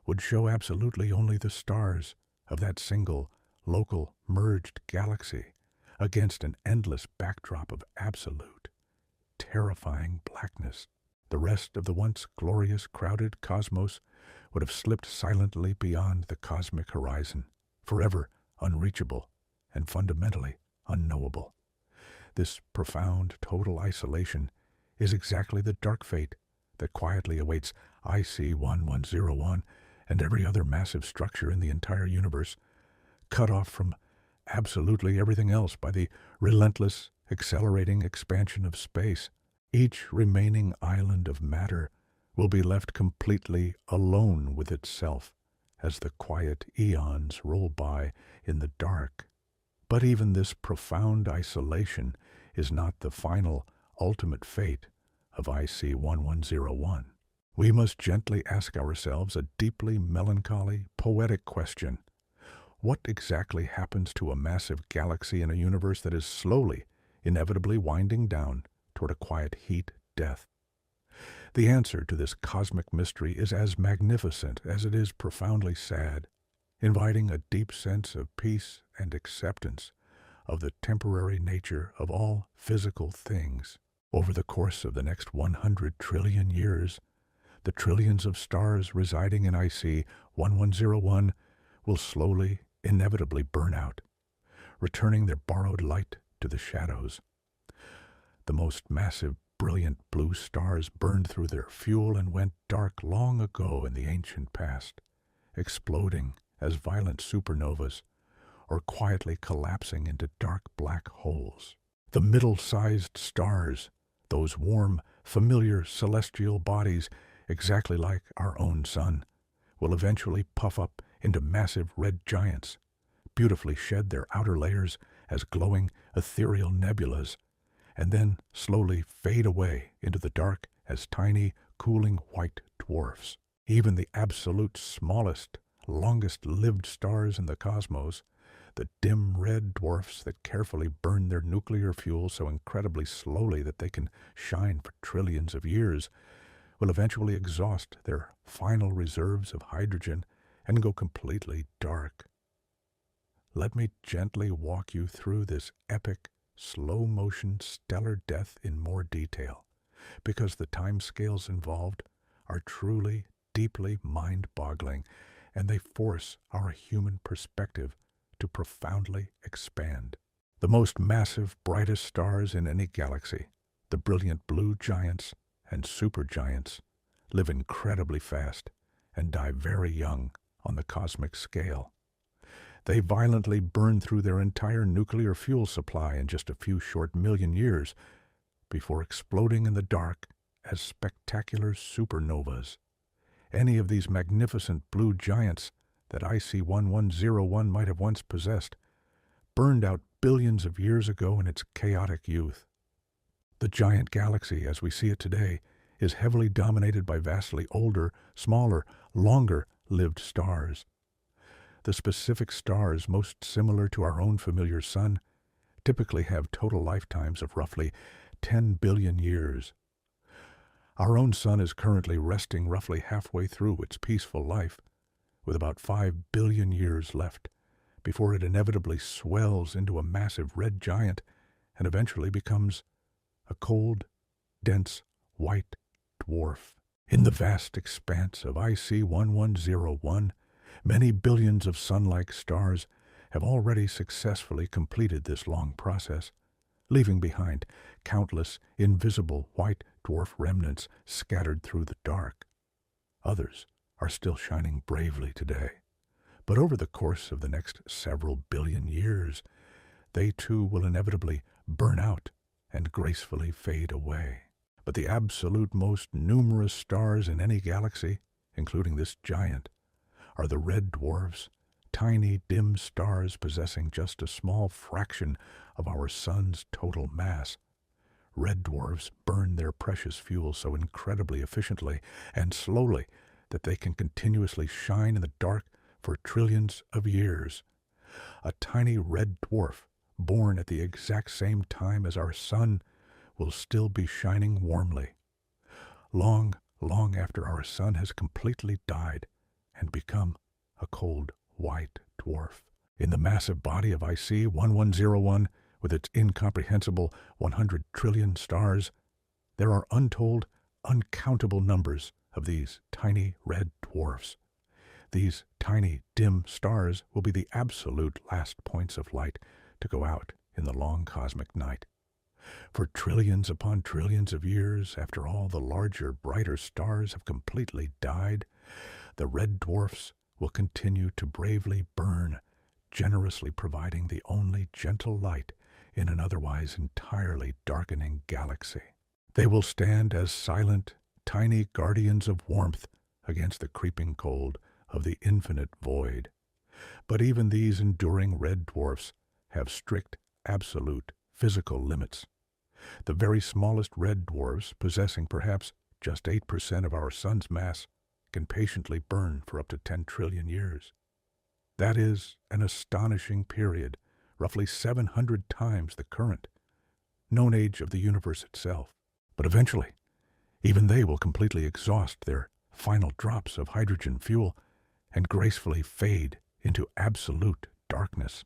would show absolutely only the stars of that single, local, merged galaxy against an endless backdrop of absolute, terrifying blackness. The rest of the once glorious, crowded cosmos would have slipped silently beyond the cosmic horizon, forever unreachable and fundamentally unknowable. This profound, total isolation is exactly the dark fate that quietly awaits IC 1101 and every other massive structure in the entire universe, cut off from absolutely everything else by the relentless, accelerating expansion of space. Each remaining island of matter will be left completely alone with itself as the quiet eons roll by in the dark. But even this profound isolation is not the final, ultimate fate of IC 1101. We must gently ask ourselves a deeply melancholy, poetic question. What exactly happens to a massive galaxy in a universe that is slowly, inevitably winding down toward a quiet heat death? The answer to this cosmic mystery is as magnificent as it is profoundly sad, inviting a deep sense of peace and acceptance of the temporary nature of all physical things. Over the course of the next 100 trillion years, the trillions of stars residing in IC 1101 will slowly, inevitably burn out, returning their borrowed light to the shadows. The most massive, brilliant blue stars burned through their fuel and went dark long ago in the ancient past, exploding as violent supernovas or quietly collapsing into dark black holes. The middle-sized stars, those warm, familiar celestial bodies exactly like our own sun, will eventually puff up into massive red giants, beautifully shed their outer layers as glowing ethereal nebulas, and then slowly fade away into the dark as tiny, cooling white dwarfs. Even the absolute smallest, longest-lived stars in the cosmos, the dim red dwarfs that carefully burn their nuclear fuel so incredibly slowly that they can shine for trillions of years, will eventually exhaust their final reserves of hydrogen and go completely dark. Let me gently walk you through this epic, slow-motion stellar death in more detail, because the timescales involved are truly, deeply mind-boggling, and they force our human perspective to profoundly expand. The most massive, brightest stars in any galaxy, the brilliant blue giants and supergiants, live incredibly fast and die very young on the cosmic scale. They violently burn through their entire nuclear fuel supply in just a few short million years before exploding in the dark as spectacular supernovas. Any of these magnificent blue giants that IC 1101 might have once possessed burned out billions of years ago in its chaotic youth. The giant galaxy, as we see it today, is heavily dominated by vastly older, smaller, longer-lived stars. The specific stars most similar to our own familiar Sun typically have total lifetimes of roughly 10 billion years. Our own Sun is currently resting roughly halfway through its peaceful life, with about 5 billion years left, before it inevitably swells into a massive red giant and eventually becomes a cold, dense, white dwarf. In the vast expanse of IC 1101, many billions of sun-like stars have already successfully completed this long process, leaving behind countless invisible white dwarf remnants scattered through the dark. Others are still shining bravely today, but over the course of the next several billion years, they too will inevitably burn out and gracefully fade away. But the absolute most numerous stars in any galaxy, including this giant, are the red dwarfs, tiny dim stars possessing just a small fraction of our Sun's total mass. Red dwarfs burn their precious fuel so incredibly efficiently and slowly that they can continuously shine in the dark for trillions of years. A tiny red dwarf, born at the exact same time as our Sun, will still be shining warmly, long, long after our Sun has completely died and become a cold white dwarf. In the massive body of IC 1101, with its incomprehensible 100 trillion stars, there are untold, uncountable numbers of these tiny red dwarfs. These tiny, dim stars will be the absolute last points of light to go out in the long cosmic night. For trillions upon trillions of years, after all the larger, brighter stars have completely died, the red dwarfs will continue to bravely burn, generously providing the only gentle light in an otherwise entirely darkening galaxy. They will stand as silent, tiny guardians of warmth against the creeping cold of the infinite void. But even these enduring red dwarfs have strict, absolute, physical limits. The very smallest red dwarfs, possessing perhaps just 8% of our Sun's mass, can patiently burn for up to 10 trillion years. That is an astonishing period, roughly 700 times the current known age of the universe itself. But eventually, even they will completely exhaust their final drops of hydrogen fuel and gracefully fade into absolute darkness.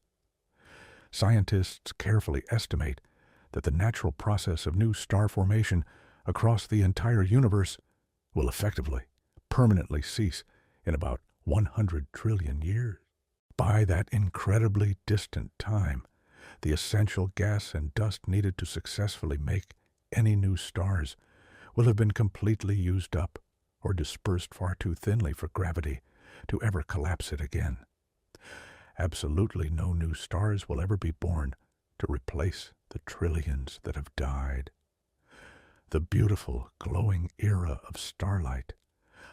Scientists carefully estimate that the natural process of new star formation across the entire universe will effectively, permanently cease in about 100 trillion years. By that incredibly distant time, the essential gas and dust needed to successfully make any new stars will have been completely used up or dispersed far too thinly for gravity to ever collapse it again. Absolutely no new stars will ever be born to replace the trillions that have died. The beautiful, glowing era of starlight,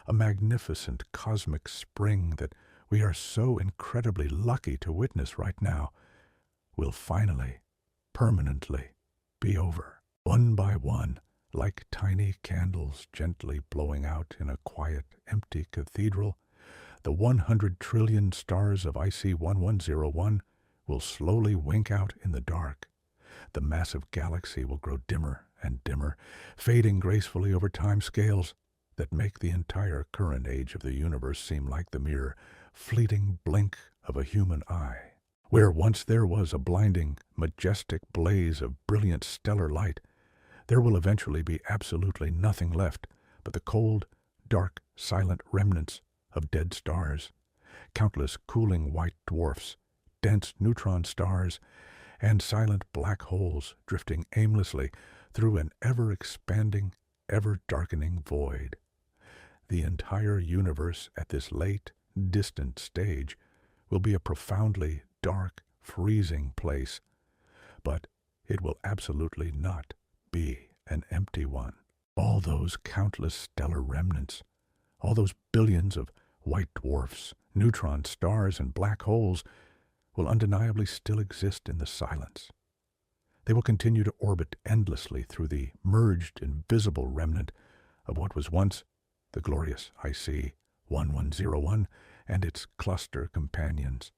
a magnificent cosmic spring that we are so incredibly lucky to witness right now, will finally, permanently be over. One by one, Like tiny candles gently blowing out in a quiet, empty cathedral, the 100 trillion stars of IC 1101 will slowly wink out in the dark. The massive galaxy will grow dimmer and dimmer, fading gracefully over time scales that make the entire current age of the universe seem like the mere fleeting blink of a human eye. Where once there was a blinding, majestic blaze of brilliant stellar light, there will eventually be absolutely nothing left but the cold, dark, silent remnants of dead stars, countless cooling white dwarfs, dense neutron stars, and silent black holes drifting aimlessly through an ever-expanding, ever-darkening void. The entire universe at this late, distant stage will be a profoundly dark, freezing place, but it will absolutely not be an empty one. All those countless stellar remnants, all those billions of white dwarfs, neutron stars, and black holes will undeniably still exist in the silence. They will continue to orbit endlessly through the merged, invisible remnant of what was once the glorious IC 1101 and its cluster companions.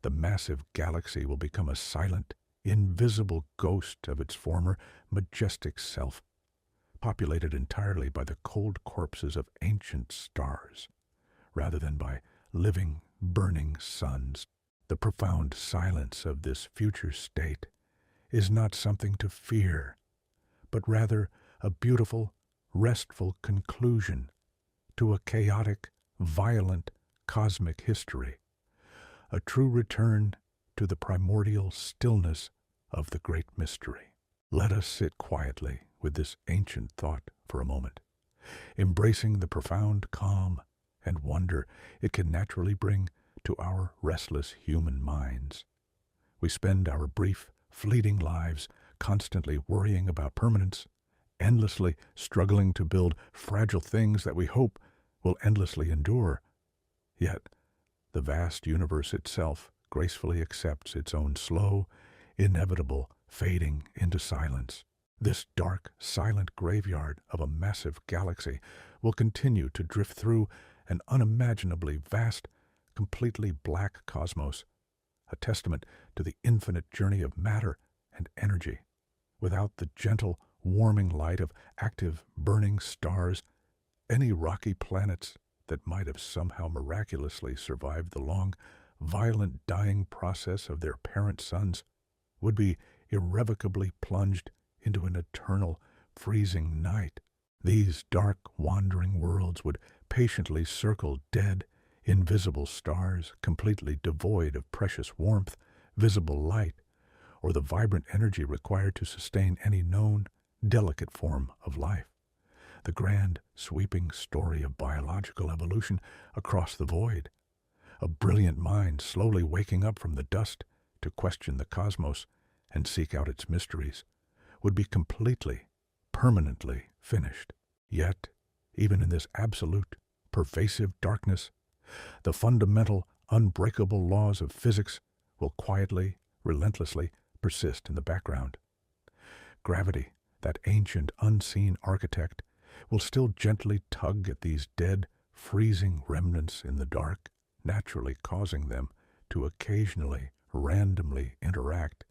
The massive galaxy will become a silent, invisible ghost of its former majestic self, populated entirely by the cold corpses of ancient stars, rather than by living, burning suns. The profound silence of this future state is not something to fear, but rather a beautiful, restful conclusion to a chaotic, violent cosmic history, a true return to the primordial stillness of the great mystery. Let us sit quietly with this ancient thought for a moment, embracing the profound calm and wonder it can naturally bring to our restless human minds. We spend our brief, fleeting lives constantly worrying about permanence, endlessly struggling to build fragile things that we hope will endlessly endure. Yet, the vast universe itself gracefully accepts its own slow, inevitable fading into silence. This dark, silent graveyard of a massive galaxy will continue to drift through an unimaginably vast, completely black cosmos, a testament to the infinite journey of matter and energy. Without the gentle, warming light of active, burning stars, any rocky planets that might have somehow miraculously survived the long, violent dying process of their parent suns would be irrevocably plunged into an eternal, freezing night. These dark, wandering worlds would patiently circle dead, invisible stars, completely devoid of precious warmth, visible light, or the vibrant energy required to sustain any known, delicate form of life. The grand, sweeping story of biological evolution across the void, a brilliant mind slowly waking up from the dust to question the cosmos and seek out its mysteries, would be completely, permanently finished. Yet, even in this absolute, pervasive darkness, the fundamental, unbreakable laws of physics will quietly, relentlessly persist in the background. Gravity, that ancient, unseen architect, will still gently tug at these dead, freezing remnants in the dark, naturally causing them to occasionally, randomly interact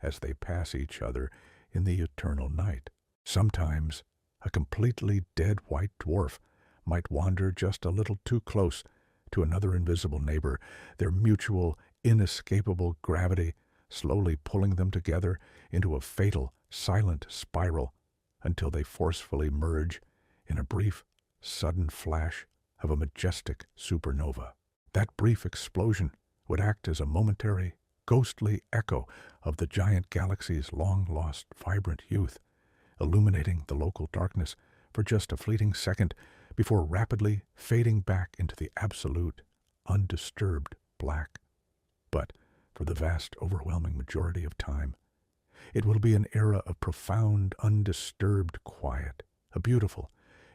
as they pass each other in the eternal night. Sometimes, a completely dead white dwarf might wander just a little too close to another invisible neighbor, their mutual, inescapable gravity slowly pulling them together into a fatal, silent spiral until they forcefully merge in a brief, sudden flash of a majestic supernova. That brief explosion would act as a momentary, ghostly echo of the giant galaxy's long-lost, vibrant youth, illuminating the local darkness for just a fleeting second before rapidly fading back into the absolute, undisturbed black. But for the vast, overwhelming majority of time, it will be an era of profound, undisturbed quiet, a beautiful,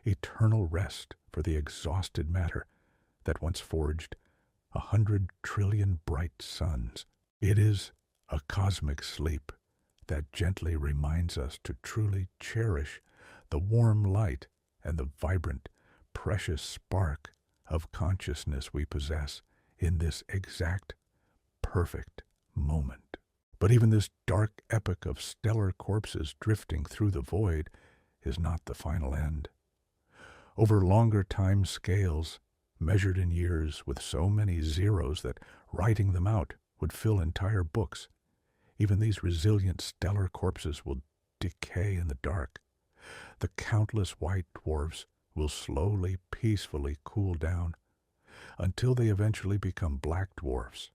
eternal rest for the exhausted matter that once forged 100 trillion bright suns. It is a cosmic sleep that gently reminds us to truly cherish the warm light, and the vibrant, precious spark of consciousness we possess in this exact, perfect moment. But even this dark epoch of stellar corpses drifting through the void is not the final end. Over longer time scales, measured in years with so many zeros that writing them out would fill entire books, even these resilient stellar corpses will decay in the dark. The countless white dwarfs will slowly, peacefully cool down until they eventually become black dwarfs,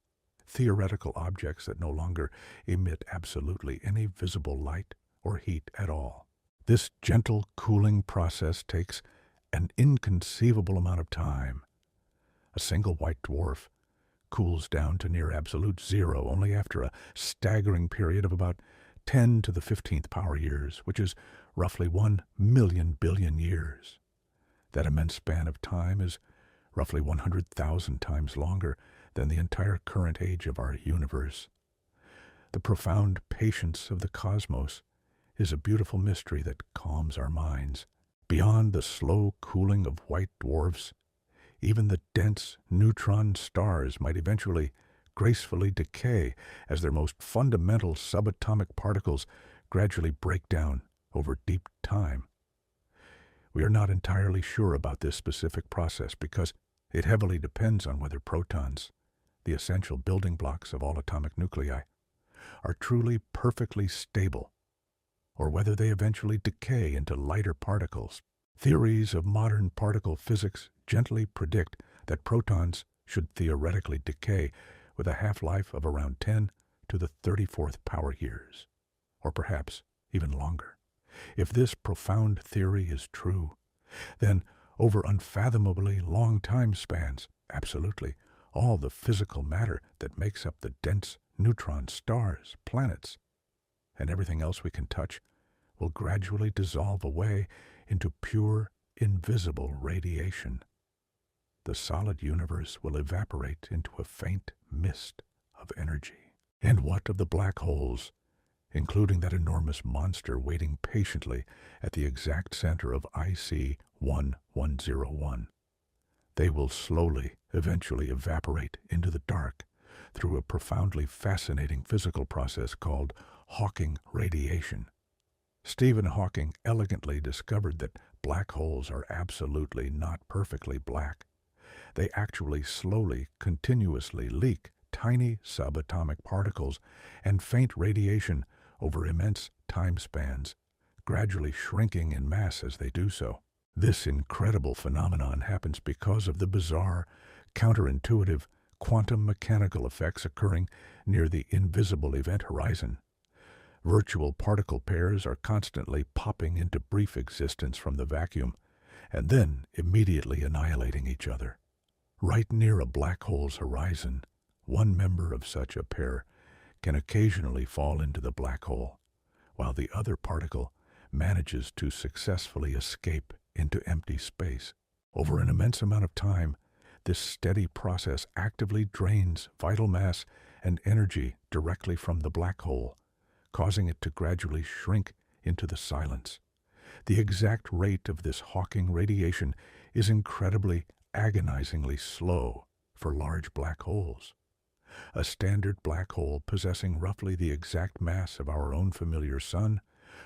theoretical objects that no longer emit absolutely any visible light or heat at all. This gentle cooling process takes an inconceivable amount of time. A single white dwarf cools down to near absolute zero only after a staggering period of about 10 to the 15th power years, which is roughly 1,000,000 billion years. That immense span of time is roughly 100,000 times longer than the entire current age of our universe. The profound patience of the cosmos is a beautiful mystery that calms our minds. Beyond the slow cooling of white dwarfs, even the dense neutron stars might eventually gracefully decay as their most fundamental subatomic particles gradually break down over deep time. We are not entirely sure about this specific process because it heavily depends on whether protons, the essential building blocks of all atomic nuclei, are truly perfectly stable, or whether they eventually decay into lighter particles. Theories of modern particle physics gently predict that protons should theoretically decay with a half-life of around 10 to the 34th power years, or perhaps even longer. If this profound theory is true, then over unfathomably long time spans, absolutely all the physical matter that makes up the dense neutron stars, planets, and everything else we can touch will gradually dissolve away into pure, invisible radiation. The solid universe will evaporate into a faint mist of energy. And what of the black holes, including that enormous monster waiting patiently at the exact center of IC 1101? They will slowly, eventually evaporate into the dark through a profoundly fascinating physical process called Hawking radiation. Stephen Hawking elegantly discovered that black holes are absolutely not perfectly black. They actually slowly, continuously leak tiny subatomic particles and faint radiation over immense time spans, gradually shrinking in mass as they do so. This incredible phenomenon happens because of the bizarre, counterintuitive, quantum mechanical effects occurring near the invisible event horizon. Virtual particle pairs are constantly popping into brief existence from the vacuum, and then immediately annihilating each other. Right near a black hole's horizon, one member of such a pair can occasionally fall into the black hole, while the other particle manages to successfully escape into empty space. Over an immense amount of time, this steady process actively drains vital mass and energy directly from the black hole, causing it to gradually shrink into the silence. The exact rate of this Hawking radiation is incredibly, agonizingly slow for large black holes. A standard black hole possessing roughly the exact mass of our own familiar sun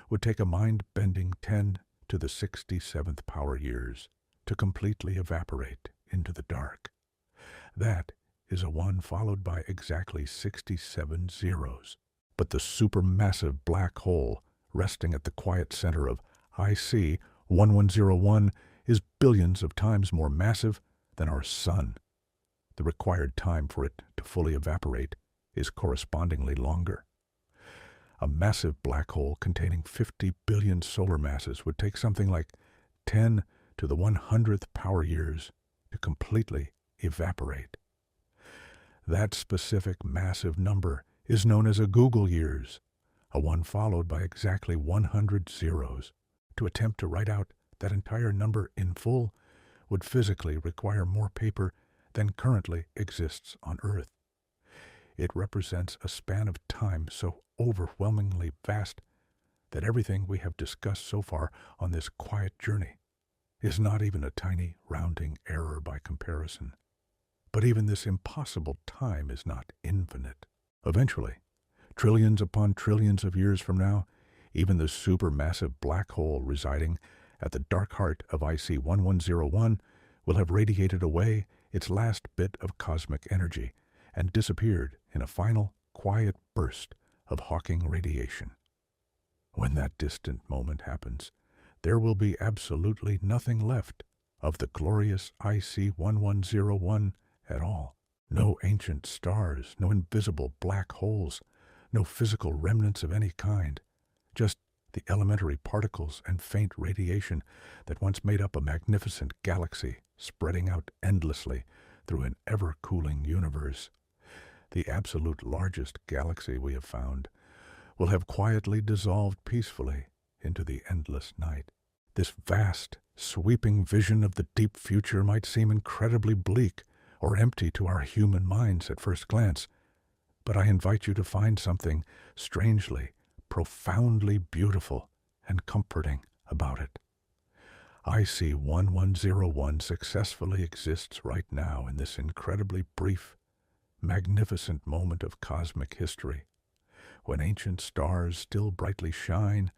would take a mind-bending 10 to the 67th power years to completely evaporate into the dark. That is a 1 followed by exactly 67 zeros. But the supermassive black hole resting at the quiet center of IC 1101 is billions of times more massive than our sun. The required time for it to fully evaporate is correspondingly longer. A massive black hole containing 50 billion solar masses would take something like 10 to the 100th power years to completely evaporate. That specific massive number is known as a Google years, a 1 followed by exactly 100 zeros. To attempt to write out that entire number in full would physically require more paper than currently exists on Earth. It represents a span of time so overwhelmingly vast that everything we have discussed so far on this quiet journey is not even a tiny rounding error by comparison. But even this impossible time is not infinite. Eventually, trillions upon trillions of years from now, even the supermassive black hole residing at the dark heart of IC 1101 will have radiated away its last bit of cosmic energy and disappeared in a final, quiet burst of Hawking radiation. When that distant moment happens, there will be absolutely nothing left of the glorious IC 1101 at all. No ancient stars, no invisible black holes, no physical remnants of any kind, just the elementary particles and faint radiation that once made up a magnificent galaxy spreading out endlessly through an ever-cooling universe. The absolute largest galaxy we have found will have quietly dissolved peacefully into the endless night. This vast, sweeping vision of the deep future might seem incredibly bleak or empty to our human minds at first glance, but I invite you to find something strangely, profoundly beautiful and comforting about it. IC 1101 successfully exists right now in this incredibly brief, magnificent moment of cosmic history, when ancient stars still brightly shine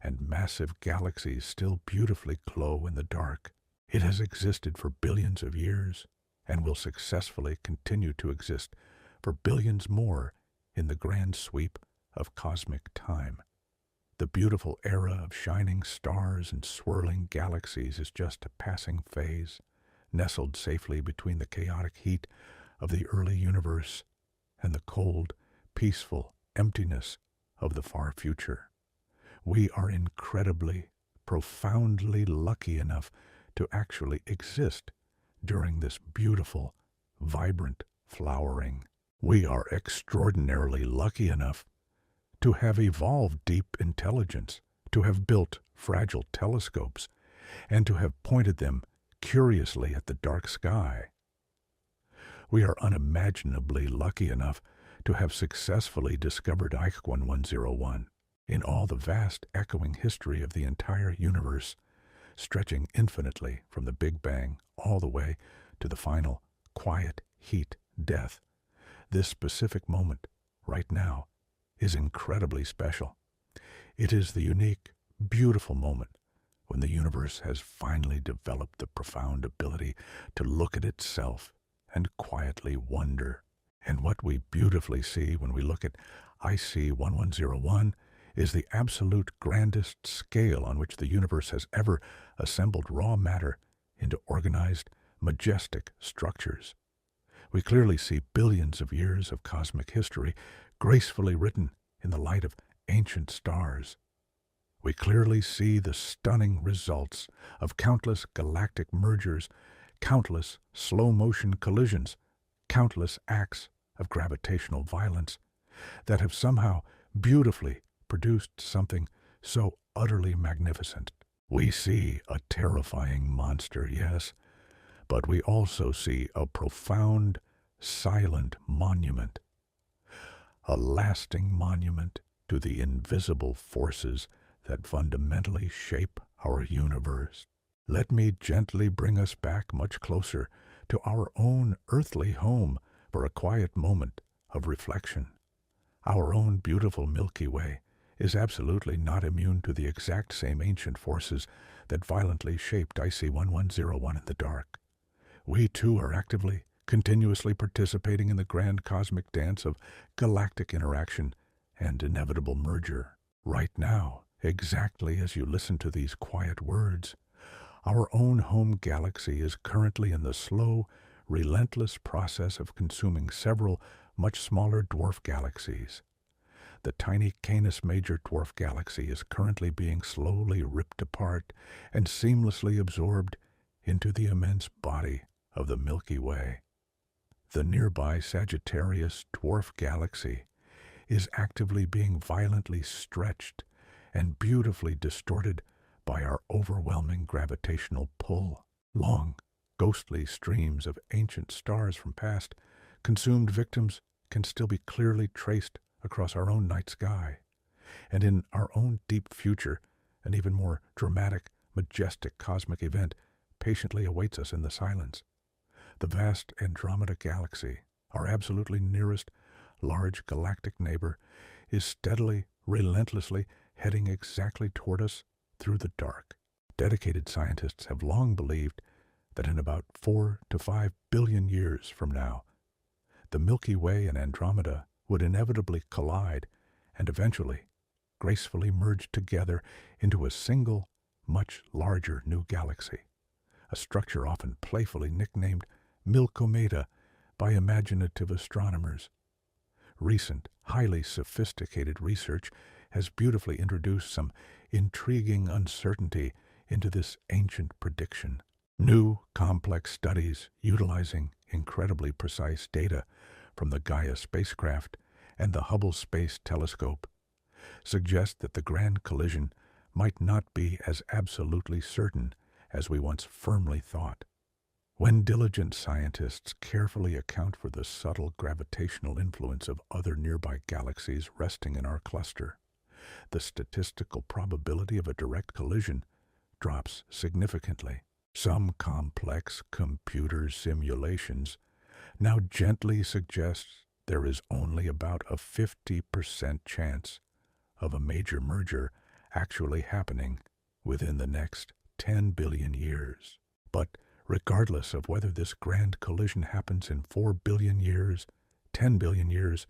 and massive galaxies still beautifully glow in the dark. It has existed for billions of years and will successfully continue to exist for billions more in the grand sweep of cosmic time. The beautiful era of shining stars and swirling galaxies is just a passing phase, nestled safely between the chaotic heat of the early universe and the cold, peaceful emptiness of the far future. We are incredibly, profoundly lucky enough to actually exist during this beautiful, vibrant flowering. We are extraordinarily lucky enough to have evolved deep intelligence, to have built fragile telescopes, and to have pointed them curiously at the dark sky. We are unimaginably lucky enough to have successfully discovered IC 1101 in all the vast echoing history of the entire universe, stretching infinitely from the Big Bang all the way to the final, quiet heat death. This specific moment, right now, is incredibly special. It is the unique, beautiful moment when the universe has finally developed the profound ability to look at itself and quietly wonder. And what we beautifully see when we look at IC 1101 is the absolute grandest scale on which the universe has ever assembled raw matter into organized, majestic structures. We clearly see billions of years of cosmic history gracefully written in the light of ancient stars. We clearly see the stunning results of countless galactic mergers, countless slow-motion collisions, countless acts of gravitational violence that have somehow beautifully produced something so utterly magnificent. We see a terrifying monster, yes, but we also see a profound, silent monument, a lasting monument to the invisible forces that fundamentally shape our universe. Let me gently bring us back much closer to our own earthly home for a quiet moment of reflection. Our own beautiful Milky Way is absolutely not immune to the exact same ancient forces that violently shaped IC 1101 in the dark. We too are actively, continuously participating in the grand cosmic dance of galactic interaction and inevitable merger. Right now, exactly as you listen to these quiet words, our own home galaxy is currently in the slow, relentless process of consuming several much smaller dwarf galaxies. The tiny Canis Major dwarf galaxy is currently being slowly ripped apart and seamlessly absorbed into the immense body of the Milky Way. The nearby Sagittarius dwarf galaxy is actively being violently stretched and beautifully distorted by our overwhelming gravitational pull. Long, ghostly streams of ancient stars from past consumed victims can still be clearly traced across our own night sky. And in our own deep future, an even more dramatic, majestic cosmic event patiently awaits us in the silence. The vast Andromeda Galaxy, our absolutely nearest large galactic neighbor, is steadily, relentlessly heading exactly toward us through the dark. Dedicated scientists have long believed that in about 4 to 5 billion years from now, the Milky Way and Andromeda would inevitably collide and eventually gracefully merge together into a single, much larger new galaxy, a structure often playfully nicknamed Milkomeda by imaginative astronomers. Recent, highly sophisticated research has beautifully introduced some intriguing uncertainty into this ancient prediction. New, complex studies utilizing incredibly precise data from the Gaia spacecraft and the Hubble Space Telescope suggest that the grand collision might not be as absolutely certain as we once firmly thought. When diligent scientists carefully account for the subtle gravitational influence of other nearby galaxies resting in our cluster, the statistical probability of a direct collision drops significantly. Some complex computer simulations now gently suggest there is only about a 50% chance of a major merger actually happening within the next 10 billion years. But regardless of whether this grand collision happens in 4 billion years, 10 billion years,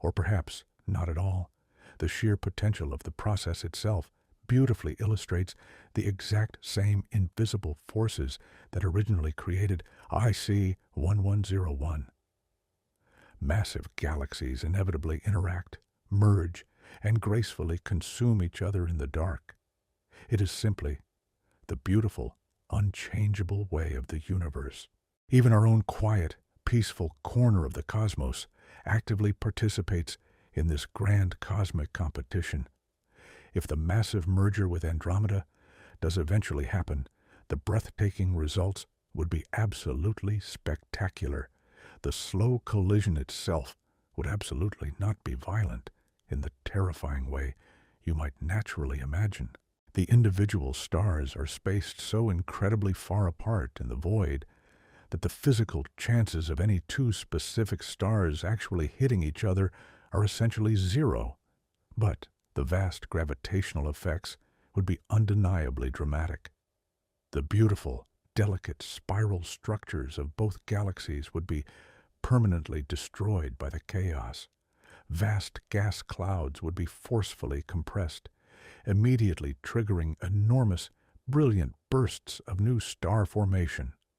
or perhaps not at all, the sheer potential of the process itself beautifully illustrates the exact same invisible forces that originally created IC 1101. Massive galaxies inevitably interact, merge, and gracefully consume each other in the dark. It is simply the beautiful, unchangeable way of the universe. Even our own quiet, peaceful corner of the cosmos actively participates in this grand cosmic competition. If the massive merger with Andromeda does eventually happen, the breathtaking results would be absolutely spectacular. The slow collision itself would absolutely not be violent in the terrifying way you might naturally imagine. The individual stars are spaced so incredibly far apart in the void that the physical chances of any two specific stars actually hitting each other are essentially zero. But the vast gravitational effects would be undeniably dramatic. The beautiful, delicate spiral structures of both galaxies would be permanently destroyed by the chaos. Vast gas clouds would be forcefully compressed, immediately triggering enormous, brilliant bursts of new star formation.